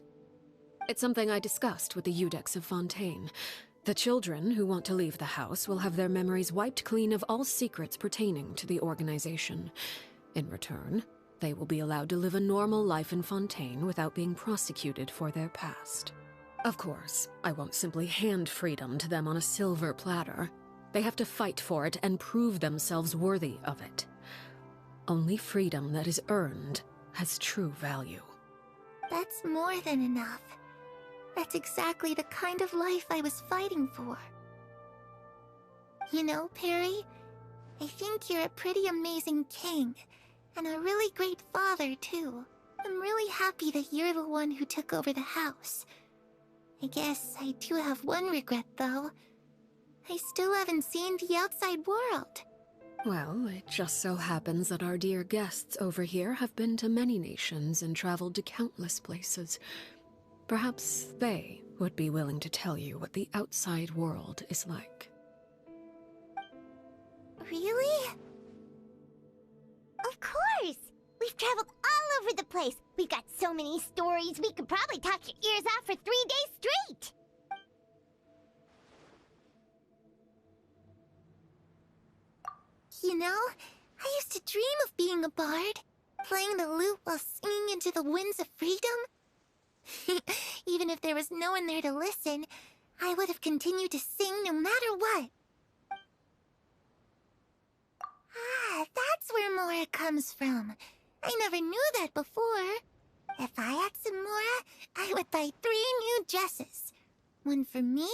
It's something I discussed with the Iudex of Fontaine. The children who want to leave the house will have their memories wiped clean of all secrets pertaining to the organization. In return, they will be allowed to live a normal life in Fontaine without being prosecuted for their past. Of course, I won't simply hand freedom to them on a silver platter. They have to fight for it and prove themselves worthy of it. Only freedom that is earned has true value. That's more than enough. That's exactly the kind of life I was fighting for. You know, Perry, I think you're a pretty amazing king, and a really great father, too. I'm really happy that you're the one who took over the house. I guess I do have one regret, though. I still haven't seen the outside world. Well, it just so happens that our dear guests over here have been to many nations and traveled to countless places. Perhaps they would be willing to tell you what the outside world is like. Really? Of course! We've traveled all over the place. We've got so many stories, we could probably talk your ears off for 3 days straight! You know, I used to dream of being a bard, playing the lute while singing into the winds of freedom. Even if there was no one there to listen, I would have continued to sing no matter what. Ah, that's where Mora comes from. I never knew that before. If I had some Mora, I would buy 3 new dresses. One for me,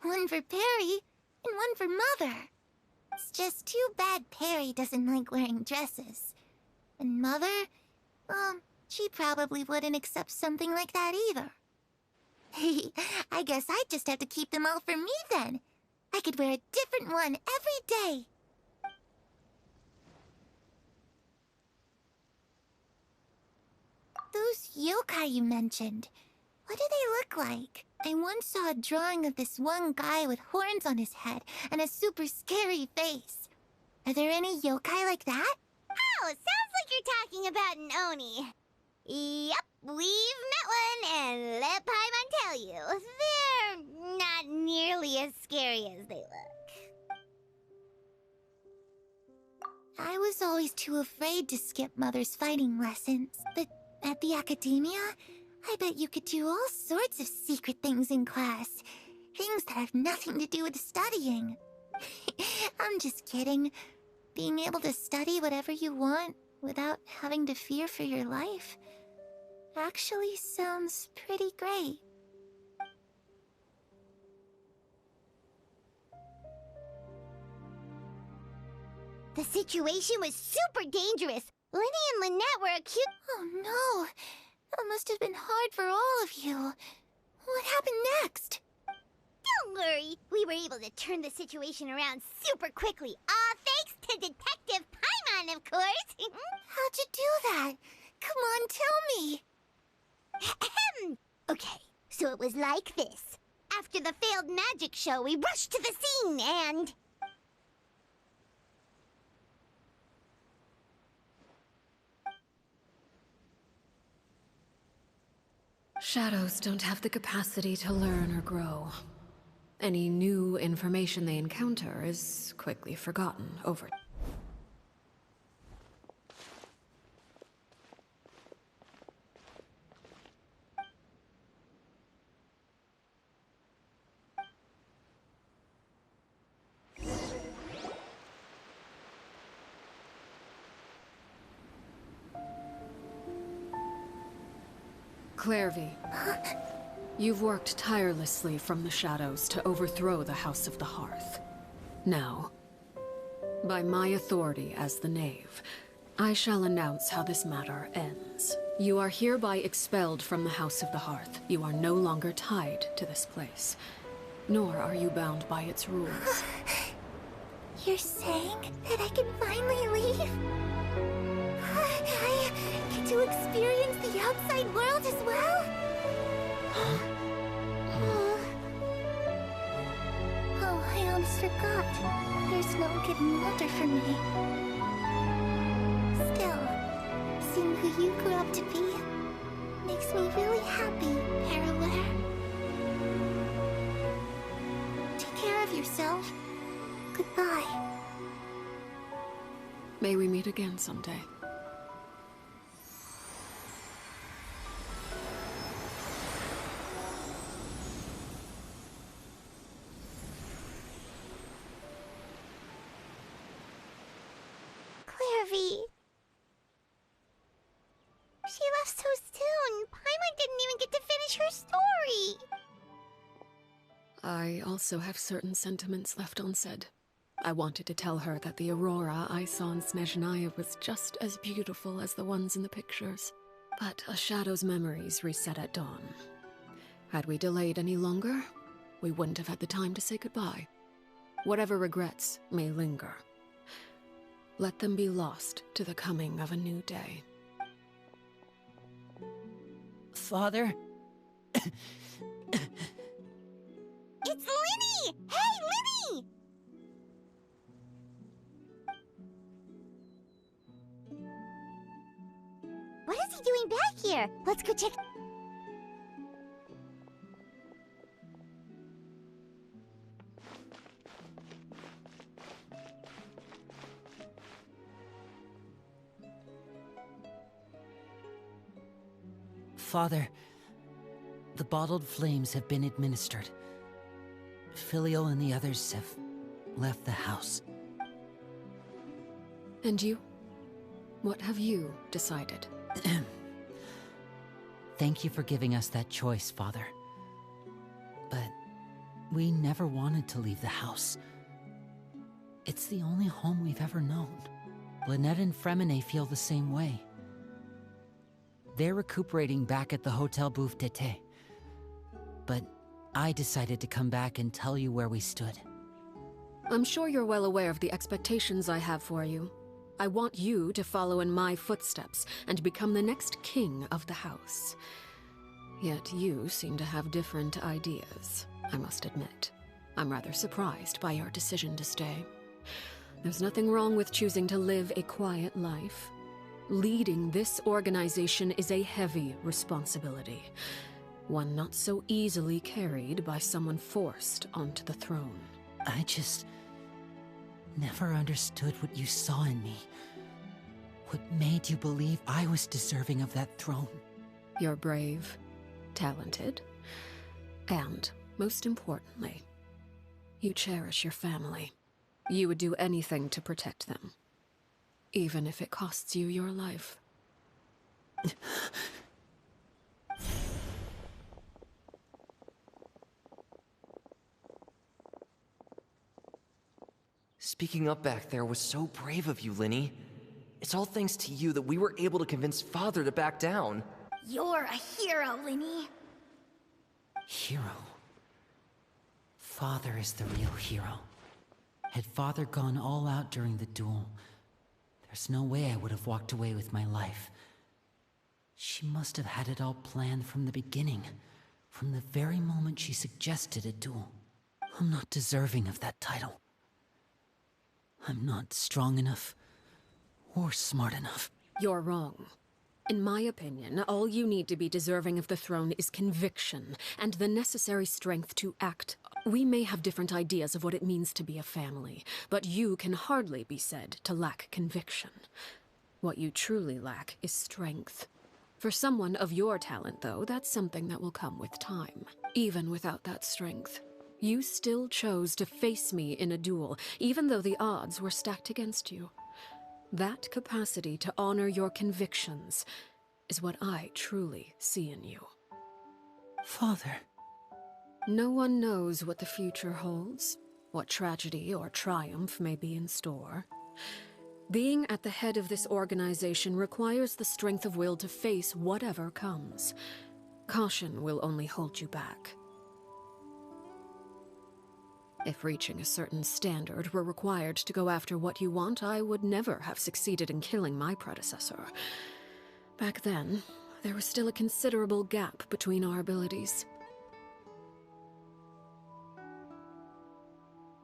one for Perry, and one for Mother. It's just too bad Perry doesn't like wearing dresses. And Mother, she probably wouldn't accept something like that either. I guess I'd just have to keep them all for me then. I could wear a different one every day. Those yokai you mentioned, what do they look like? I once saw a drawing of this one guy with horns on his head and a super scary face. Are there any yokai like that? Oh, sounds like you're talking about an Oni. Yep, we've met one, and let Paimon tell you, they're not nearly as scary as they look. I was always too afraid to skip Mother's fighting lessons, but at the academia, I bet you could do all sorts of secret things in class. Things that have nothing to do with studying. I'm just kidding. Being able to study whatever you want, without having to fear for your life actually sounds pretty great. The situation was super dangerous. Lenny and Lynette were accused. Oh no! That must have been hard for all of you. What happened next? Don't worry. We were able to turn the situation around super quickly. Thanks to Detective Paimon, of course. How'd you do that? Come on, tell me. Okay, so it was like this. After the failed magic show, we rushed to the scene and... Shadows don't have the capacity to learn or grow. Any new information they encounter is quickly forgotten over. Clairvy, you've worked tirelessly from the shadows to overthrow the House of the Hearth. Now, by my authority as the Knave, I shall announce how this matter ends. You are hereby expelled from the House of the Hearth. You are no longer tied to this place, nor are you bound by its rules. You're saying that I can finally leave? I get to experience the outside world as well? Oh, I almost forgot. There's no getting older for me. Still, seeing who you grew up to be makes me really happy, Paraware. Take care of yourself. Goodbye. May we meet again someday. Clairvy. She left so soon. Paimon didn't even get to finish her story. I also have certain sentiments left unsaid. I wanted to tell her that the aurora I saw in Snezhnaya was just as beautiful as the ones in the pictures. But a shadow's memories reset at dawn. Had we delayed any longer, we wouldn't have had the time to say goodbye. Whatever regrets may linger, let them be lost to the coming of a new day. Father? It's Linny! Hey, Linny! What is he doing back here? Let's go check... Father, the bottled flames have been administered. Filial and the others have left the house. And you? What have you decided? Thank you for giving us that choice, Father. But we never wanted to leave the house. It's the only home we've ever known. Lynette and Fremine feel the same way. They're recuperating back at the Hotel Bouffe d'été. But I decided to come back and tell you where we stood. I'm sure you're well aware of the expectations I have for you. I want you to follow in my footsteps and become the next king of the house. Yet you seem to have different ideas, I must admit. I'm rather surprised by your decision to stay. There's nothing wrong with choosing to live a quiet life. Leading this organization is a heavy responsibility, one not so easily carried by someone forced onto the throne. I just never understood what you saw in me. What made you believe I was deserving of that throne? You're brave, talented, and, most importantly, you cherish your family. You would do anything to protect them. even if it costs you your life. Speaking up back there was so brave of you, Linny. It's all thanks to you that we were able to convince Father to back down. You're a hero, Linny. Hero? Father is the real hero. Had Father gone all out during the duel, there's no way I would have walked away with my life. She must have had it all planned from the beginning, from the very moment she suggested a duel. I'm not deserving of that title. I'm not strong enough, or smart enough. You're wrong. In my opinion, all you need to be deserving of the throne is conviction, and the necessary strength to act. We may have different ideas of what it means to be a family, but you can hardly be said to lack conviction. What you truly lack is strength. For someone of your talent, though, that's something that will come with time. Even without that strength, you still chose to face me in a duel, even though the odds were stacked against you. That capacity to honor your convictions is what I truly see in you. Father. No one knows what the future holds, what tragedy or triumph may be in store. Being at the head of this organization requires the strength of will to face whatever comes. Caution will only hold you back. If reaching a certain standard were required to go after what you want, I would never have succeeded in killing my predecessor. Back then, there was still a considerable gap between our abilities.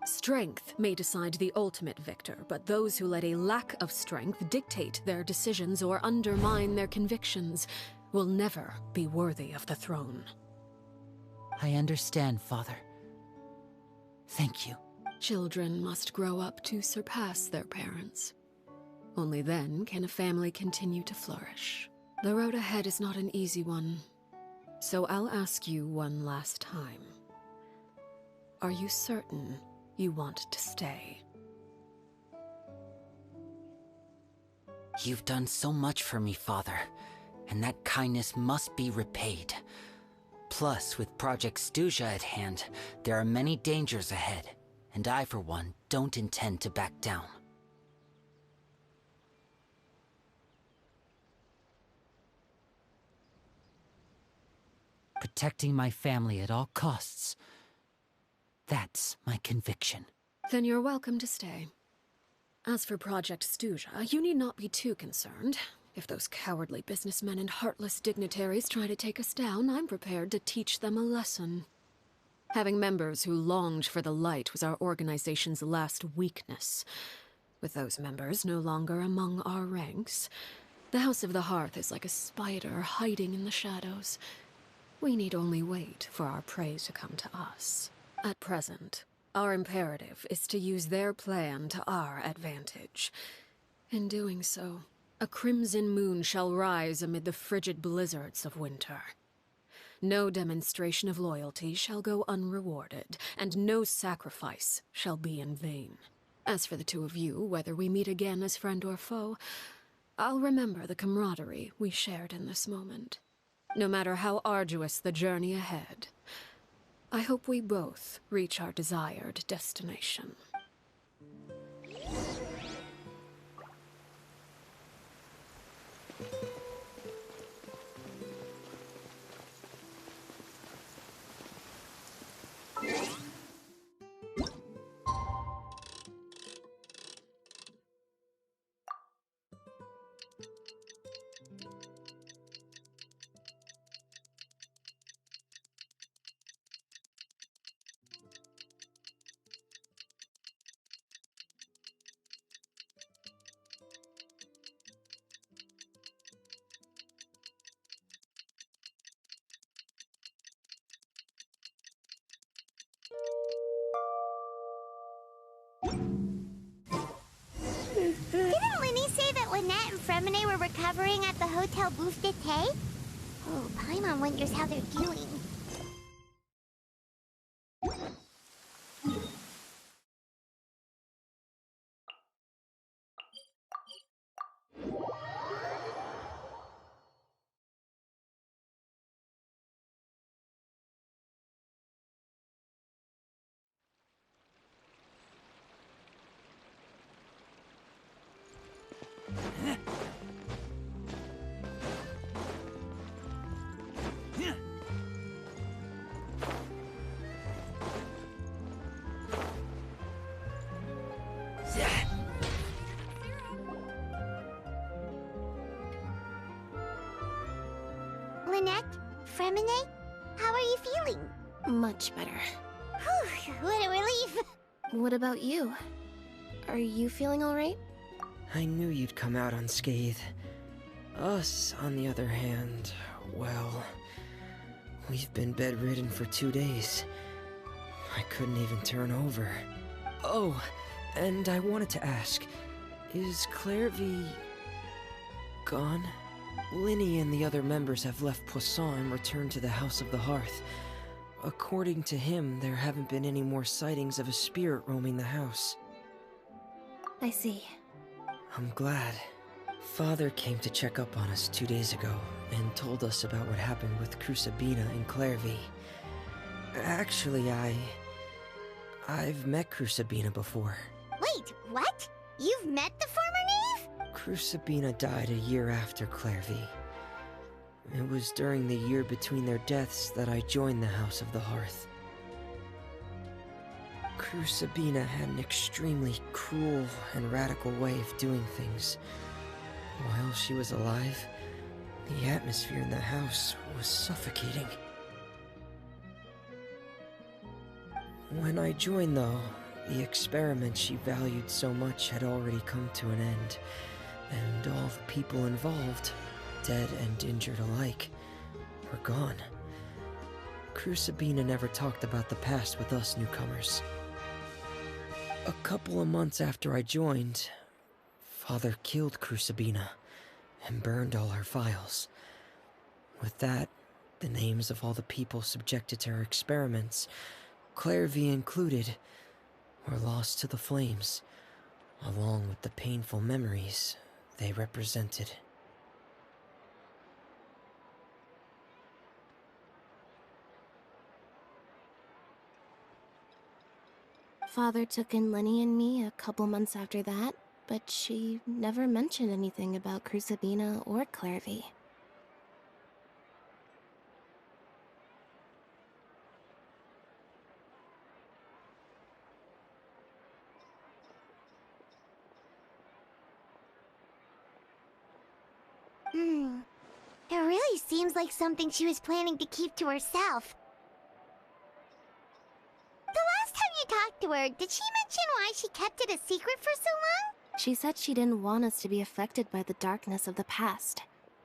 Strength may decide the ultimate victor, but those who let a lack of strength dictate their decisions or undermine their convictions will never be worthy of the throne. I understand, Father. Thank you. Children must grow up to surpass their parents. Only then can a family continue to flourish. The road ahead is not an easy one, so I'll ask you one last time. Are you certain you want to stay? You've done so much for me, Father, and that kindness must be repaid. Plus, with Project Stuja at hand, there are many dangers ahead, and I, for one, don't intend to back down. Protecting my family at all costs. That's my conviction. Then you're welcome to stay. As for Project Stuja, you need not be too concerned. If those cowardly businessmen and heartless dignitaries try to take us down, I'm prepared to teach them a lesson. Having members who longed for the light was our organization's last weakness. With those members no longer among our ranks, the House of the Hearth is like a spider hiding in the shadows. We need only wait for our prey to come to us. At present, our imperative is to use their plan to our advantage. In doing so, a crimson moon shall rise amid the frigid blizzards of winter. No demonstration of loyalty shall go unrewarded, and no sacrifice shall be in vain. As for the two of you, whether we meet again as friend or foe, I'll remember the camaraderie we shared in this moment. No matter how arduous the journey ahead, I hope we both reach our desired destination. Didn't Linny say that Lynette and Fremine were recovering at the Hotel Bouffe d'été? Oh, Paimon wonders how they're doing. Fremine? How are you feeling? Much better. Whew, what a relief! What about you? Are you feeling alright? I knew you'd come out unscathed. Us, on the other hand, well, we've been bedridden for 2 days. I couldn't even turn over. Oh, and I wanted to ask, is Clairvy gone? Linny and the other members have left Poisson and returned to the House of the Hearth. According to him, there haven't been any more sightings of a spirit roaming the house. I see. I'm glad. Father came to check up on us 2 days ago and told us about what happened with Crucibina and Clairvy. Actually, I've met Crucibina before. Wait, what? You've met the former knave? Crucibina died a year after Clairvy. It was during the year between their deaths that I joined the House of the Hearth. Crucibina had an extremely cruel and radical way of doing things. While she was alive, the atmosphere in the house was suffocating. When I joined, though, the experiment she valued so much had already come to an end, and all the people involved, dead and injured alike, were gone. Crucibina never talked about the past with us newcomers. A couple of months after I joined, Father killed Crucibina and burned all her files. With that, the names of all the people subjected to her experiments, Clairvy included, were lost to the flames, along with the painful memories they represented. Father took in Lenny and me a couple months after that, but she never mentioned anything about Crucibina or Clairvy. It really seems like something she was planning to keep to herself. The last time you talked to her, did she mention why she kept it a secret for so long? She said she didn't want us to be affected by the darkness of the past.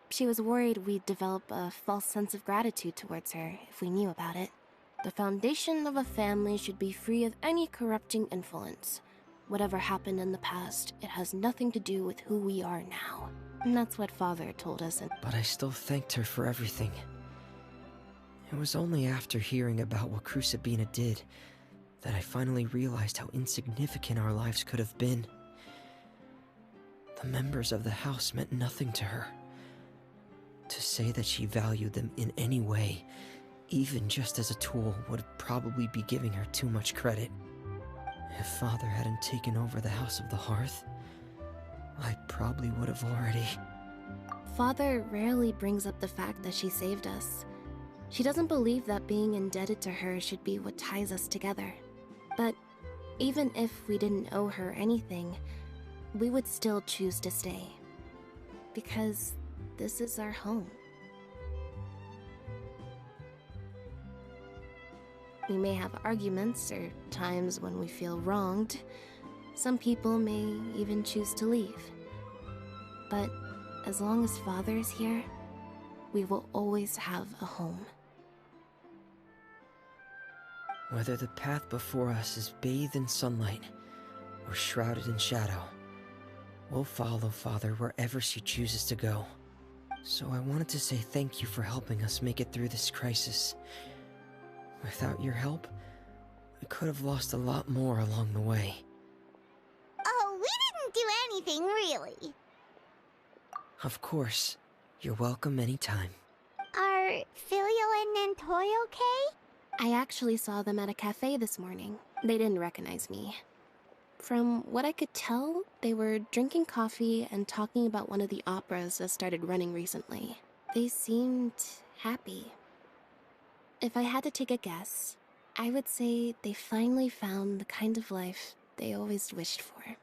She was worried we'd develop a false sense of gratitude towards her if we knew about it. The foundation of a family should be free of any corrupting influence. Whatever happened in the past, it has nothing to do with who we are now. And that's what Father told us. But I still thanked her for everything. It was only after hearing about what Crucibina did that I finally realized how insignificant our lives could have been. The members of the house meant nothing to her. To say that she valued them in any way, even just as a tool, would probably be giving her too much credit. If Father hadn't taken over the House of the Hearth, I probably would have already... Father rarely brings up the fact that she saved us. She doesn't believe that being indebted to her should be what ties us together. But even if we didn't owe her anything, we would still choose to stay. Because this is our home. We may have arguments or times when we feel wronged. Some people may even choose to leave. But as long as Father is here, we will always have a home. Whether the path before us is bathed in sunlight or shrouded in shadow, we'll follow Father wherever she chooses to go. So I wanted to say thank you for helping us make it through this crisis. Without your help, we could have lost a lot more along the way. Oh, we didn't do anything, really. Of course. You're welcome anytime. Are Filial and Nantoy okay? I actually saw them at a cafe this morning. They didn't recognize me. From what I could tell, they were drinking coffee and talking about one of the operas that started running recently. They seemed happy. If I had to take a guess, I would say they finally found the kind of life they always wished for.